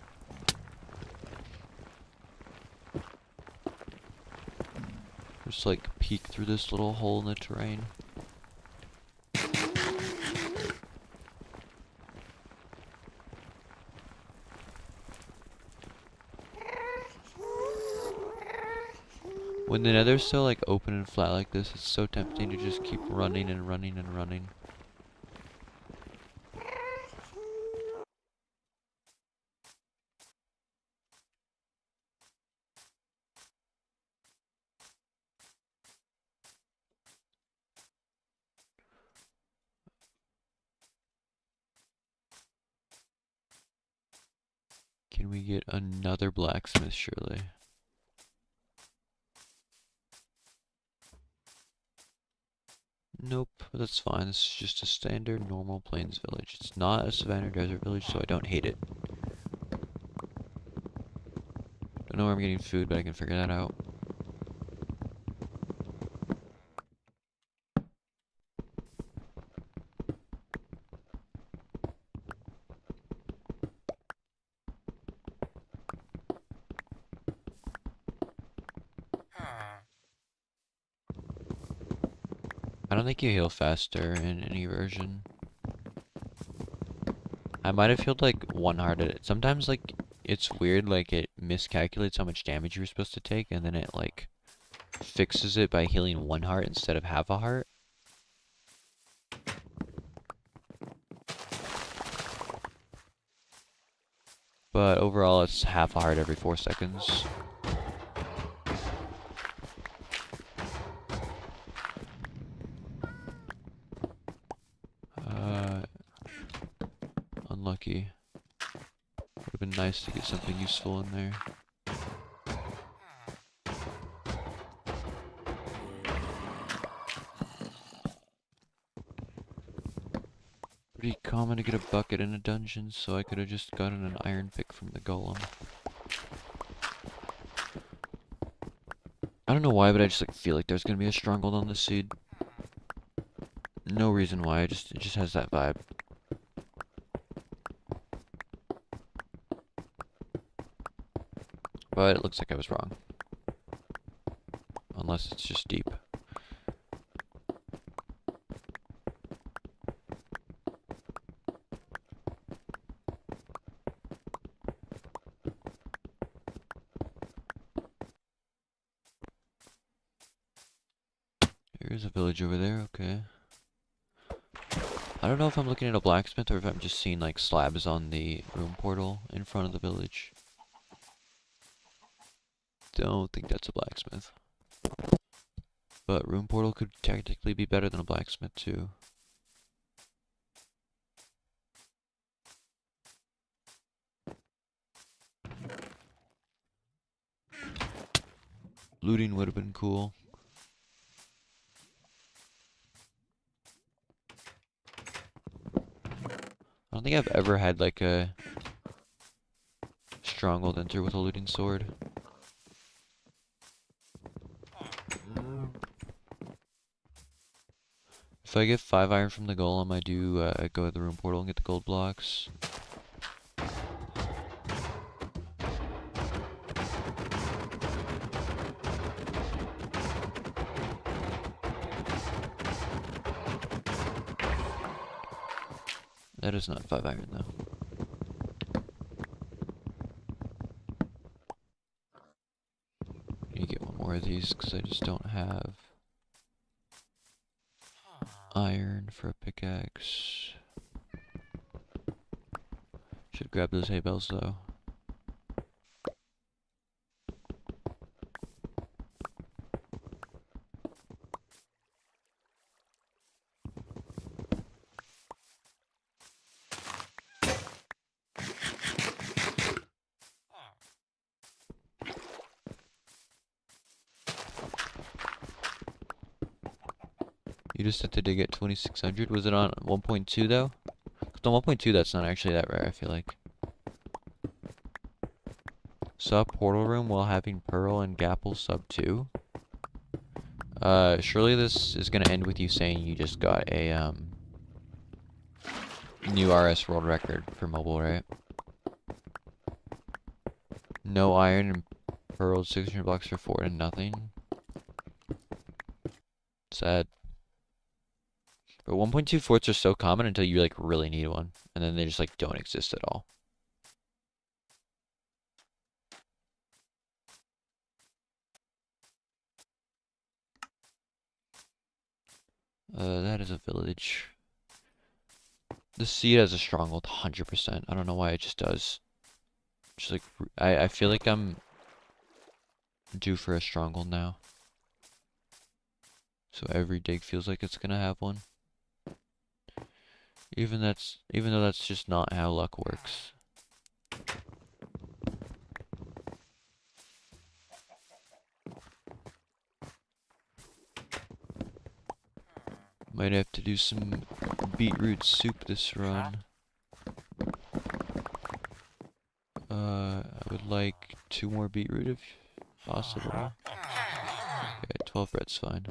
Just like peek through this little hole in the terrain. When the nether's so like open and flat like this, it's so tempting to just keep running and running and running. Can we get another blacksmith, surely? Nope, that's fine. This is just a standard normal plains village. It's not a savanna or desert village, so I don't hate it. Don't know where I'm getting food, but I can figure that out. I don't think you heal faster in any version. I might have healed like 1 heart at it. Sometimes like it's weird, like it miscalculates how much damage you were supposed to take, and then it like fixes it by healing 1 heart instead of half a heart. But overall it's half a heart every 4 seconds. Unlucky. Would have been nice to get something useful in there. Pretty common to get a bucket in a dungeon, so I could have just gotten an iron pick from the golem. I don't know why, but I just like feel like there's gonna be a stronghold on this seed. No reason why, it just has that vibe. But it looks like I was wrong. Unless it's just deep. Here's a village over there, okay. I don't know if I'm looking at a blacksmith or if I'm just seeing like slabs on the room portal in front of the village. Don't think that's a blacksmith. But room portal could technically be better than a blacksmith too. Looting would have been cool. I don't think I've ever had like a stronghold enter with a looting sword. If I get 5 iron from the golem, I do go to the room portal and get the gold blocks. That is not 5 iron though. Need to get 1 more of these because I just don't have iron for a pickaxe. Should grab those hay bales though. You just had to dig at 2600. Was it on 1.2 though? 'Cause on 1.2 that's not actually that rare, I feel like. Sub portal room while having pearl and gapple sub 2. Surely this is gonna end with you saying you just got a, new RS world record for mobile, right? No iron and pearls, 600 blocks for 4 and nothing. Sad. But 1.2 forts are so common until you like really need one, and then they just like don't exist at all. That is a village. The seed has a stronghold, 100%. I don't know why it just does. Just like I feel like I'm due for a stronghold now. So every dig feels like it's gonna have one. Even though that's just not how luck works. Might have to do some beetroot soup this run. I would like 2 more beetroot if possible. Okay, 12 bread's fine.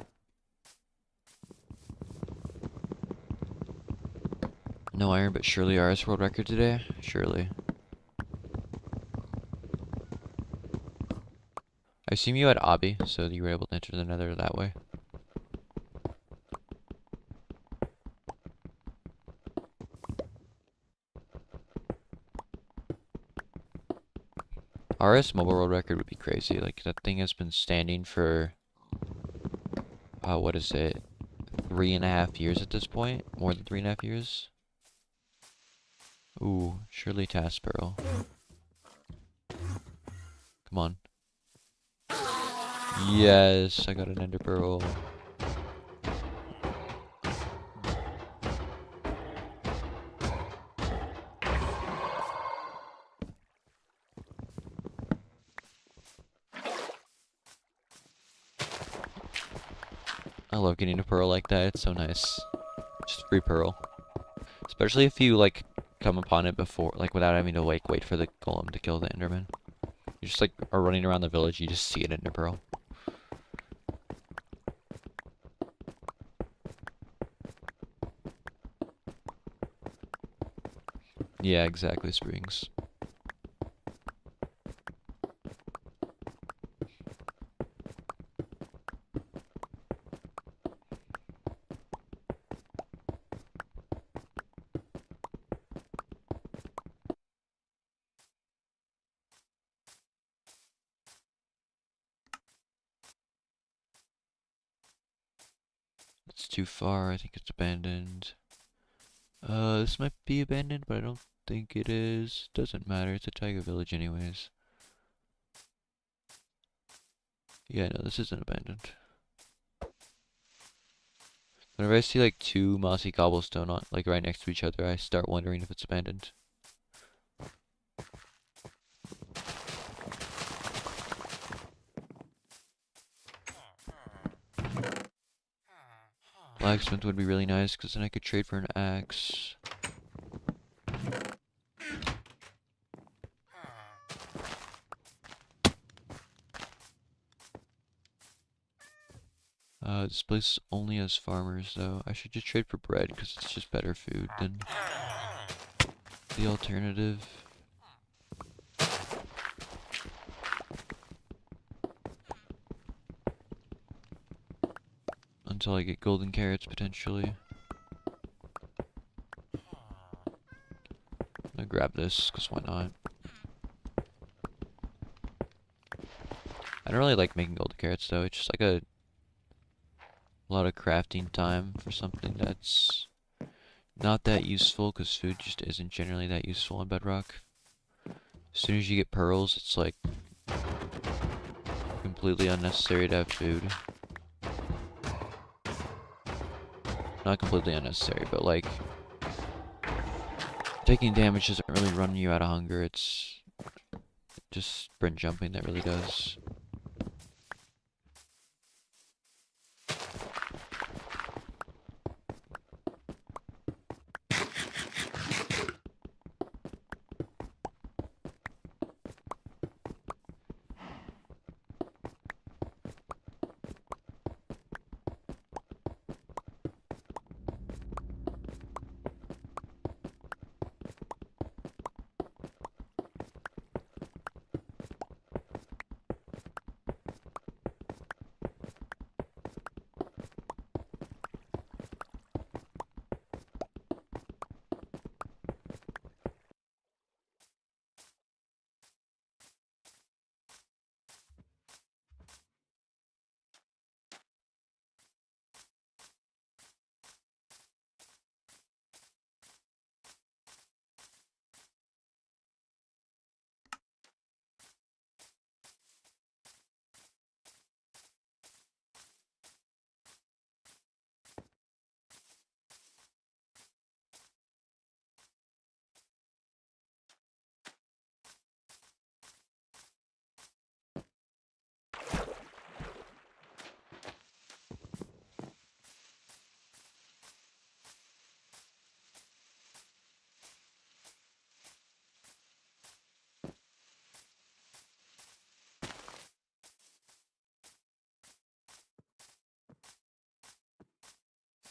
No iron, but surely RS world record today? Surely. I assume you had Obby, so you were able to enter the nether that way. RS mobile world record would be crazy. Like, that thing has been standing for, what is it? 3.5 years at this point? More than 3.5 years? Ooh, surely task pearl. Come on. Yes, I got an ender pearl. I love getting a pearl like that, it's so nice. Just free pearl. Especially if you, like, come upon it before, like, without having to, like, wait for the golem to kill the enderman. You just, like, are running around the village, you just see an ender pearl. Yeah, exactly, Springs. It's too far, I think it's abandoned. This might be abandoned, but I don't think it is. Doesn't matter, it's a taiga village anyways. Yeah, no, this isn't abandoned. Whenever I see like 2 mossy cobblestone on, like right next to each other, I start wondering if it's abandoned. Blacksmith would be really nice, because then I could trade for an axe. This place only has farmers, though. I should just trade for bread, because it's just better food than the alternative. Until I get golden carrots, potentially. I'm gonna grab this, because why not? I don't really like making golden carrots, though. It's just like a lot of crafting time for something that's not that useful, because food just isn't generally that useful on Bedrock. As soon as you get pearls, it's like completely unnecessary to have food. Not completely unnecessary, but like taking damage doesn't really run you out of hunger. It's just sprint jumping that really does.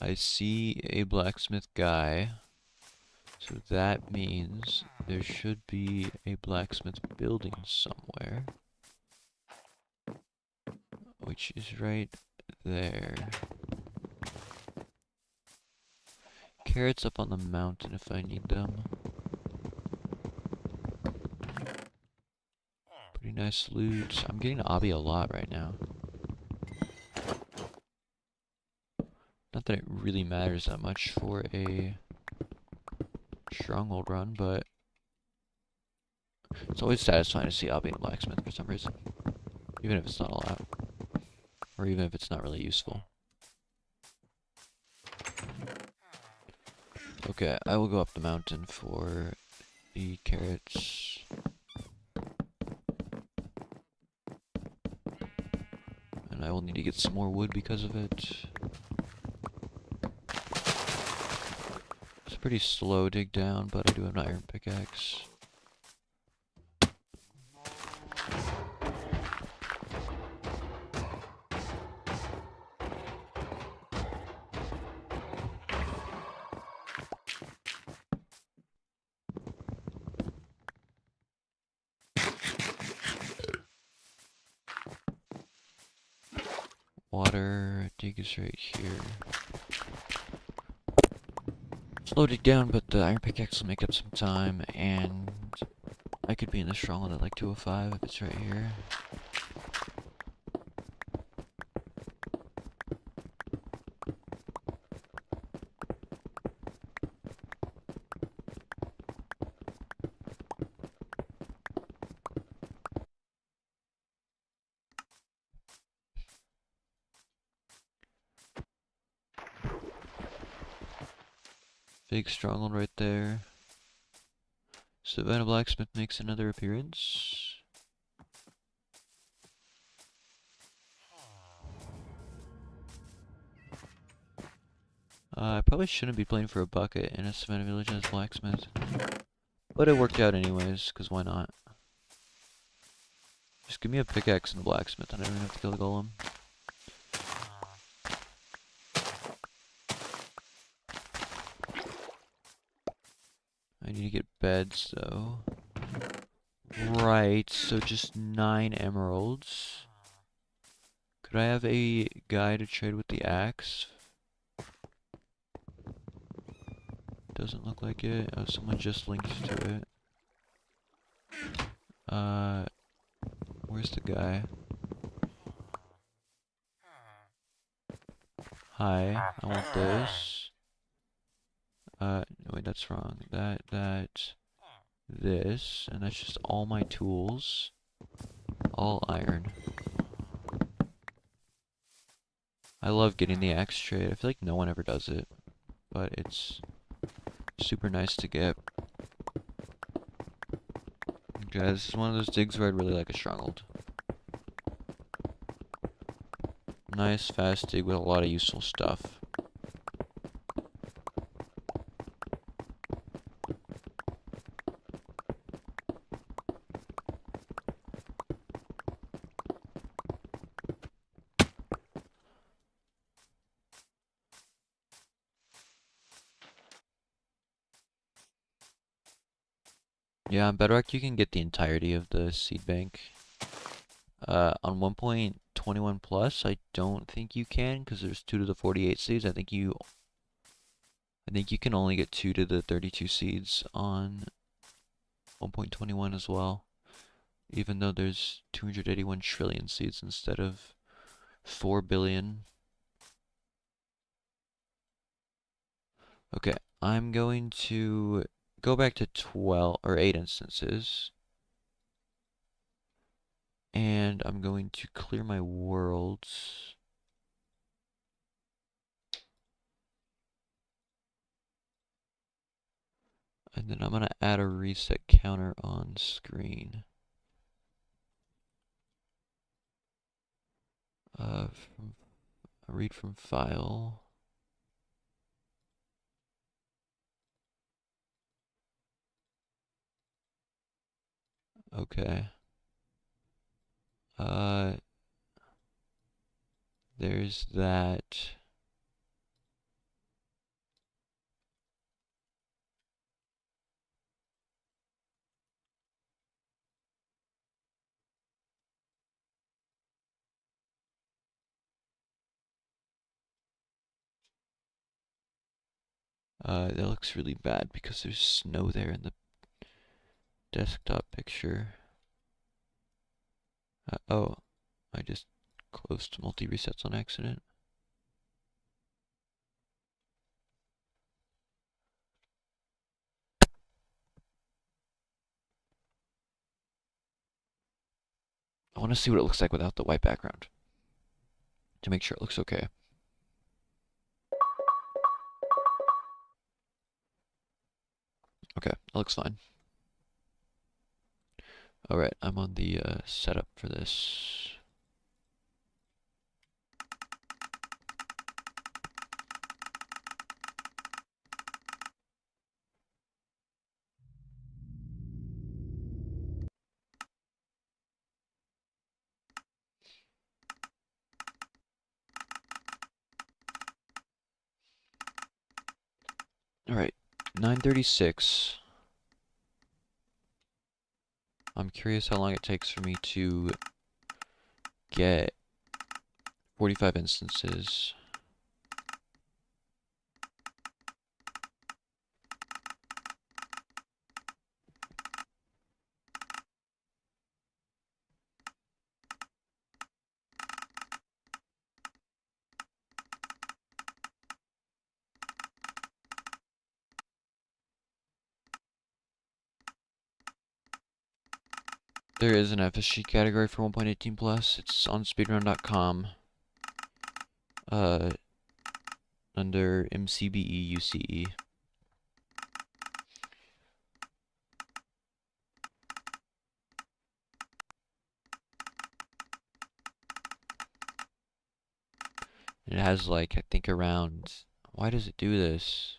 I see a blacksmith guy, so that means there should be a blacksmith building somewhere, which is right there. Carrots up on the mountain if I need them. Pretty nice loot. I'm getting obby a lot right now. Not that it really matters that much for a stronghold run, but it's always satisfying to see obby and blacksmith for some reason. Even if it's not a lot. Or even if it's not really useful. Okay, I will go up the mountain for the carrots. And I will need to get some more wood because of it. It's a pretty slow dig down, but I do have an iron pickaxe. Water dig is right here. Slow dig down, but the iron pickaxe will make up some time, and I could be in the stronghold at like 205 if it's right here. Big stronghold right there. Savannah Blacksmith makes another appearance. I probably shouldn't be playing for a bucket in a Savannah Village as Blacksmith. But it worked out anyways, because why not? Just give me a pickaxe and a blacksmith, and I don't even have to kill the golem. I need to get beds, though. Right, so just 9 emeralds. Could I have a guy to trade with the axe? Doesn't look like it. Oh, someone just linked to it. Where's the guy? Hi, I want this. No, wait, that's wrong. This, and that's just all my tools. All iron. I love getting the axe trade. I feel like no one ever does it, but it's super nice to get. Okay, this is one of those digs where I'd really like a stronghold. Nice, fast dig with a lot of useful stuff. Yeah, on Bedrock you can get the entirety of the seed bank. On 1.21 plus, I don't think you can, because there's 2 to the 48 seeds. I think you can only get 2 to the 32 seeds on 1.21 as well. Even though there's 281 trillion seeds instead of 4 billion. Okay, I'm going to go back to 12 or 8 instances. And I'm going to clear my worlds. And then I'm going to add a reset counter on screen. Read from file. Okay. There's that. That looks really bad because there's snow there in the desktop picture. Oh, I just closed multi-resets on accident. I want to see what it looks like without the white background to make sure it looks okay. Okay, that looks fine. Alright, I'm on the setup for this. Alright, 9:36. I'm curious how long it takes for me to get 45 instances. There is an FSG category for 1.18 plus. It's on speedrun.com. Under MCBE UCE. It has like, I think around, why does it do this?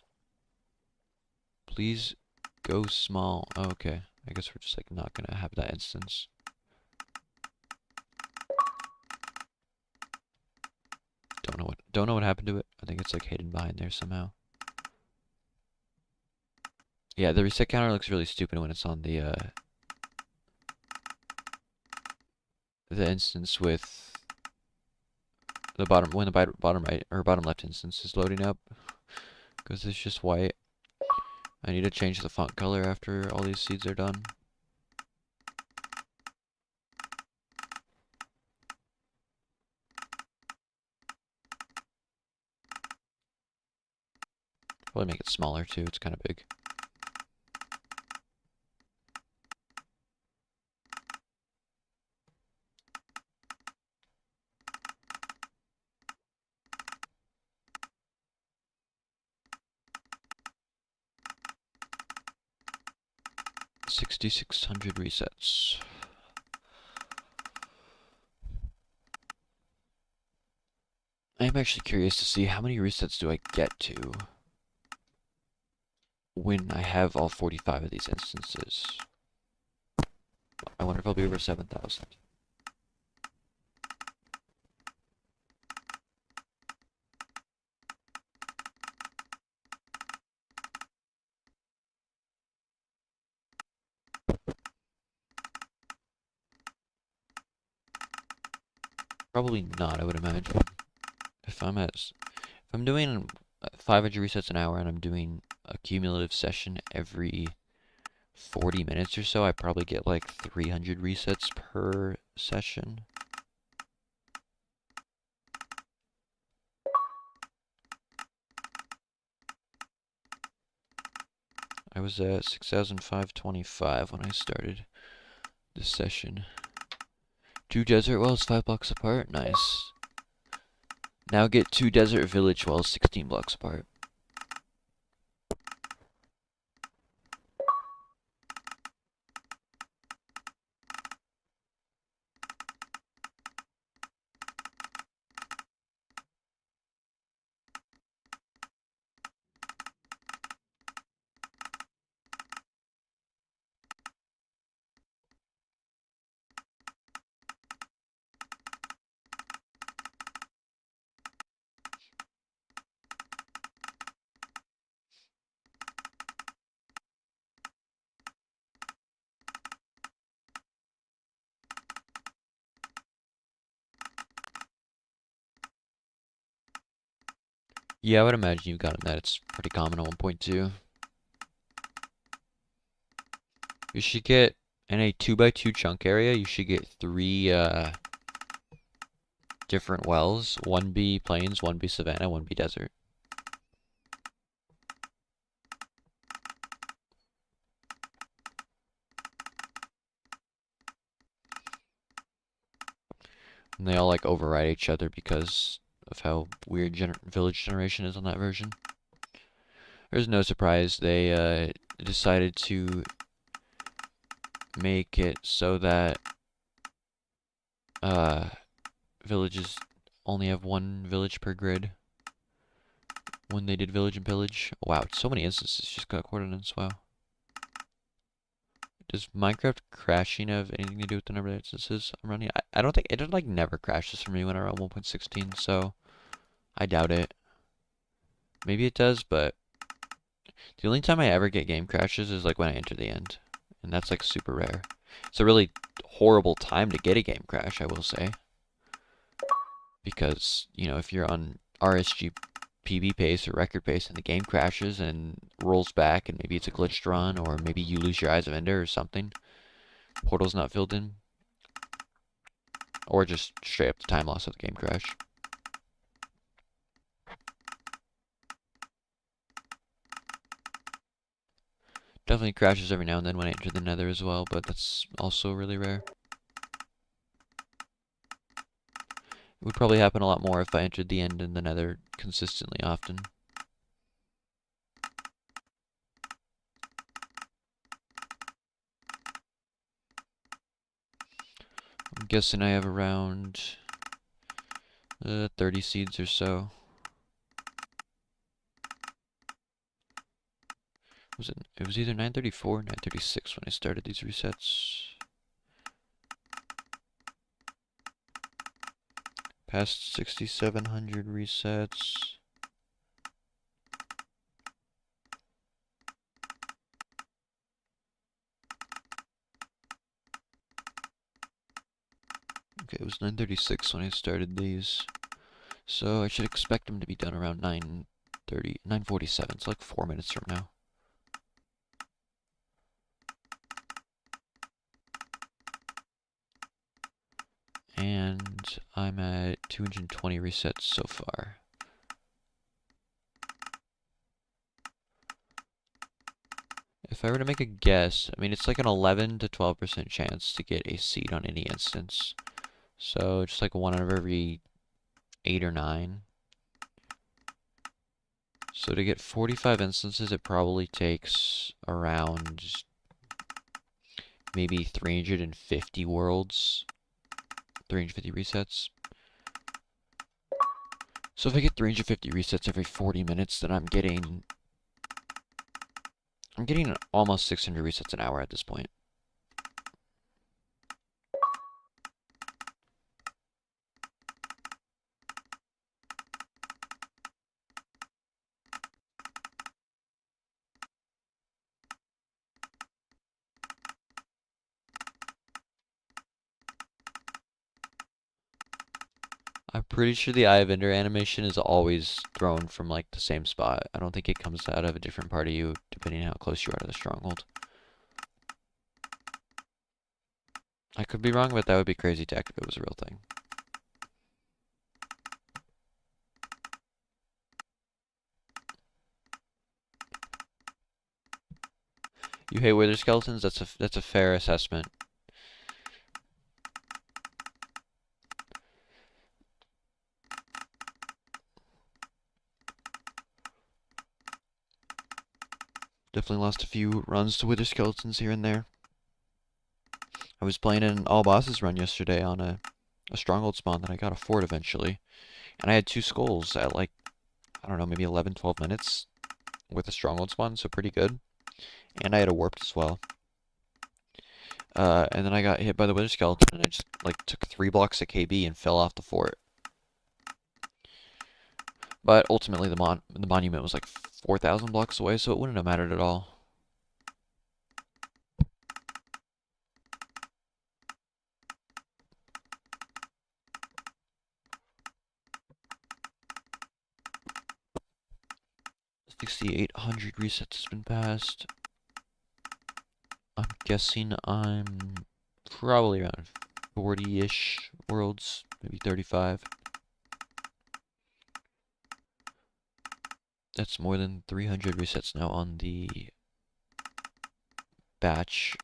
Please go small. Oh, okay. I guess we're just like not gonna have that instance. Don't know what happened to it. I think it's like hidden behind there somehow. Yeah, the reset counter looks really stupid when it's on the instance with the bottom, when the bottom right or bottom left instance is loading up, because it's just white. I need to change the font color after all these seeds are done. Probably make it smaller too, it's kind of big. $6,600 resets. I am actually curious to see how many resets do I get to when I have all 45 of these instances. I wonder if I'll be over 7,000. Probably not, I would imagine. If I'm doing 500 resets an hour and I'm doing a cumulative session every 40 minutes or so, I probably get like 300 resets per session. I was at 6,525 when I started this session. 2 desert wells 5 blocks apart, nice. Now get 2 desert village wells 16 blocks apart. Yeah, I would imagine you've gotten that. It's pretty common at 1.2. You should get, in a 2x2 chunk area, you should get 3 different wells. 1 be plains, 1 be savanna, 1 be desert. And they all like override each other because of how weird village generation is on that version. There's no surprise they decided to make it so that villages only have 1 village per grid when they did village and pillage. Wow, so many instances just got coordinates. Wow. Does Minecraft crashing have anything to do with the number of instances I'm running? I don't think it like never crashes for me when I run 1.16, so I doubt it. Maybe it does, but the only time I ever get game crashes is like when I enter the end, and that's like super rare. It's a really horrible time to get a game crash, I will say, because you know if you're on RSG PB pace or record pace and the game crashes and rolls back and maybe it's a glitched run or maybe you lose your Eyes of Ender or something, portal's not filled in, or just straight up the time loss of the game crash. Definitely crashes every now and then when I enter the nether as well, but that's also really rare. It would probably happen a lot more if I entered the end and the nether consistently often. I'm guessing I have around 30 seeds or so. It was either 934 or 936 when I started these resets. Past 6,700 resets. Okay, it was 936 when I started these. So I should expect them to be done around 9:30, 9:47. It's like 4 minutes from now. And I'm at 220 resets so far. If I were to make a guess, I mean, it's like an 11 to 12% chance to get a seed on any instance. So just like 1 out of every 8 or 9. So to get 45 instances, it probably takes around maybe 350 worlds, 350 resets. So if I get 350 resets every 40 minutes, then I'm getting almost 600 resets an hour at this point. I'm pretty sure the Eye of Ender animation is always thrown from like the same spot. I don't think it comes out of a different part of you depending on how close you are to the stronghold. I could be wrong, but that would be crazy tech if it was a real thing. You hate wither skeletons? That's a fair assessment. Definitely lost a few runs to wither skeletons here and there. I was playing an all bosses run yesterday on a stronghold spawn that I got a fort eventually. And I had 2 skulls at like, I don't know, maybe 11, 12 minutes with a stronghold spawn, so pretty good. And I had a warped as well. And then I got hit by the wither skeleton and I just like took 3 blocks of KB and fell off the fort. But ultimately the monument was like 4,000 blocks away, so it wouldn't have mattered at all. 6,800 resets has been passed. I'm guessing I'm probably around 40-ish worlds, maybe 35. That's more than 300 resets now on the batch.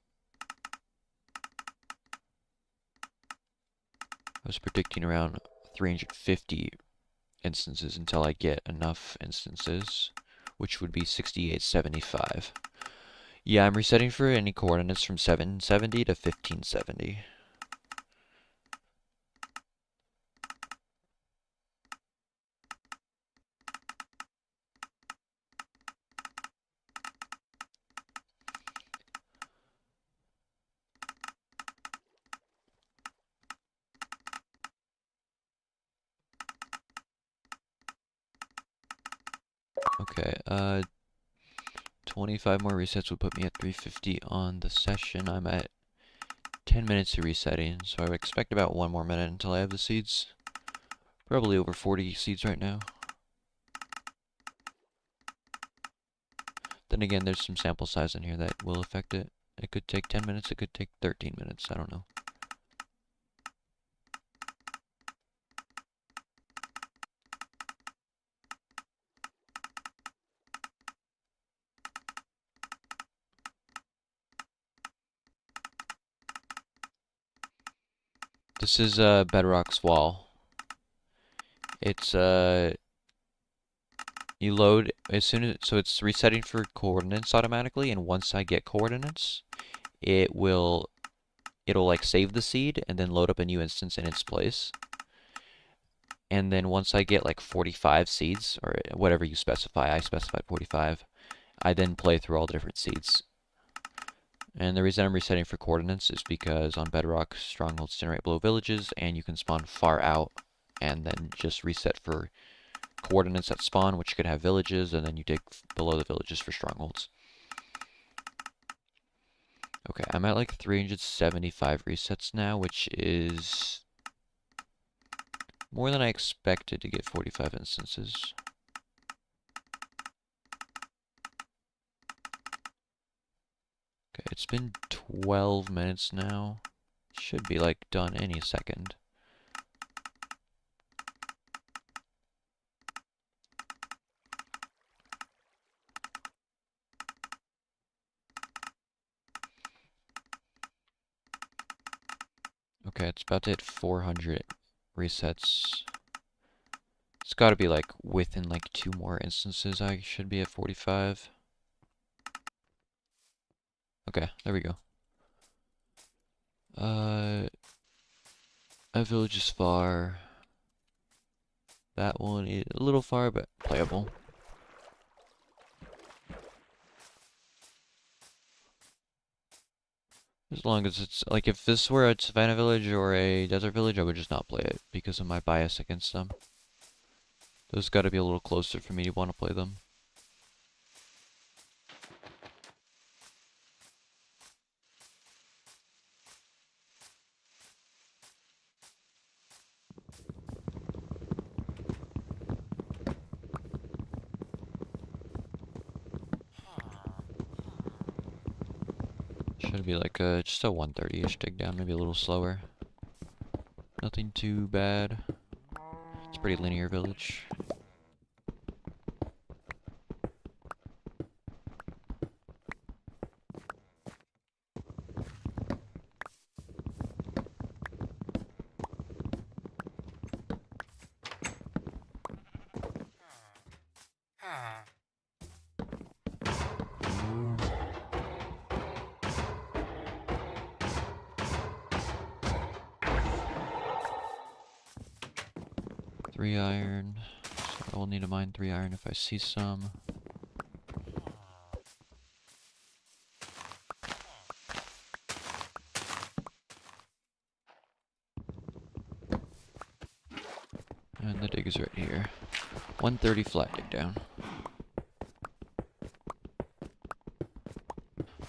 I was predicting around 350 instances until I get enough instances, which would be 6,875. Yeah, I'm resetting for any coordinates from 770 to 1570. Okay, 25 more resets would put me at 350 on the session. I'm at 10 minutes of resetting, so I would expect about 1 more minute until I have the seeds. Probably over 40 seeds right now. Then again, there's some sample size in here that will affect it. It could take 10 minutes, it could take 13 minutes, I don't know. This is Bedrock's wall. It's you load as soon as, so it's resetting for coordinates automatically, and once I get coordinates, it'll like save the seed and then load up a new instance in its place. And then once I get like 45 seeds, or whatever you specify, I specified 45, I then play through all the different seeds. And the reason I'm resetting for coordinates is because on Bedrock, strongholds generate below villages, and you can spawn far out, and then just reset for coordinates that spawn, which could have villages, and then you dig below the villages for strongholds. Okay, I'm at like 375 resets now, which is more than I expected to get 45 instances. Okay, it's been 12 minutes now. Should be like done any second. Okay, it's about to hit 400 resets. It's got to be like within like 2 more instances. I should be at 45. Okay, there we go. That village is far. That one is a little far, but playable. As long as it's, like, if this were a savannah village or a desert village, I would just not play it because of my bias against them. Those gotta be a little closer for me to want to play them. Should be like just a 130-ish dig down, maybe a little slower. Nothing too bad. It's a pretty linear village. Three iron. So I will need to mine 3 iron if I see some. And the dig is right here. 130 flat dig down.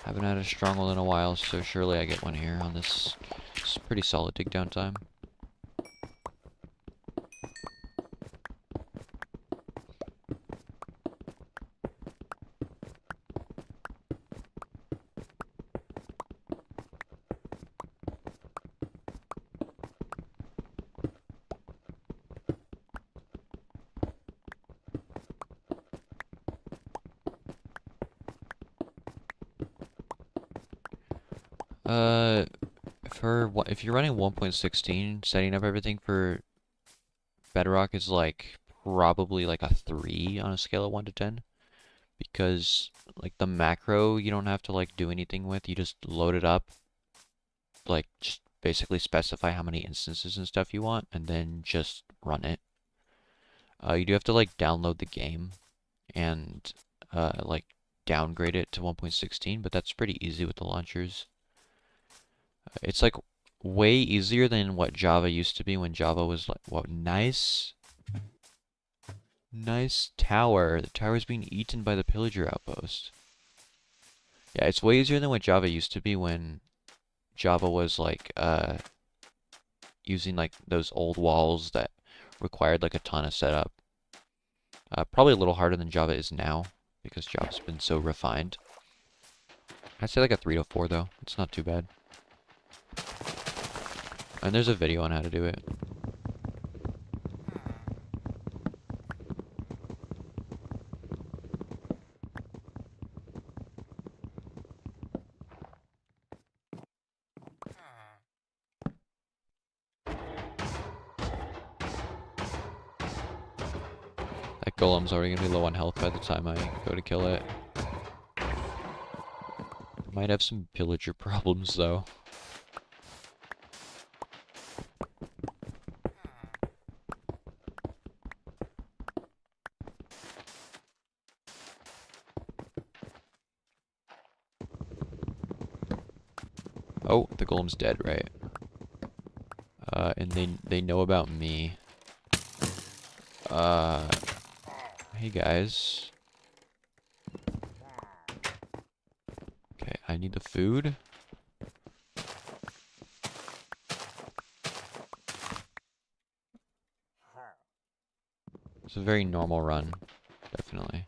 Haven't had a stronghold in a while, so surely I get one here on this. It's pretty solid dig down time. If you're running 1.16, setting up everything for Bedrock is like probably like a 3 on a scale of 1 to 10. Because like the macro you don't have to like do anything with, you just load it up, like just basically specify how many instances and stuff you want, and then just run it. You do have to like download the game and like downgrade it to 1.16, but that's pretty easy with the launchers. It's like way easier than what Java used to be when Java was like, what, nice tower. The tower's being eaten by the pillager outpost. Yeah, it's way easier than what Java used to be when Java was like using like those old walls that required like a ton of setup. Probably a little harder than Java is now because Java's been so refined. I'd say like a 3 to 4 though. It's not too bad. And there's a video on how to do it. That golem's already gonna be low on health by the time I go to kill it. Might have some pillager problems though. Oh, the golem's dead, right? And they know about me. Hey guys. Okay, I need the food. It's a very normal run, definitely.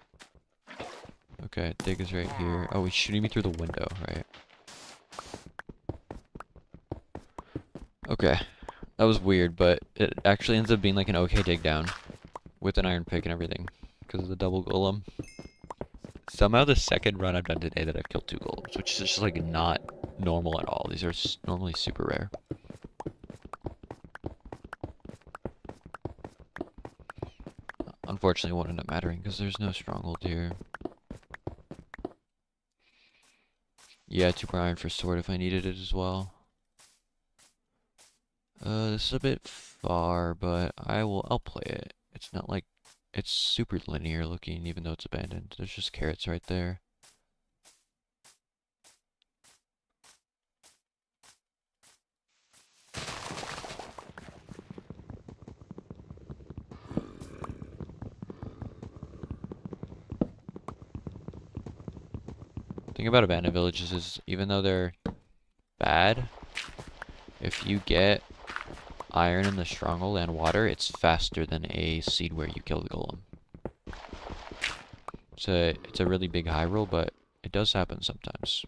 Okay, dig is right here. Oh, he's shooting me through the window, right? Okay, that was weird, but it actually ends up being like an okay dig down with an iron pick and everything because of the double golem. Somehow the second run I've done today that I've killed 2 golems, which is just like not normal at all. These are normally super rare. Unfortunately, it won't end up mattering because there's no stronghold here. Yeah, 2 per iron for sword if I needed it as well. This is a bit far, but I'll play it. It's not like it's super linear looking, even though it's abandoned. There's just carrots right there. The thing about abandoned villages is, even though they're bad, if you get iron in the stronghold and water, it's faster than a seed where you kill the golem. It's a really big high roll, but it does happen sometimes.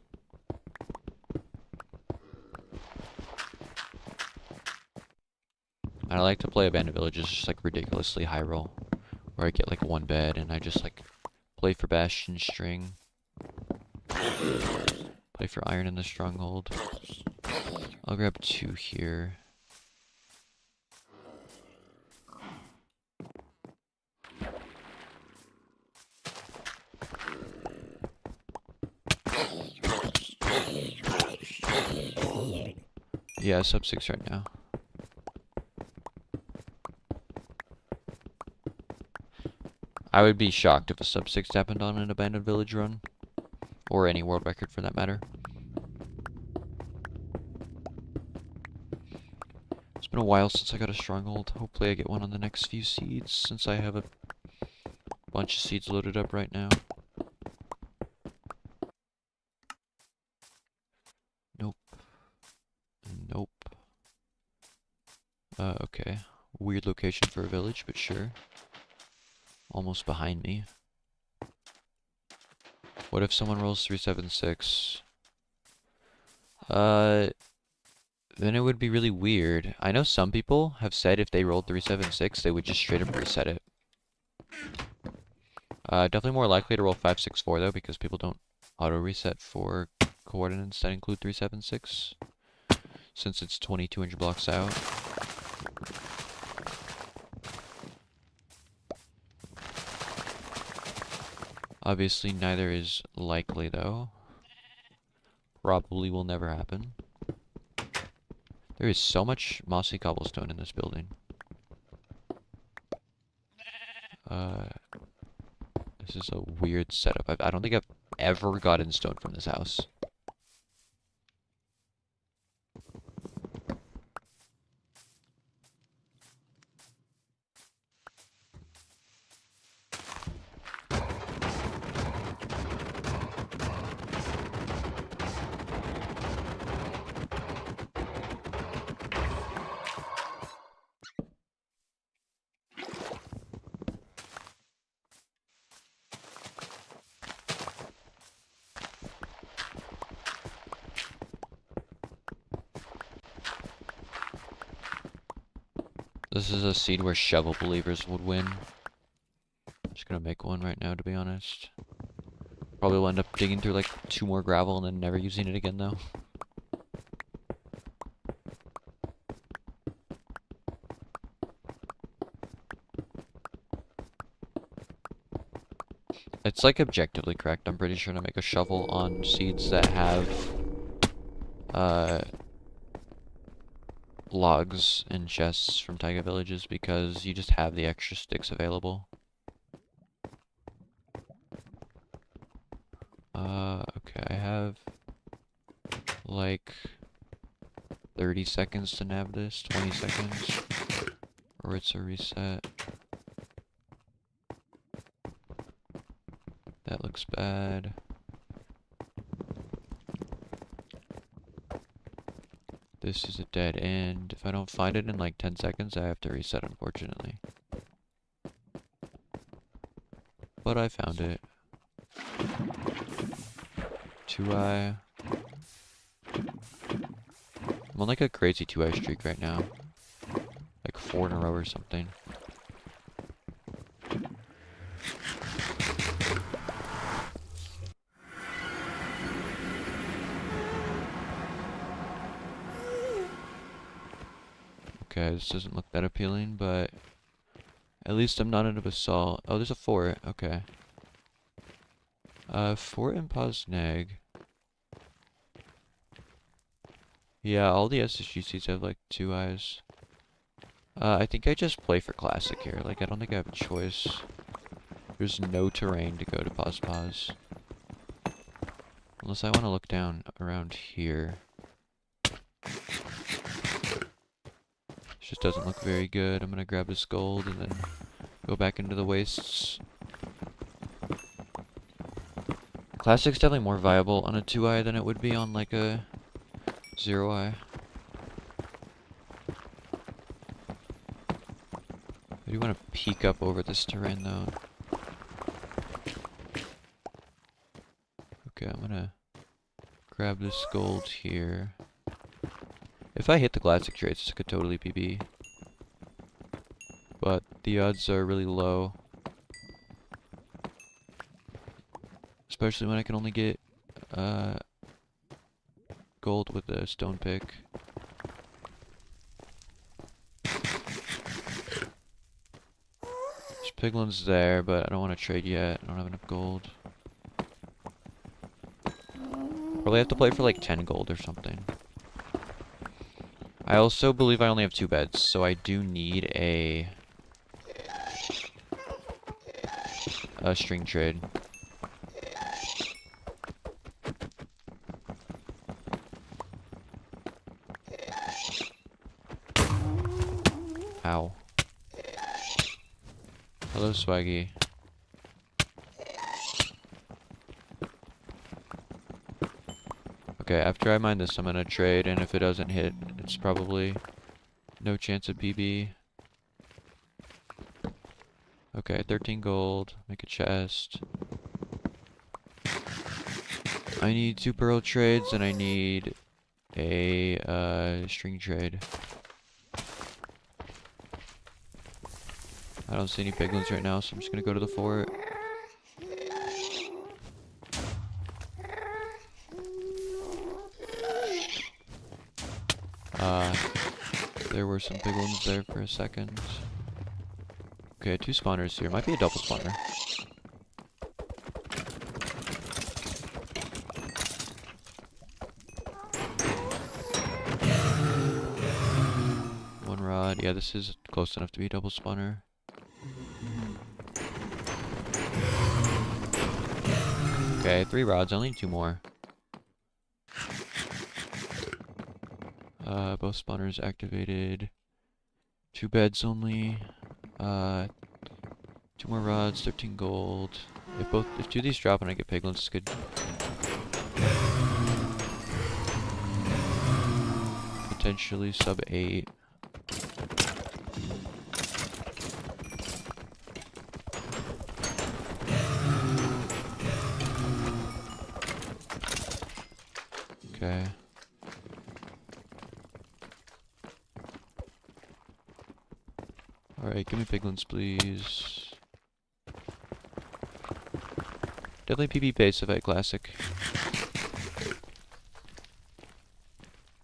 And I like to play abandoned villages just like ridiculously high roll, where I get like 1 bed and I just like play for bastion string, play for iron in the stronghold. I'll grab 2 here. Yeah, sub 6 right now. I would be shocked if a sub 6 happened on an abandoned village run. Or any world record for that matter. It's been a while since I got a stronghold. Hopefully I get one on the next few seeds, since I have a bunch of seeds loaded up right now. Nope. Nope. Okay. Weird location for a village, but sure. Almost behind me. What if someone rolls 376? Then it would be really weird. I know some people have said if they rolled 376, they would just straight up reset it. Definitely more likely to roll 564 though, because people don't auto reset for coordinates that include 376, since it's 2,200 blocks out. Obviously, neither is likely, though. Probably will never happen. There is so much mossy cobblestone in this building. This is a weird setup. I don't think I've ever gotten stone from this house. This is a seed where shovel believers would win. Just gonna make one right now, to be honest. Probably will end up digging through like 2 more gravel and then never using it again, though. It's like objectively correct. I'm pretty sure to make a shovel on seeds that have logs and chests from taiga villages, because you just have the extra sticks available. Okay, I have like 30 seconds to nab this, 20 seconds, or it's a reset. That looks bad. This is a dead end. If I don't find it in like 10 seconds, I have to reset, unfortunately. But I found it. 2-eye. I'm on like a crazy 2-eye streak right now. Like 4 in a row or something. Okay, this doesn't look that appealing, but at least I'm not in a basalt. Oh, there's a fort. Okay. Fort and Pozneg. Yeah, all the SSG seeds have like 2 eyes. I think I just play for classic here. Like, I don't think I have a choice. There's no terrain to go to Paz. Unless I want to look down around here. Just doesn't look very good. I'm gonna grab this gold and then go back into the wastes. Classic's definitely more viable on a 2-eye than it would be on like a 0-eye. I do want to peek up over this terrain though. Okay, I'm gonna grab this gold here. If I hit the classic traits, this could totally PB. But the odds are really low. Especially when I can only get gold with a stone pick. There's piglins there, but I don't want to trade yet. I don't have enough gold. Probably have to play for like 10 gold or something. I also believe I only have 2 beds, so I do need a string trade. Ow. Hello, Swaggy. Okay, after I mine this, I'm gonna trade, and if it doesn't hit, it's probably no chance of PB. Okay, 13 gold. Make a chest. I need 2 pearl trades, and I need a string trade. I don't see any piglins right now, so I'm just gonna go to the fort. There were some big ones there for a second. Okay, 2 spawners here. Might be a double spawner. One rod. Yeah, this is close enough to be a double spawner. Okay, 3 rods. I only need 2 more. Both spawners activated. 2 beds only. 2 more rods, 13 gold. If 2 of these drop and I get piglins, it's good. Potentially sub 8. Okay. Alright, give me piglins, please. Definitely PB pace if I had classic.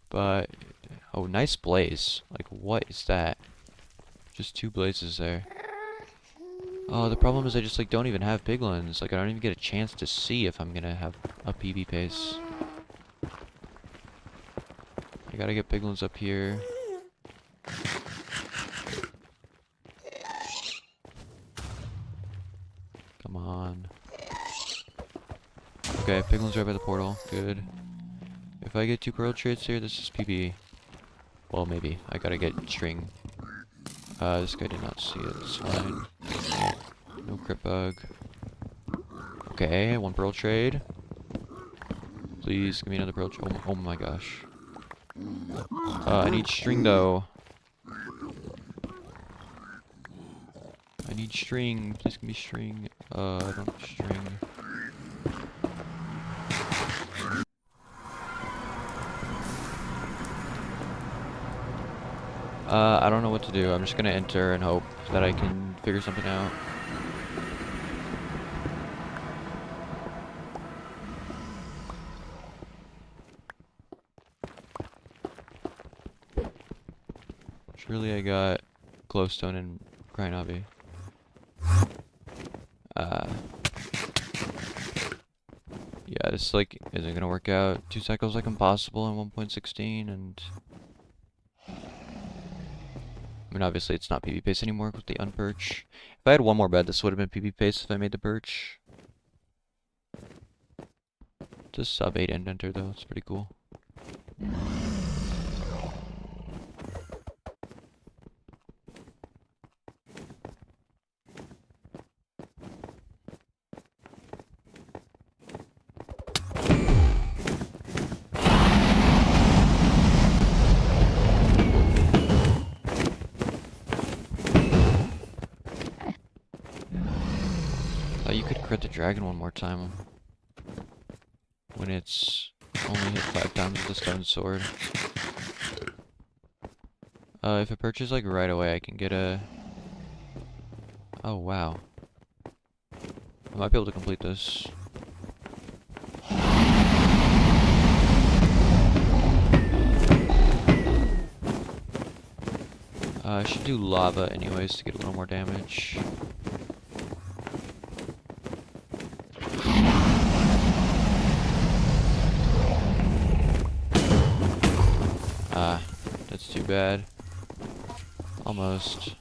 But, oh, nice blaze. Like, what is that? Just 2 blazes there. Oh, the problem is I just, like, don't even have piglins. Like, I don't even get a chance to see if I'm gonna have a PB pace. I gotta get piglins up here. Come on. Okay, piglins right by the portal. Good. If I get 2 pearl trades here, this is PB. Well, maybe. I gotta get string. This guy did not see it. It's fine. No crit bug. Okay, 1 pearl trade. Please give me another pearl trade. Oh my gosh. I need string though. I need string. Please give me string. I don't have string. I don't know what to do. I'm just gonna enter and hope that I can figure something out. Surely I got glowstone and grind obby. Yeah, this like isn't gonna work out. 2 cycles like impossible in 1.16 and I mean, obviously it's not PB pace anymore with the unperch. If I had 1 more bed, this would have been PB pace if I made the perch. Just sub 8 end enter though, it's pretty cool. You could crit the dragon 1 more time when it's only hit 5 times with the stone sword. If it perches like right away, I can get a... Oh wow. I might be able to complete this. I should do lava anyways to get a little more damage. That's too bad. Almost.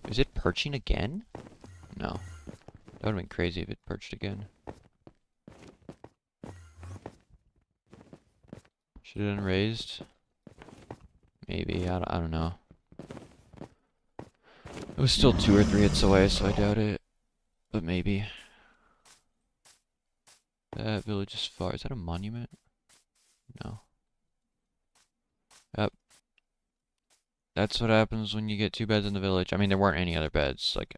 Is it perching again? No. That would've been crazy if it perched again. Should have been raised? Maybe, I don't know. It was still 2 or 3 hits away, so I doubt it. But maybe. That village is far. Is that a monument? No. Yep. That's what happens when you get 2 beds in the village. I mean, there weren't any other beds. Like,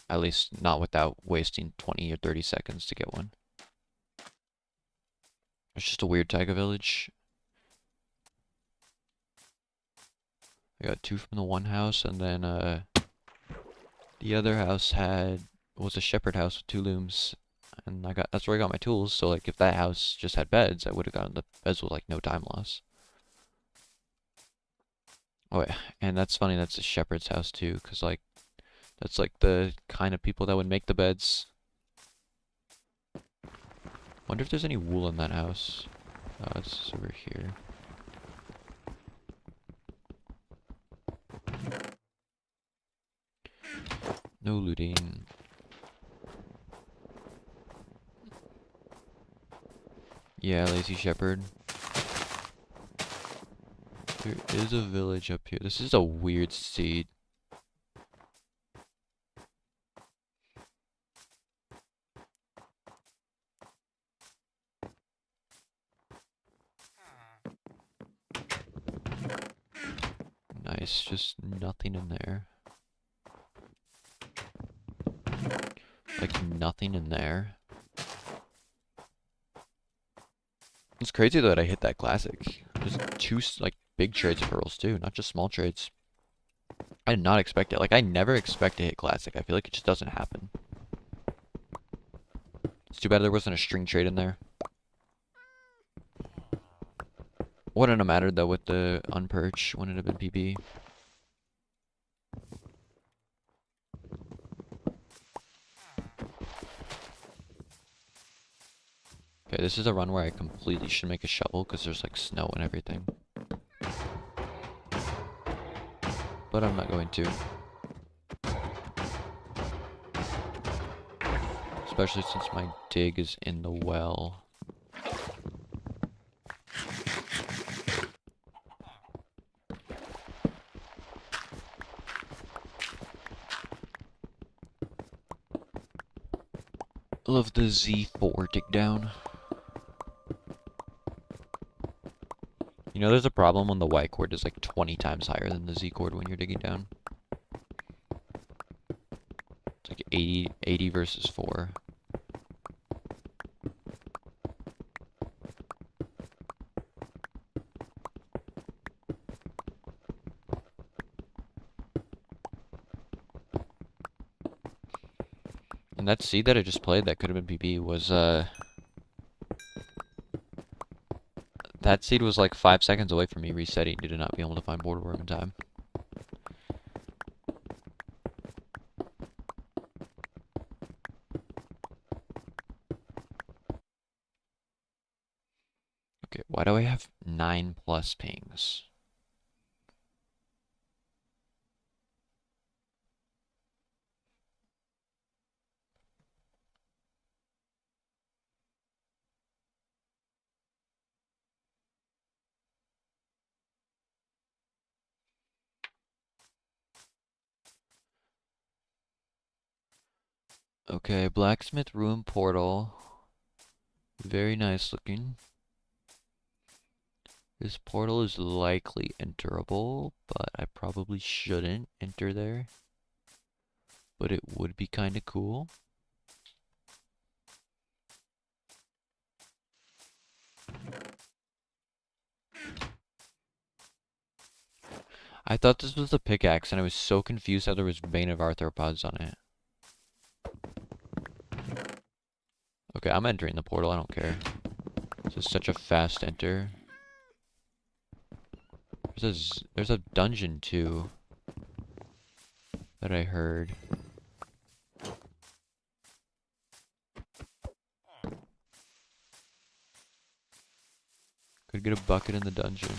at least not without wasting 20 or 30 seconds to get one. It's just a weird taiga village. I got 2 from the one house, and then the other house was a shepherd house with 2 looms. And that's where I got my tools. So like if that house just had beds, I would have gotten the beds with like no time loss. Oh yeah, and that's funny. That's a shepherd's house too, cause like that's like the kind of people that would make the beds. Wonder if there's any wool in that house. Oh, it's over here. No looting. Yeah, lazy shepherd. There is a village up here. This is a weird seed. Nice, just nothing in there. Like nothing in there. It's crazy though that I hit that classic. There's two like big trades pearls too, not just small trades. I did not expect it. Like I never expect to hit classic. I feel like it just doesn't happen. It's too bad there wasn't a string trade in there. Wouldn't have mattered though with the unperch. Wouldn't have been PB. Okay, this is a run where I completely should make a shovel because there's like snow and everything. But I'm not going to. Especially since my dig is in the well. Love the Z4 dig down. You know there's a problem when the Y chord is like 20 times higher than the Z chord when you're digging down. It's like 80 versus 4. And that seed that I just played that could have been PB was that seed was like 5 seconds away from me resetting due to not be able to find border worm in time. Okay, why do I have 9+ pings? Okay, blacksmith ruin portal. Very nice looking. This portal is likely enterable, but I probably shouldn't enter there. But it would be kind of cool. I thought this was the pickaxe, and I was so confused how there was vein of arthropods on it. Okay, I'm entering the portal, I don't care. This is such a fast enter. There's a dungeon too that I heard. Could get a bucket in the dungeon.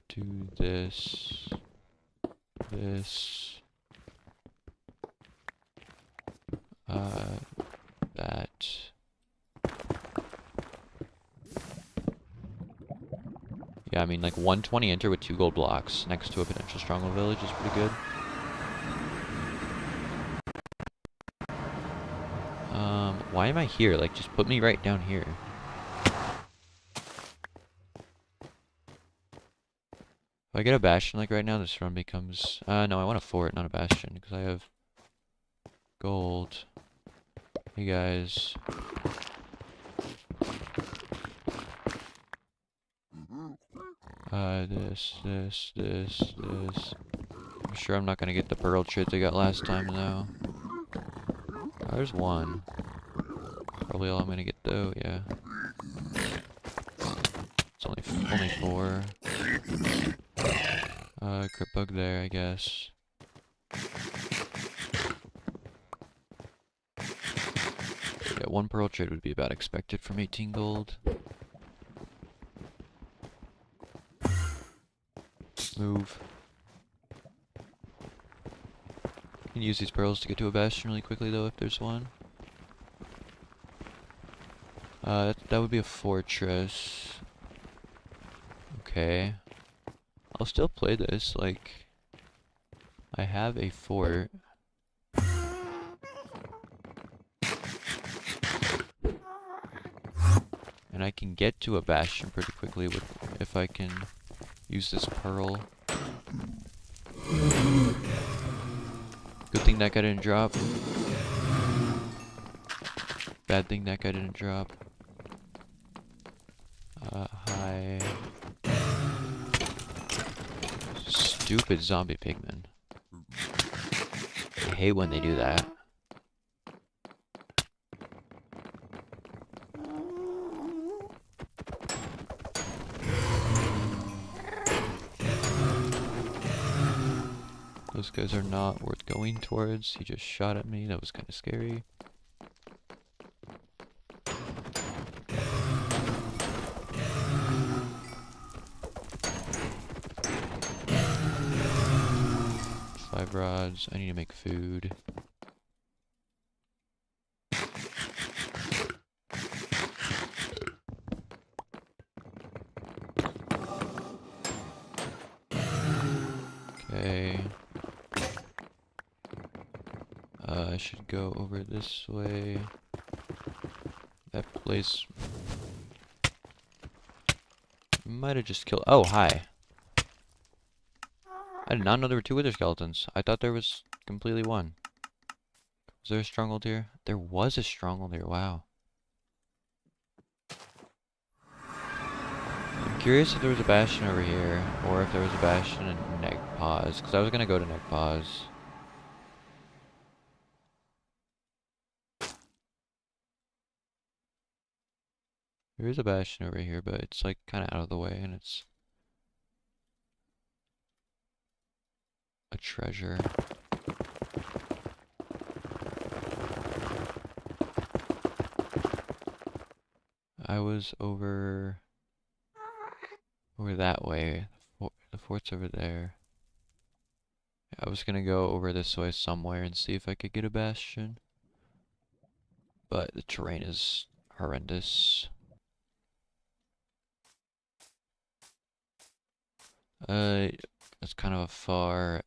Do this. This. That. Yeah, I mean, like 120 enter with 2 gold blocks next to a potential stronghold village is pretty good. Why am I here? Like, just put me right down here. If I get a bastion like right now, this run becomes... no, I want a fort, not a bastion, because I have gold. Hey guys. This. I'm sure I'm not gonna get the pearl chits I got last time though. Oh, there's one. Probably all I'm gonna get though, yeah. It's only 4. Crypt bug there, I guess. Yeah, 1 pearl trade would be about expected from 18 gold. Move. You can use these pearls to get to a bastion really quickly though if there's one. That would be a fortress. Okay. I'll still play this, like... I have a fort. And I can get to a bastion pretty quickly if I can use this pearl. Good thing that guy didn't drop. Bad thing that guy didn't drop. Hi. Stupid zombie pigmen. I hate when they do that. Those guys are not worth going towards. He just shot at me. That was kind of scary. Five rods. I need to make food. Okay. I should go over this way. That place might have just killed. Oh, hi. I did not know there were 2 wither skeletons. I thought there was completely 1. Was there a stronghold here? There was a stronghold here. Wow. I'm curious if there was a bastion over here, or if there was a bastion in Neg Pause, because I was gonna go to Neg Pause. There is a bastion over here, but it's like kind of out of the way, and it's a treasure. I was over that way. The fort's over there. I was gonna go over this way somewhere and see if I could get a bastion, but the terrain is horrendous. That's kind of a far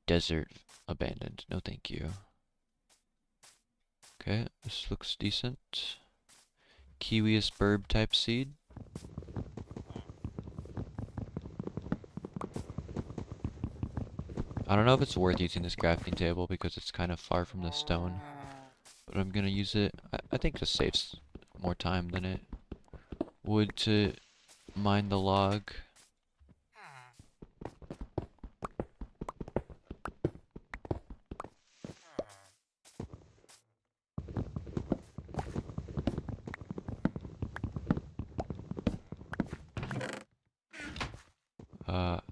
desert abandoned. No thank you. Okay, this looks decent. Kiwius burb type seed. I don't know if it's worth using this crafting table because it's kind of far from the stone, but I'm gonna use it. I think this saves more time than it would to mine the log.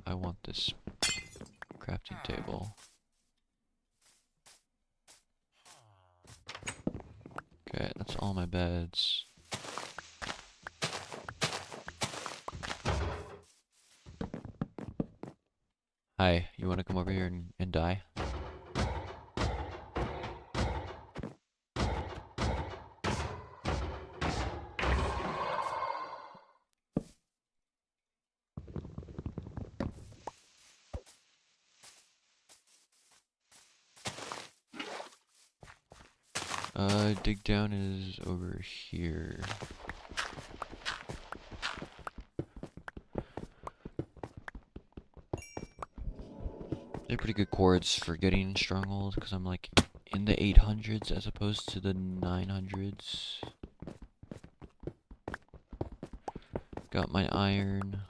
I want this crafting table. Okay, that's all my beds. Hi, you wanna come over here and die? Dig down is over here. They're pretty good chords for getting stronghold because I'm like in the 800s as opposed to the 900s. Got my iron.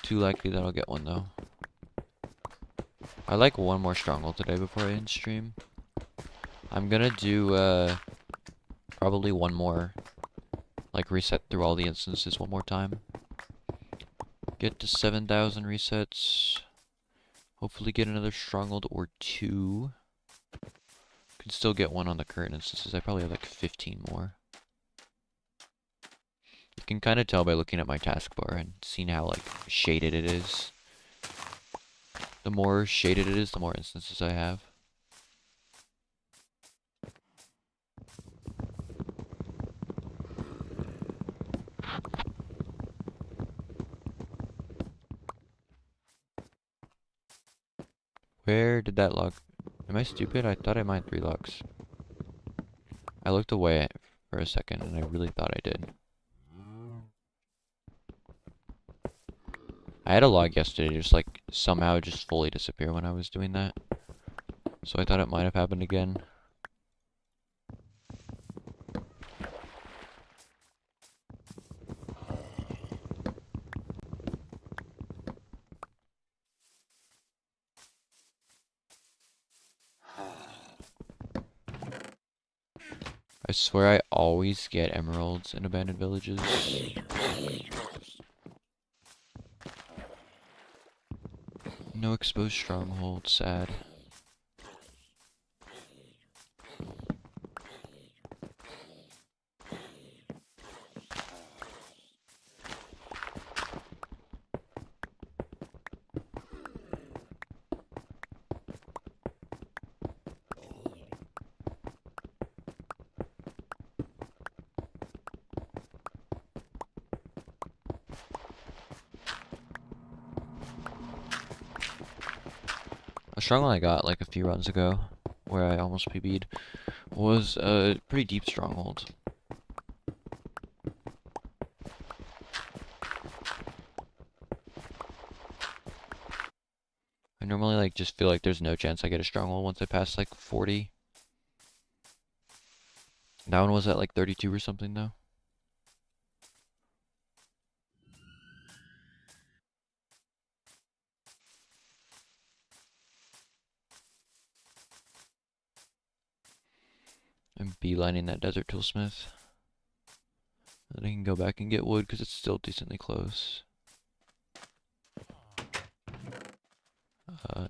too likely that I'll get one though. I like one more stronghold today before I end stream. I'm gonna do probably one more, like reset through all the instances one more time. Get to 7,000 resets. Hopefully get another stronghold or two. Can still get one on the current instances. I probably have like 15 more. You can kind of tell by looking at my taskbar and seeing how like shaded it is. The more shaded it is, the more instances I have. Where did that log? Am I stupid? I thought I mined 3 logs. I looked away for a second and I really thought I did. I had a log yesterday just like somehow just fully disappear when I was doing that. So I thought it might have happened again. I swear I always get emeralds in abandoned villages. No exposed stronghold, sad. A stronghold I got like a few runs ago, where I almost PB'd, was a pretty deep stronghold. I normally like just feel like there's no chance I get a stronghold once I pass like 40. That one was at like 32 or something though. I'm beelining that desert toolsmith. Then I can go back and get wood because it's still decently close.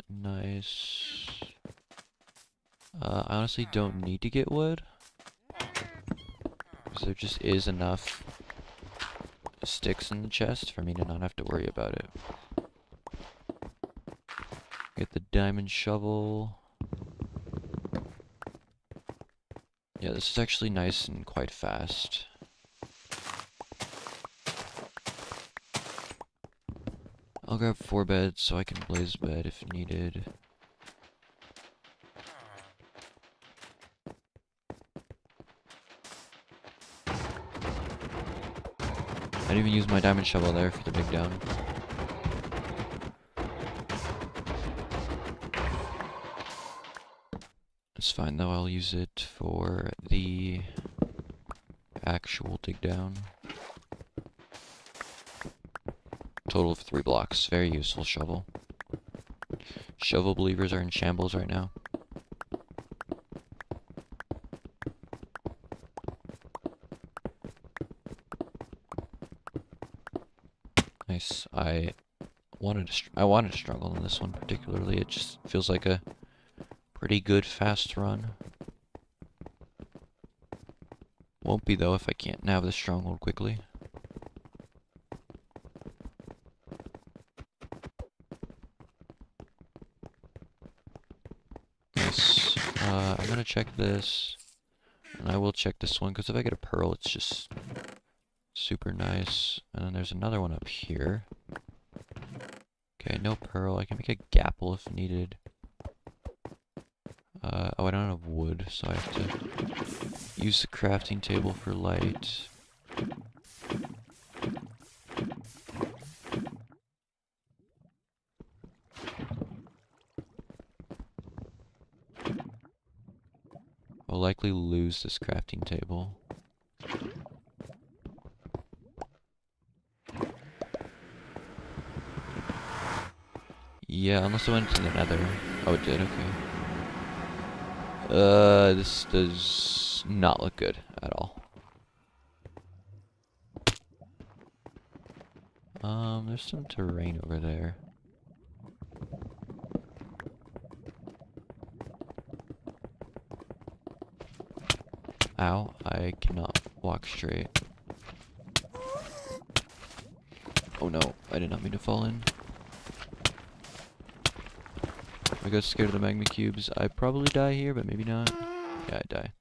Nice. I honestly don't need to get wood, because there just is enough sticks in the chest for me to not have to worry about it. Get the diamond shovel. Yeah, this is actually nice and quite fast. I'll grab 4 beds so I can blaze a bed if needed. I didn't even use my diamond shovel there for the dig down. It's fine though, I'll use it for the actual dig down. Total of 3 blocks. Very useful shovel. Shovel believers are in shambles right now. Nice. I wanted to struggle in this one particularly. It just feels like a pretty good fast run. Won't be though if I can't nab the stronghold quickly. Nice. I'm gonna check this, and I will check this one because if I get a pearl, it's just super nice. And then there's another one up here. Okay, no pearl. I can make a gapple if needed. Oh, I don't have wood, so I have to use the crafting table for light. I'll likely lose this crafting table. Yeah, unless it went to the nether. Oh, it did, okay. This does not look good at all. There's some terrain over there. Ow, I cannot walk straight. Oh no, I did not mean to fall in. I got scared of the magma cubes. I probably die here, but maybe not. Yeah, I die.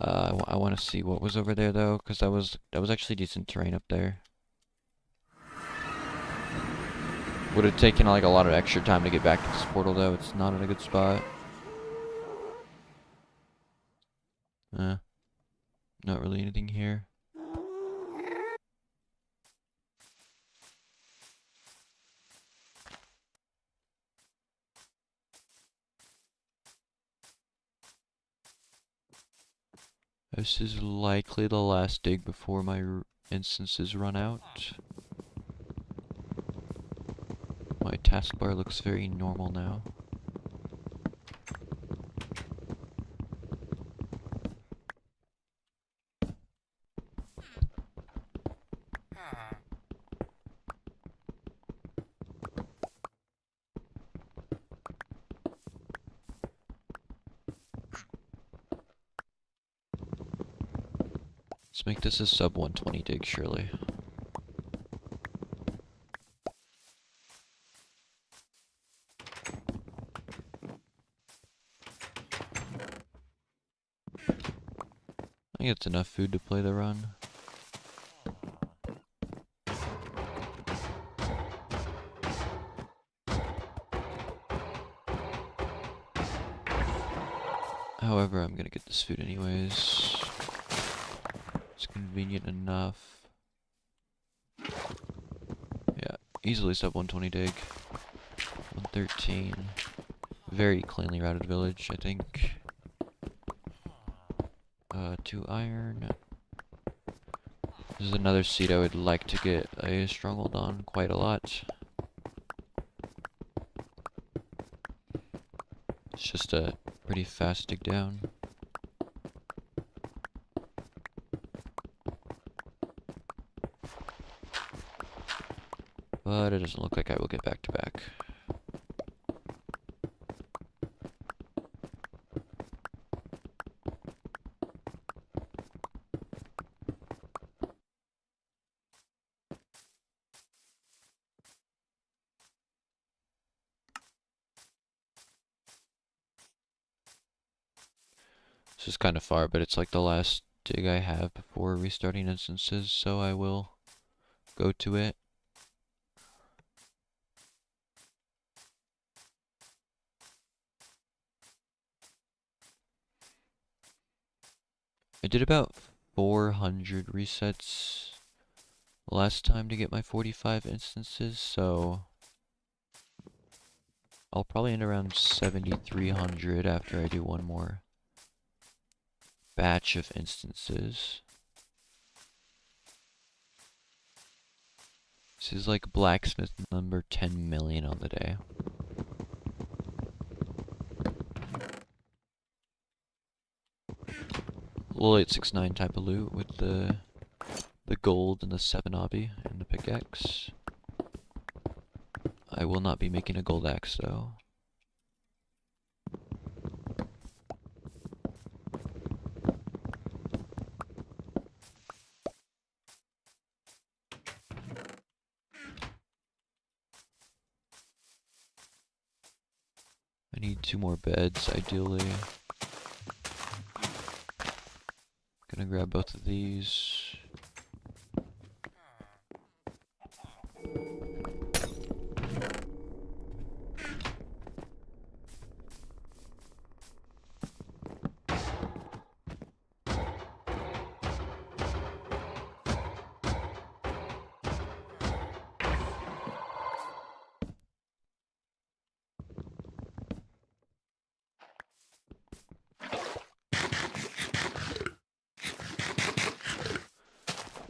I want to see what was over there though, because that was actually decent terrain up there. Would have taken like a lot of extra time to get back to this portal though. It's not in a good spot. Not really anything here. This is likely the last dig before my instances run out. My taskbar looks very normal now. Let's make this a sub 120 dig, surely. I think it's enough food to play the run. However, I'm gonna get this food anyways. It's convenient enough. Yeah, easily sub 120 dig. 113. Very cleanly routed village, I think. 2 iron. This is another seed I would like to get a stronghold on quite a lot. It's just a pretty fast dig down. But it doesn't look like I will get back to back. This is kind of far, but it's like the last dig I have before restarting instances, so I will go to it. I did about 400 resets last time to get my 45 instances, so I'll probably end around 7,300 after I do one more batch of instances. This is like blacksmith number 10 million on the day. Little 869 type of loot with the gold and the 7 obby and the pickaxe. I will not be making a gold axe though. I need 2 more beds ideally. Gonna grab both of these.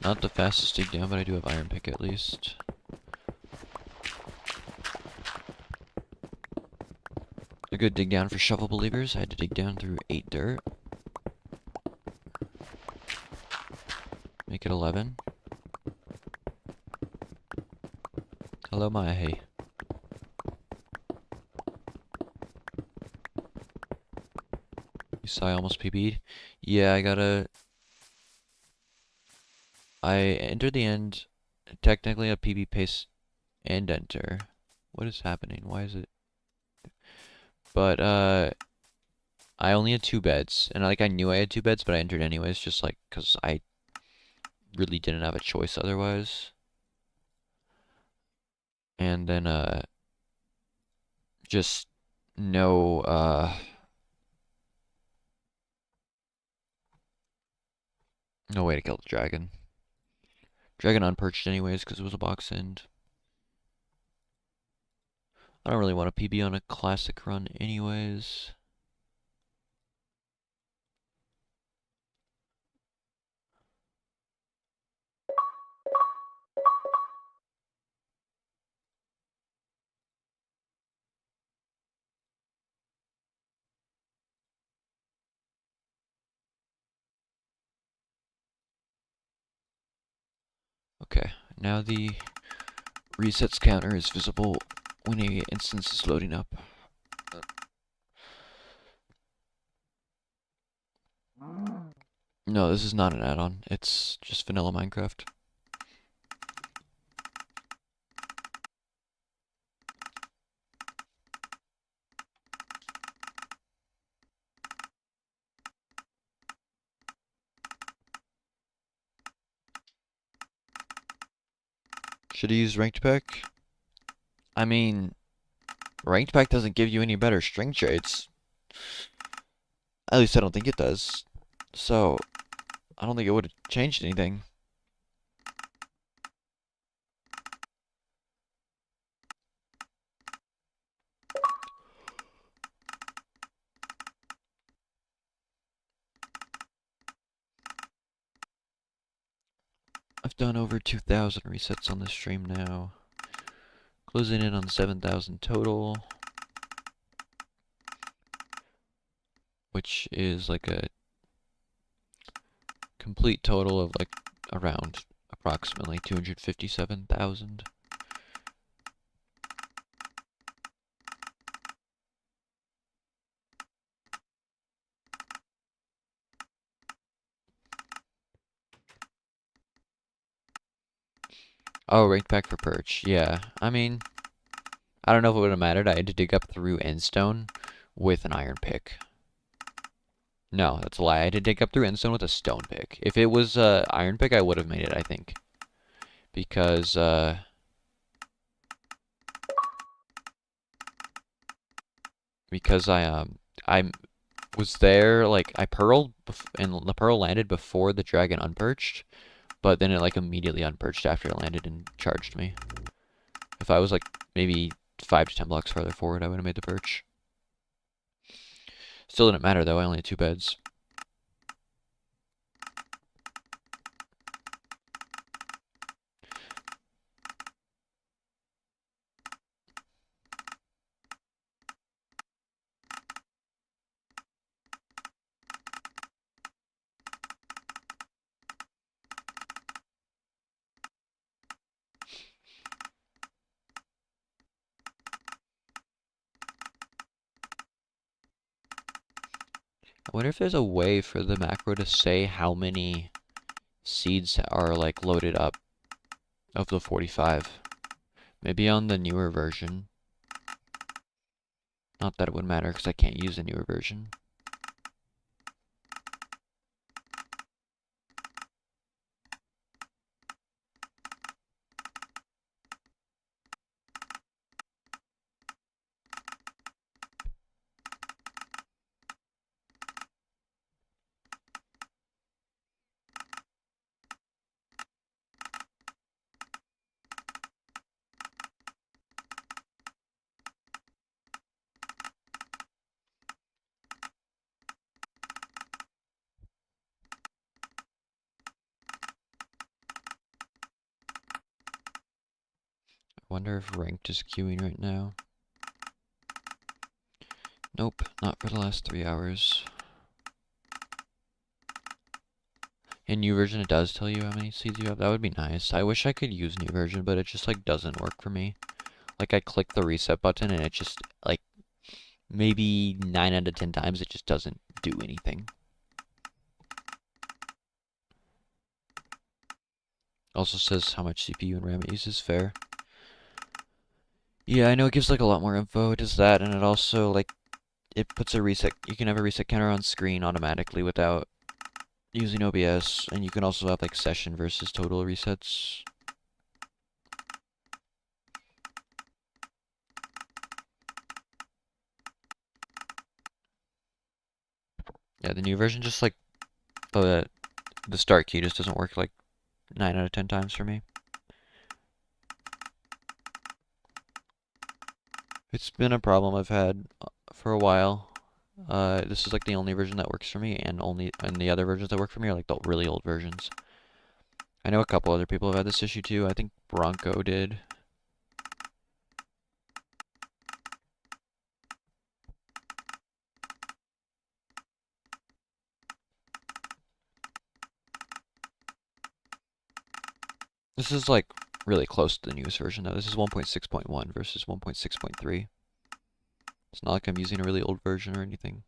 Not the fastest dig down, but I do have iron pick at least. A good dig down for shovel believers. I had to dig down through 8 dirt. Make it 11. Hello, Mahe. You saw I almost PB'd? Yeah, I entered the end. Technically a PB pace and enter. What is happening? Why is it? But, I only had 2 beds. And, like, I knew I had 2 beds, but I entered anyways, just, like, because I really didn't have a choice otherwise. And then, just no, no way to kill the dragon. Dragon unperched anyways, because it was a box end. I don't really want a PB on a classic run anyways. Okay, now the resets counter is visible when a instance is loading up. No, this is not an add-on. It's just vanilla Minecraft. Should I use ranked pack? I mean, ranked pack doesn't give you any better string traits. At least I don't think it does. So, I don't think it would have changed anything. I've done over 2,000 resets on this stream now. Closing in on 7,000 total. Which is like a complete total of like around approximately 257,000. Oh, ranked pack for perch. Yeah, I mean, I don't know if it would have mattered. I had to dig up through endstone with an iron pick. No, that's a lie. I had to dig up through endstone with a stone pick. If it was iron pick, I would have made it, I think. Because, I was there, like, I pearled, and the pearl landed before the dragon unperched, but then it, like, immediately unperched after it landed and charged me. If I was, like, maybe 5 to 10 blocks farther forward, I would have made the perch. Still didn't matter, though. I only had 2 beds. I wonder if there's a way for the macro to say how many seeds are, like, loaded up of the 45. Maybe on the newer version. Not that it would matter, because I can't use the newer version. I wonder if ranked is queuing right now. Nope, not for the last 3 hours. In new version, it does tell you how many seeds you have. That would be nice. I wish I could use new version, but it just like doesn't work for me. Like I click the reset button and it just like maybe 9 out of 10 times it just doesn't do anything. Also says how much CPU and RAM it uses. Fair. Yeah, I know it gives like a lot more info. It does that, and it also like it puts a reset. You can have a reset counter on screen automatically without using OBS, and you can also have like session versus total resets. Yeah, the new version just like the start key just doesn't work like 9 out of 10 times for me. It's been a problem I've had for a while. This is like the only version that works for me, and the other versions that work for me are like the really old versions. I know a couple other people have had this issue too. I think Bronco did. This is like really close to the newest version though. This is 1.6.1 versus 1.6.3. It's not like I'm using a really old version or anything.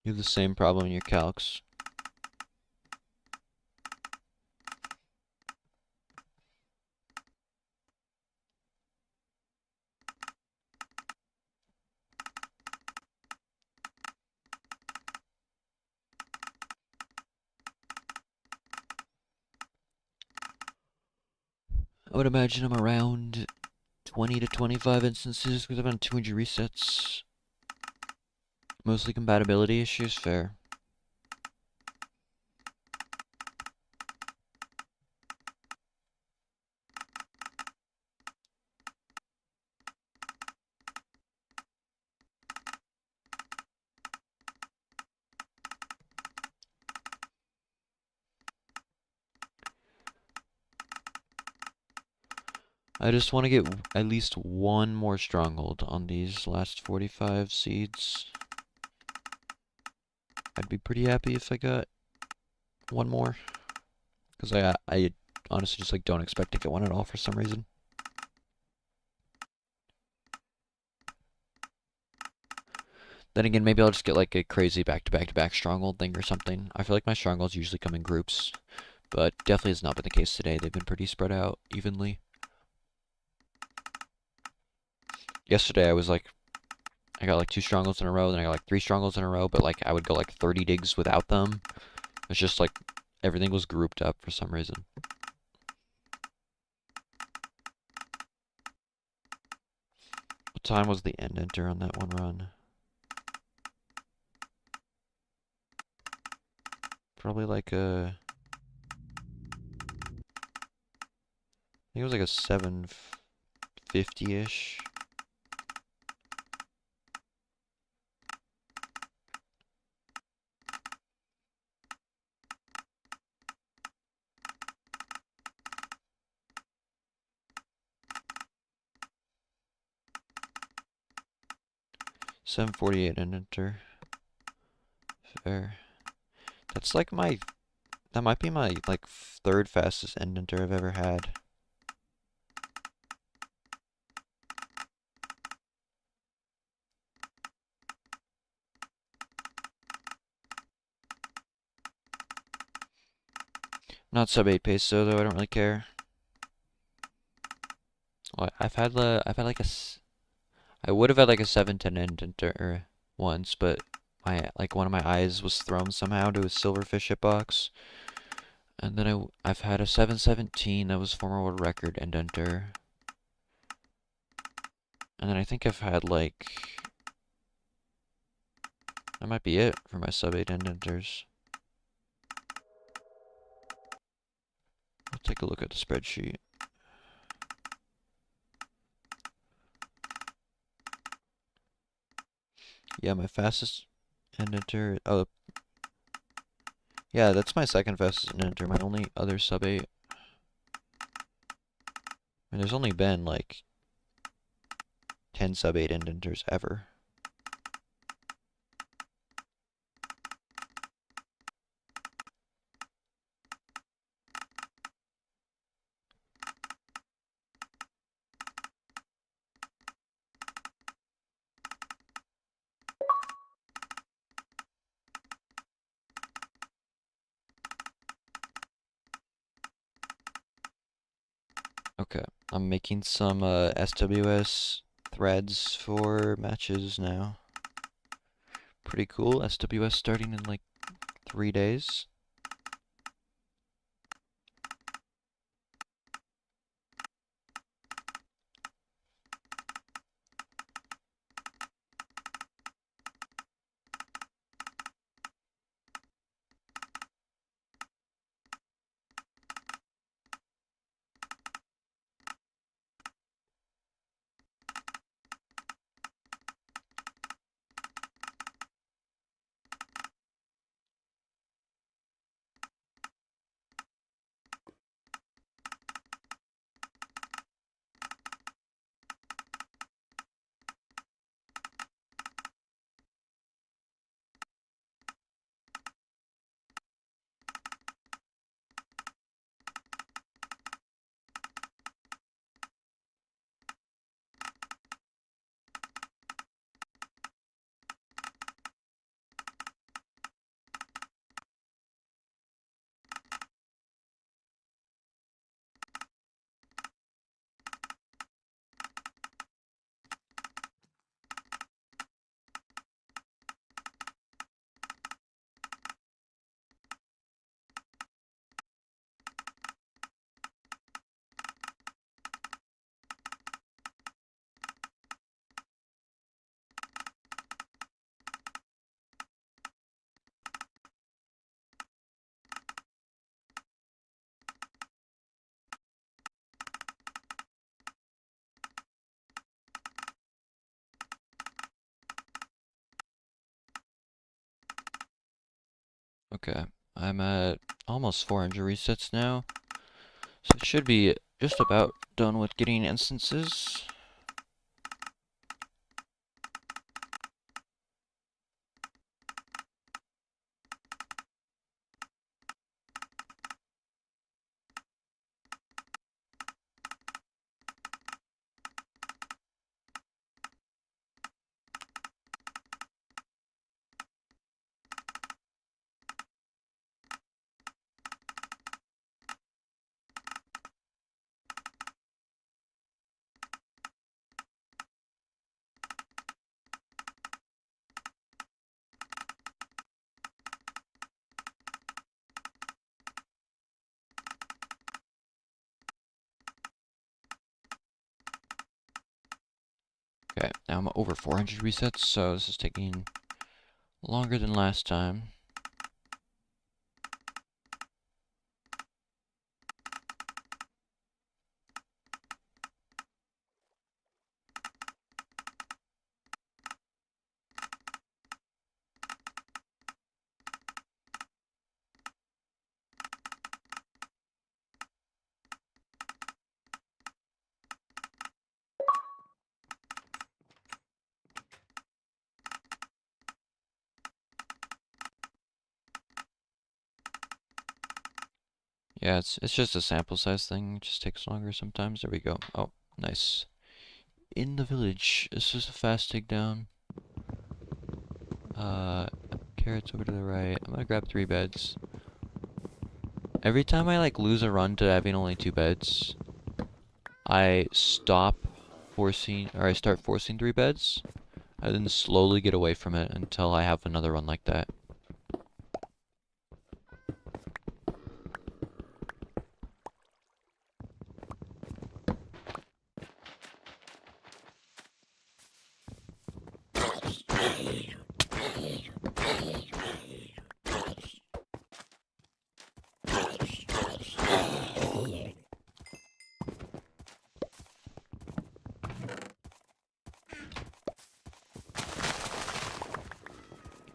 You have the same problem in your calcs. I would imagine I'm around 20 to 25 instances because I've done 200 resets. Mostly compatibility issues, fair. I just want to get at least one more stronghold on these last 45 seeds. I'd be pretty happy if I got one more. Because I honestly just like don't expect to get one at all for some reason. Then again, maybe I'll just get like a crazy back-to-back-to-back stronghold thing or something. I feel like my strongholds usually come in groups, but definitely has not been the case today. They've been pretty spread out evenly. Yesterday I was like, I got like 2 strongholds in a row, then I got like 3 strongholds in a row, but like I would go like 30 digs without them. It's just like everything was grouped up for some reason. What time was the end enter on that one run? Probably like a... I think it was like a 750-ish. $7.48 and enter. Fair. That's like my... That might be my, like, 3rd fastest end enter I've ever had. Not sub 8 peso though, I don't really care. Well, I've had like I would have had like a 710 end enter once, but one of my eyes was thrown somehow to a silverfish hitbox. And then I've had a 717 that was former world record end enter. And then I think I've had like... That might be it for my sub-8 indenters. I'll take a look at the spreadsheet. Yeah, my fastest indenter... Oh, yeah, that's my second fastest indenter. My only other sub-8... And there's only been like 10 sub-8 indenters ever. Okay, I'm making some SWS threads for matches now. Pretty cool. SWS starting in like 3 days. Okay, I'm at almost 400 resets now, so it should be just about done with getting instances. Okay, now I'm over 400 resets, so this is taking longer than last time. Yeah, it's just a sample size thing. It just takes longer sometimes. There we go. Oh, nice. In the village. This is a fast takedown. Carrots over to the right. I'm gonna grab 3 beds. Every time I like lose a run to having only 2 beds, I stop forcing, or I start forcing 3 beds. I then slowly get away from it until I have another run like that.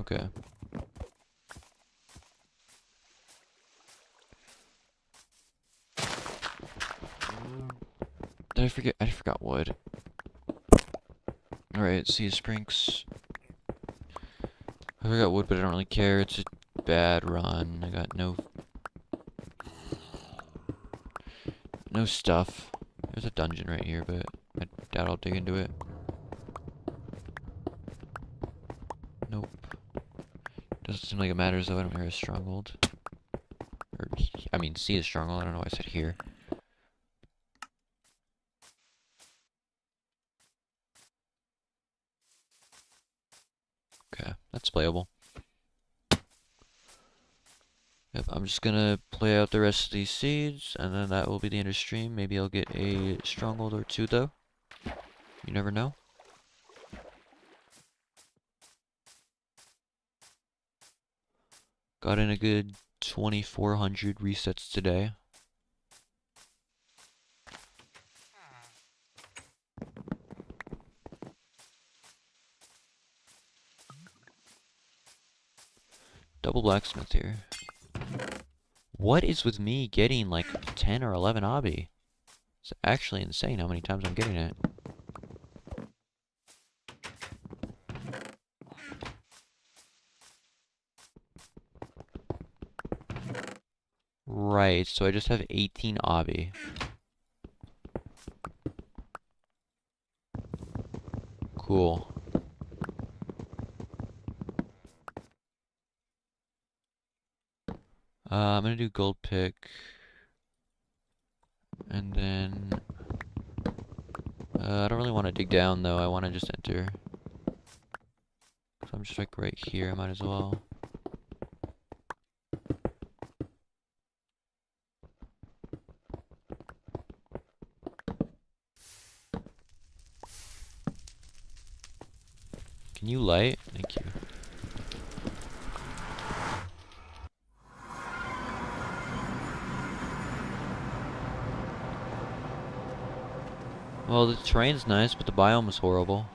Okay. Did I forget? I forgot wood. Alright, sea sprinks. I forgot wood, but I don't really care. It's a bad run. I got no stuff. There's a dungeon right here, but I doubt I'll dig into it. Nope. Doesn't seem like it matters though. I don't hear a stronghold. Or, I mean, see a stronghold. I don't know why I said here. Okay, that's playable. Yep, I'm just gonna play out the rest of these seeds, and then that will be the end of stream. Maybe I'll get a stronghold or two, though. You never know. Got in a good 2,400 resets today. Double blacksmith here. What is with me getting like 10 or 11 obby? It's actually insane how many times I'm getting it. Right, so I just have 18 obby. Cool. I'm gonna do gold pick. And then... I don't really want to dig down though, I want to just enter. So I'm just like right here, I might as well. Can you light? Thank you. Well, the terrain's nice, but the biome is horrible.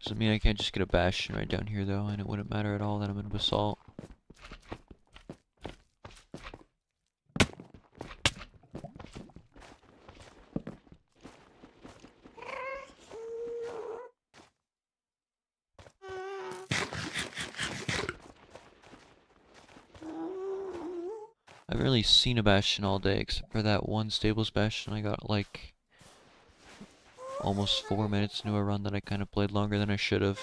Doesn't mean I can't just get a bastion right down here, though, and it wouldn't matter at all that I'm in basalt. I haven't really seen a bastion all day, except for that one stables bastion. I got like almost 4 minutes into a run that I kind of played longer than I should have.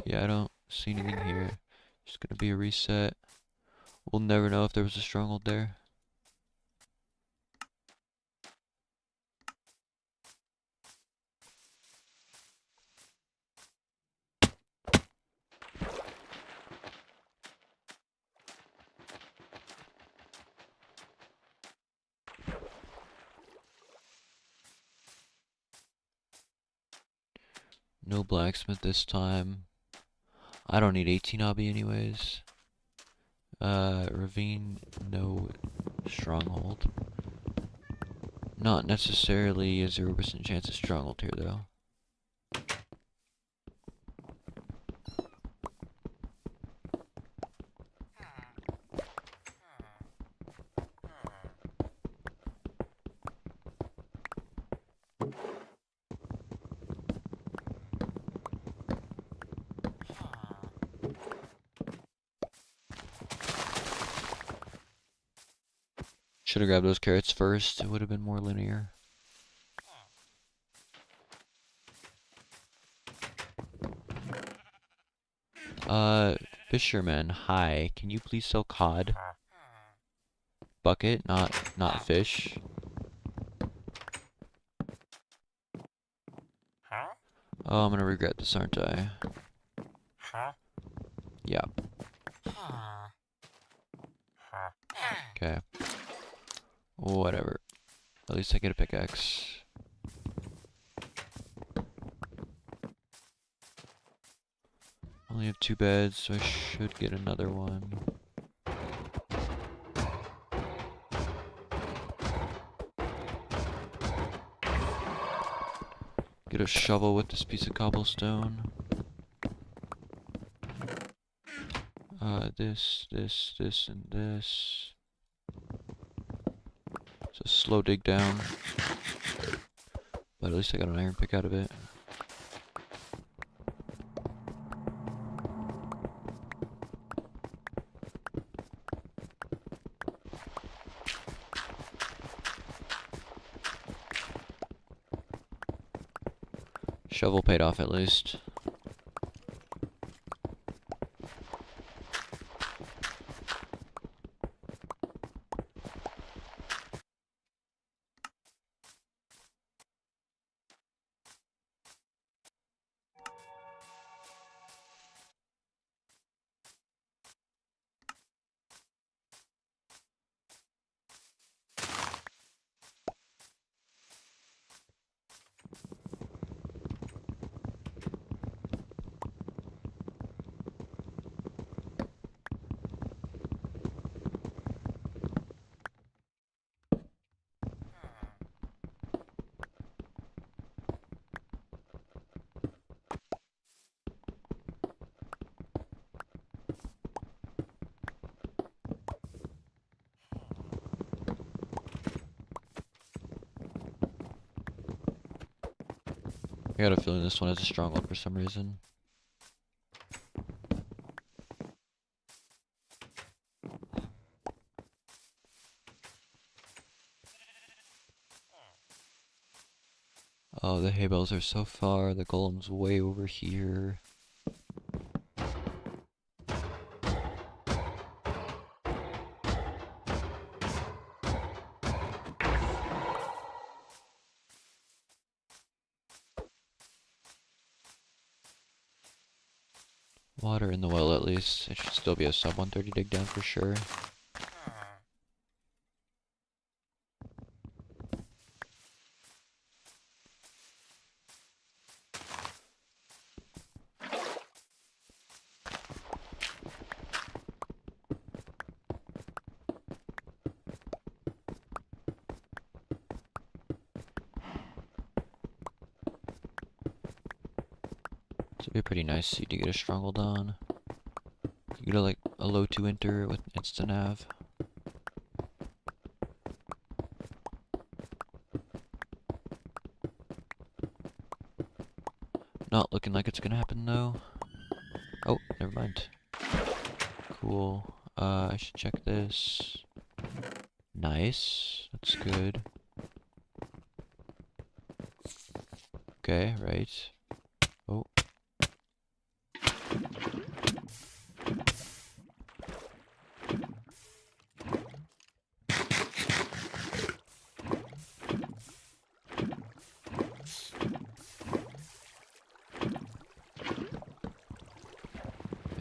Yeah, I don't see anything here. Just gonna be a reset. We'll never know if there was a stronghold there. No blacksmith this time. I don't need 18 obby anyways. Ravine, no stronghold. Not necessarily a 0% chance of stronghold here though. Should have grabbed those carrots first, it would have been more linear. Fisherman, hi. Can you please sell cod? Bucket, not fish. Oh, I'm gonna regret this, aren't I? Yeah. Okay. Whatever. At least I get a pickaxe. Only have 2 beds, so I should get another one. Get a shovel with this piece of cobblestone. This, and this. It's a slow dig down. But at least I got an iron pick out of it. Shovel paid off at least. I got a feeling this one has a stronghold for some reason. Oh, the hay bales are so far, the golem's way over here. Water in the well at least. It should still be a sub 130 dig down for sure. This would be a pretty nice seed to get a stronghold on. You get like a low to enter with instant nav. Not looking like it's gonna happen though. Oh, never mind. Cool. I should check this. Nice. That's good. Okay, right. Oh.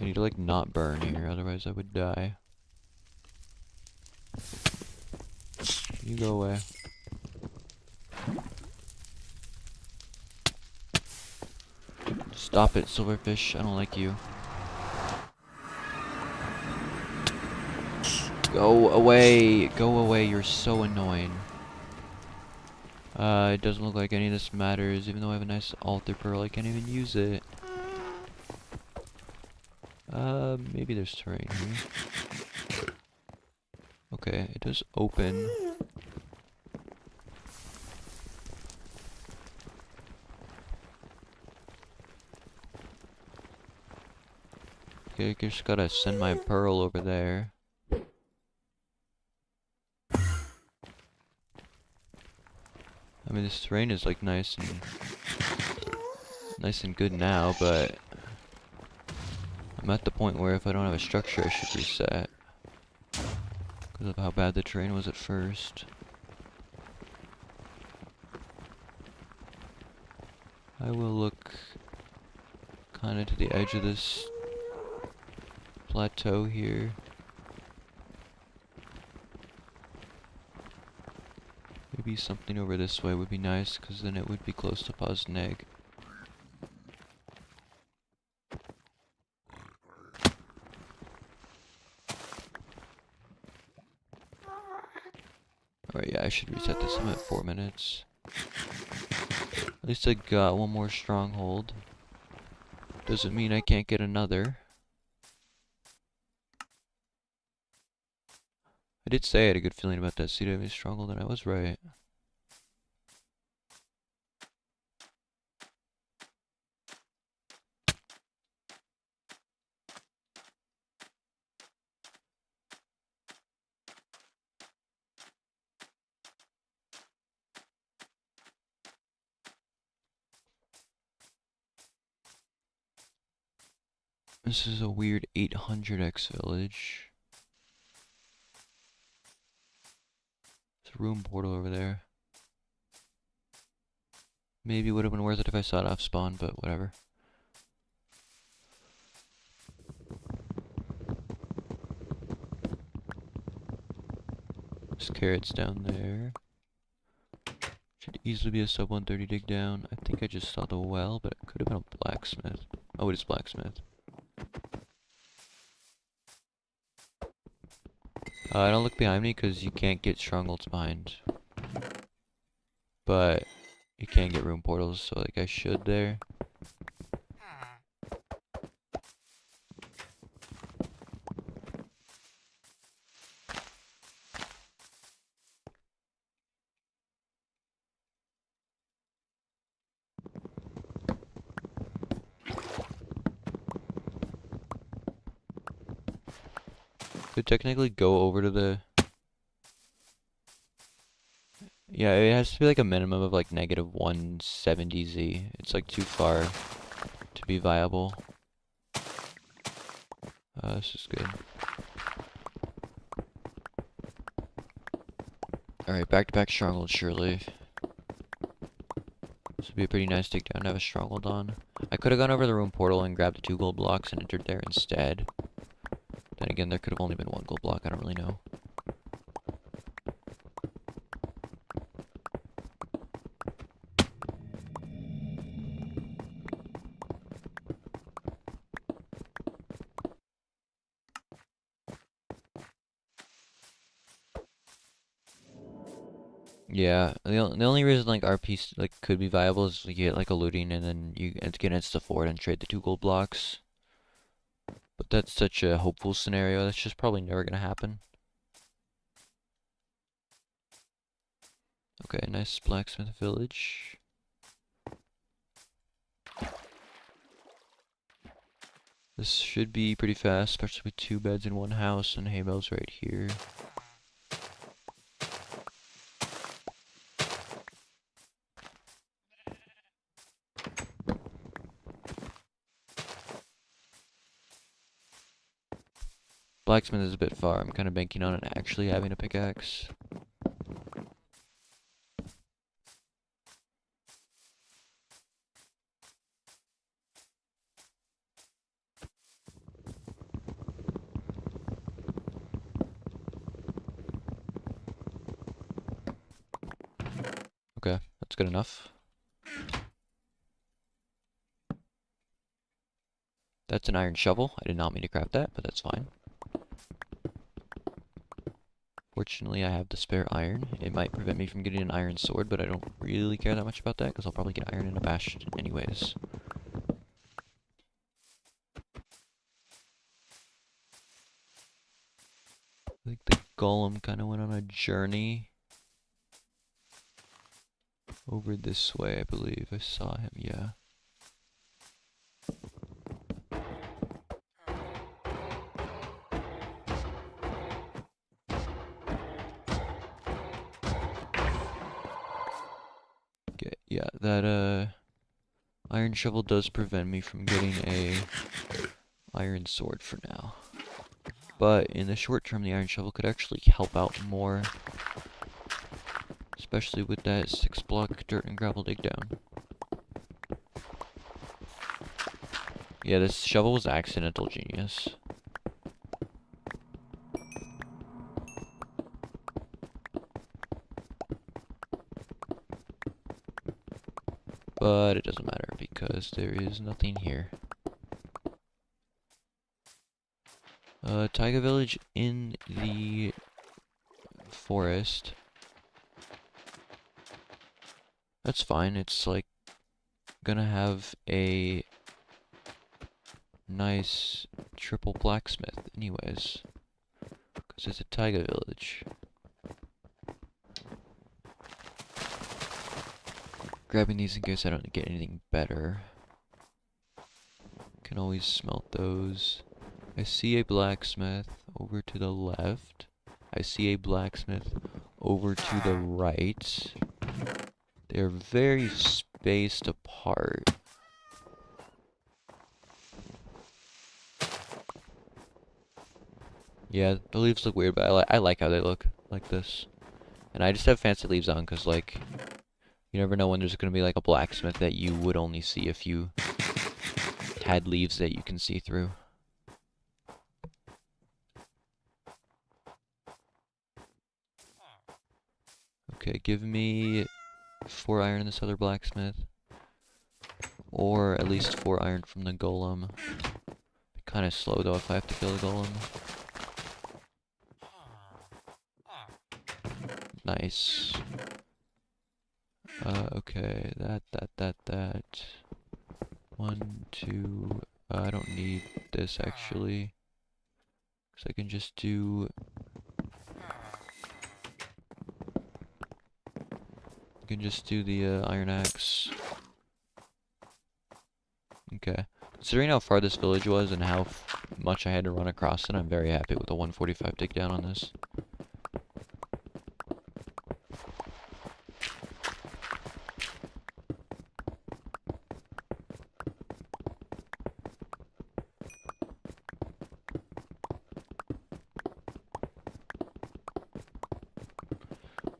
I need to like not burn here, otherwise I would die. You go away. Stop it, silverfish. I don't like you. Go away. Go away. You're so annoying. It doesn't look like any of this matters. Even though I have a nice altar pearl, I can't even use it. Maybe there's terrain here. Okay, it does open. Okay, just gotta send my pearl over there. I mean, this terrain is like nice and good now, but I'm at the point where if I don't have a structure, I should reset because of how bad the terrain was at first. I will look kind of to the edge of this plateau here. Maybe something over this way would be nice, because then it would be close to Pa's neg. Alright, yeah, I should reset this. I'm at 4 minutes. At least I got one more stronghold. Doesn't mean I can't get another. I did say I had a good feeling about that CW stronghold, and I was right. This is a weird 800x village. There's a room portal over there. Maybe would have been worth it if I saw it off spawn, but whatever. There's carrots down there. Should easily be a sub 130 dig down. I think I just saw the well, but it could have been a blacksmith. Oh, it is blacksmith. I don't look behind me because you can't get strongholds behind. But you can get room portals, so like I should there. Could technically go over to the... Yeah, it has to be like a minimum of like negative 170Z. It's like too far to be viable. This is good. Alright, back-to-back stronghold surely. This would be a pretty nice takedown to have a stronghold on. I could have gone over the room portal and grabbed the 2 gold blocks and entered there instead. Then again, there could have only been 1 gold block, I don't really know. Yeah, the only reason like RP like could be viable is you get like a looting and then you get insta forward and trade the 2 gold blocks. But that's such a hopeful scenario, that's just probably never gonna happen. Okay, nice blacksmith village. This should be pretty fast, especially with 2 beds in 1 house and hay bales right here. Blacksmith is a bit far. I'm kind of banking on it actually having a pickaxe. Okay, that's good enough. That's an iron shovel. I did not mean to craft that, but that's fine. Fortunately, I have the spare iron. It might prevent me from getting an iron sword, but I don't really care that much about that, because I'll probably get iron in a bastion anyways. I think the golem kind of went on a journey over this way, I believe. I saw him, yeah. Okay, yeah, that iron shovel does prevent me from getting a iron sword for now. But in the short term, the iron shovel could actually help out more. Especially with that 6 block dirt and gravel dig down. Yeah, this shovel was accidental genius. But it doesn't matter because there is nothing here. Taiga village in the forest. That's fine. It's like gonna have a nice triple blacksmith anyways. Because it's a taiga village. Grabbing these in case I don't get anything better. Can always smelt those. I see a blacksmith over to the left. I see a blacksmith over to the right. They're very spaced apart. Yeah, the leaves look weird, but I like how they look like this. And I just have fancy leaves on because, like, you never know when there's going to be, like, a blacksmith that you would only see if you had leaves that you can see through. Okay, give me 4 iron in this other blacksmith. Or at least 4 iron from the golem. Kind of slow, though, if I have to kill the golem. Nice. Okay, that. 1, 2, I don't need this, actually. Because I can just do... I can just do the, iron axe. Okay. Considering how far this village was and how much I had to run across it, I'm very happy with the 145 dig down on this.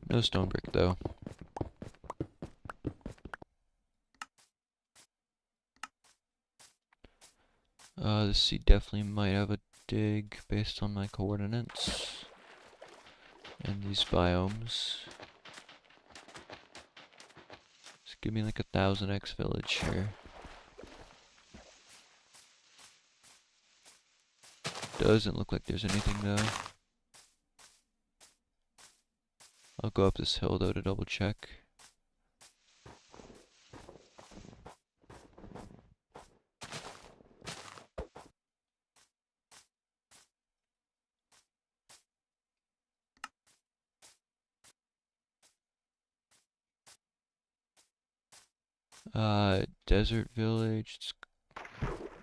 No stone brick, though. This seed definitely might have a dig based on my coordinates. And these biomes. Just give me like 1000x village here. Doesn't look like there's anything, though. I'll go up this hill, though, to double check. Desert village. It's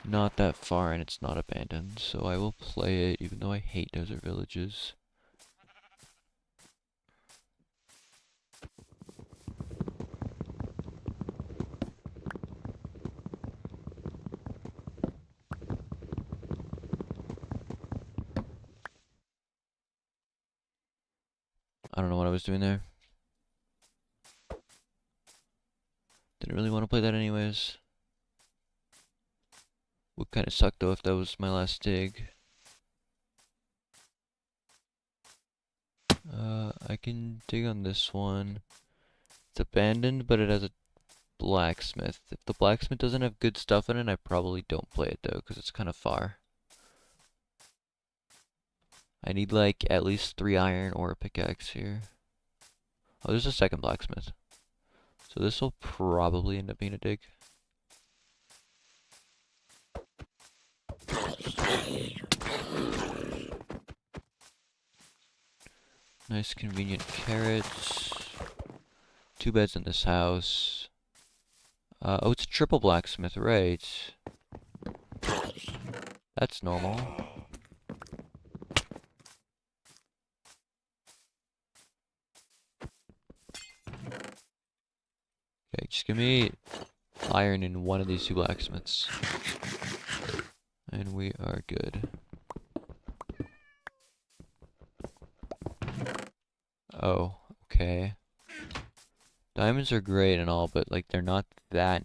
not that far and it's not abandoned, so I will play it even though I hate desert villages. I don't know what I was doing there. Didn't really want to play that anyways. Would kind of suck though if that was my last dig. I can dig on this one. It's abandoned, but it has a blacksmith. If the blacksmith doesn't have good stuff in it, I probably don't play it though, because it's kind of far. I need like at least 3 iron or a pickaxe here. Oh, there's a second blacksmith. So this will probably end up being a dig. Nice convenient carrots. 2 beds in this house. Oh, it's a triple blacksmith, right? That's normal. Okay, just give me iron in one of these 2 blacksmiths. And we are good. Oh, okay. Diamonds are great and all, but like they're not that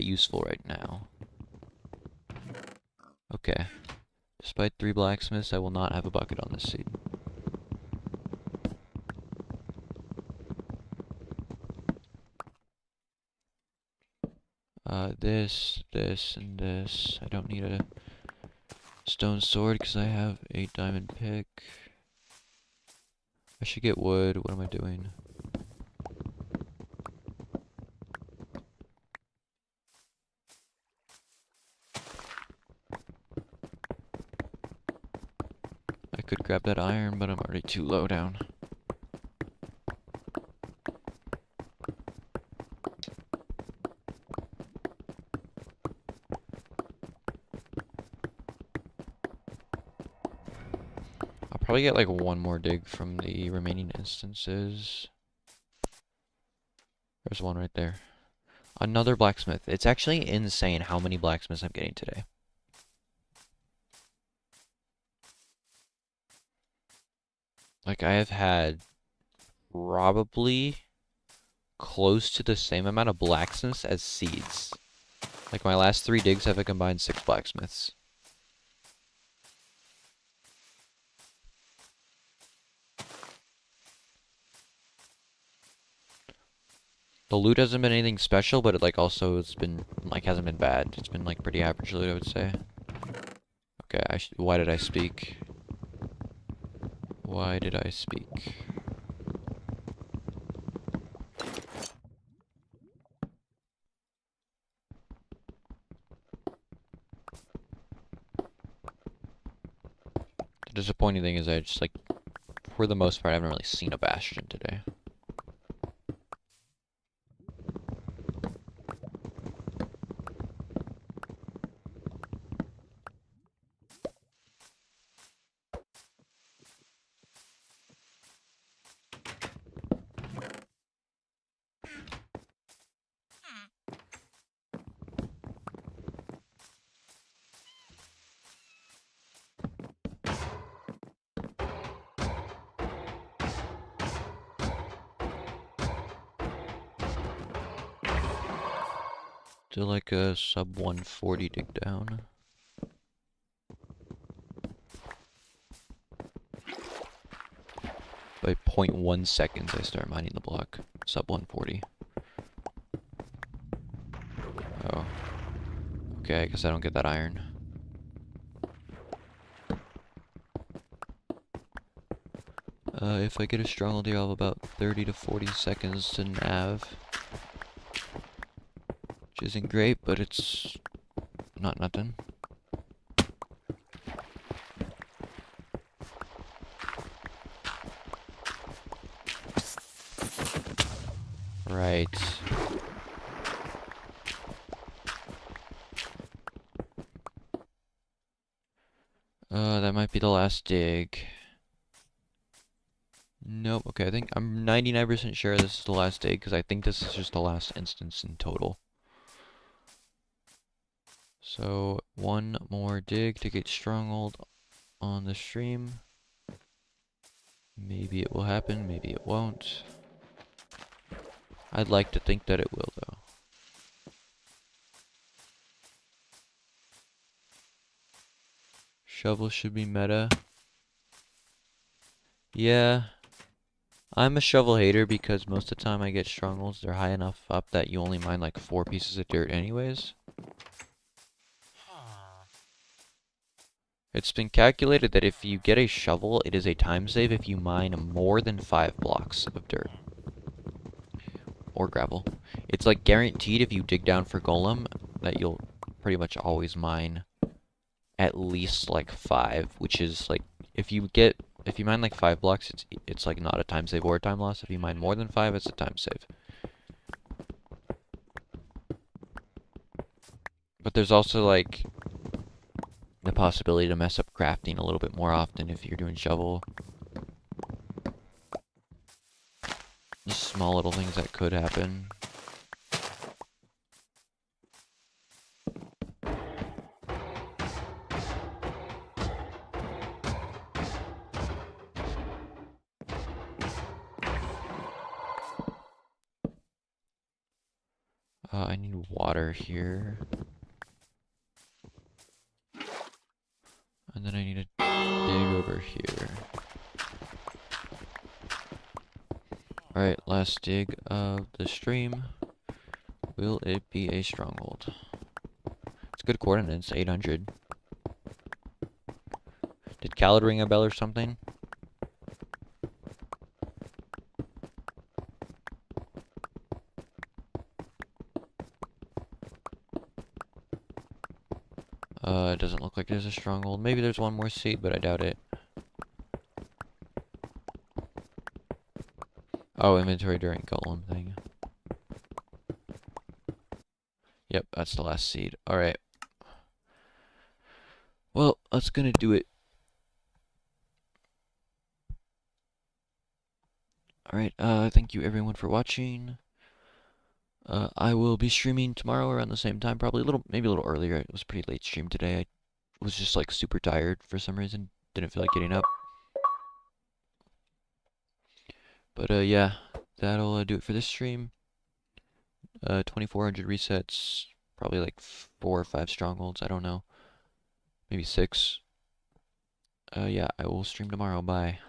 useful right now. Okay. Despite 3 blacksmiths, I will not have a bucket on this seed. This, and this. I don't need a stone sword because I have a diamond pick. I should get wood. What am I doing? I could grab that iron, but I'm already too low down. I'll probably get like one more dig from the remaining instances. There's one right there. Another blacksmith. It's actually insane how many blacksmiths I'm getting today. Like, I have had probably close to the same amount of blacksmiths as seeds. Like, my last 3 digs have a combined 6 blacksmiths. The loot hasn't been anything special, but it, like, also it's been, like, hasn't been bad. It's been, like, pretty average loot, I would say. Okay, why did I speak? Why did I speak? The disappointing thing is I just, like, for the most part, I haven't really seen a bastion today. Do like a sub 140 dig down. By 0.1 seconds I start mining the block. Sub 140. Oh. Okay, I guess I don't get that iron. If I get a stronghold here, I'll have about 30 to 40 seconds to nav. Which isn't great, but it's not nothing. Right. That might be the last dig. Nope, okay, I think I'm 99% sure this is the last dig, because I think this is just the last instance in total. So, one more dig to get stronghold on the stream. Maybe it will happen, maybe it won't. I'd like to think that it will, though. Shovel should be meta. Yeah. I'm a shovel hater because most of the time I get strongholds, they're high enough up that you only mine like 4 pieces of dirt anyways. It's been calculated that if you get a shovel, it is a time save if you mine more than 5 blocks of dirt. Or gravel. It's like guaranteed if you dig down for golem that you'll pretty much always mine at least like 5, which is like if you mine like 5 blocks, it's like not a time save or a time loss. If you mine more than 5, it's a time save. But there's also like the possibility to mess up crafting a little bit more often if you're doing shovel. Just small little things that could happen. I need water here. And then I need to dig over here. Alright, last dig of the stream. Will it be a stronghold? It's good coordinates, 800. Did Khalooody ring a bell or something? It doesn't look like there's a stronghold. Maybe there's one more seat, but I doubt it. Oh, inventory during golem thing. Yep, that's the last seed. Alright. Well, that's gonna do it. Alright, thank you everyone for watching. I will be streaming tomorrow around the same time, probably maybe a little earlier. It was a pretty late stream today. I was just like super tired for some reason. Didn't feel like getting up. But yeah, that'll do it for this stream. 2400 resets, probably like 4 or 5 strongholds, I don't know. Maybe 6. Yeah, I will stream tomorrow. Bye.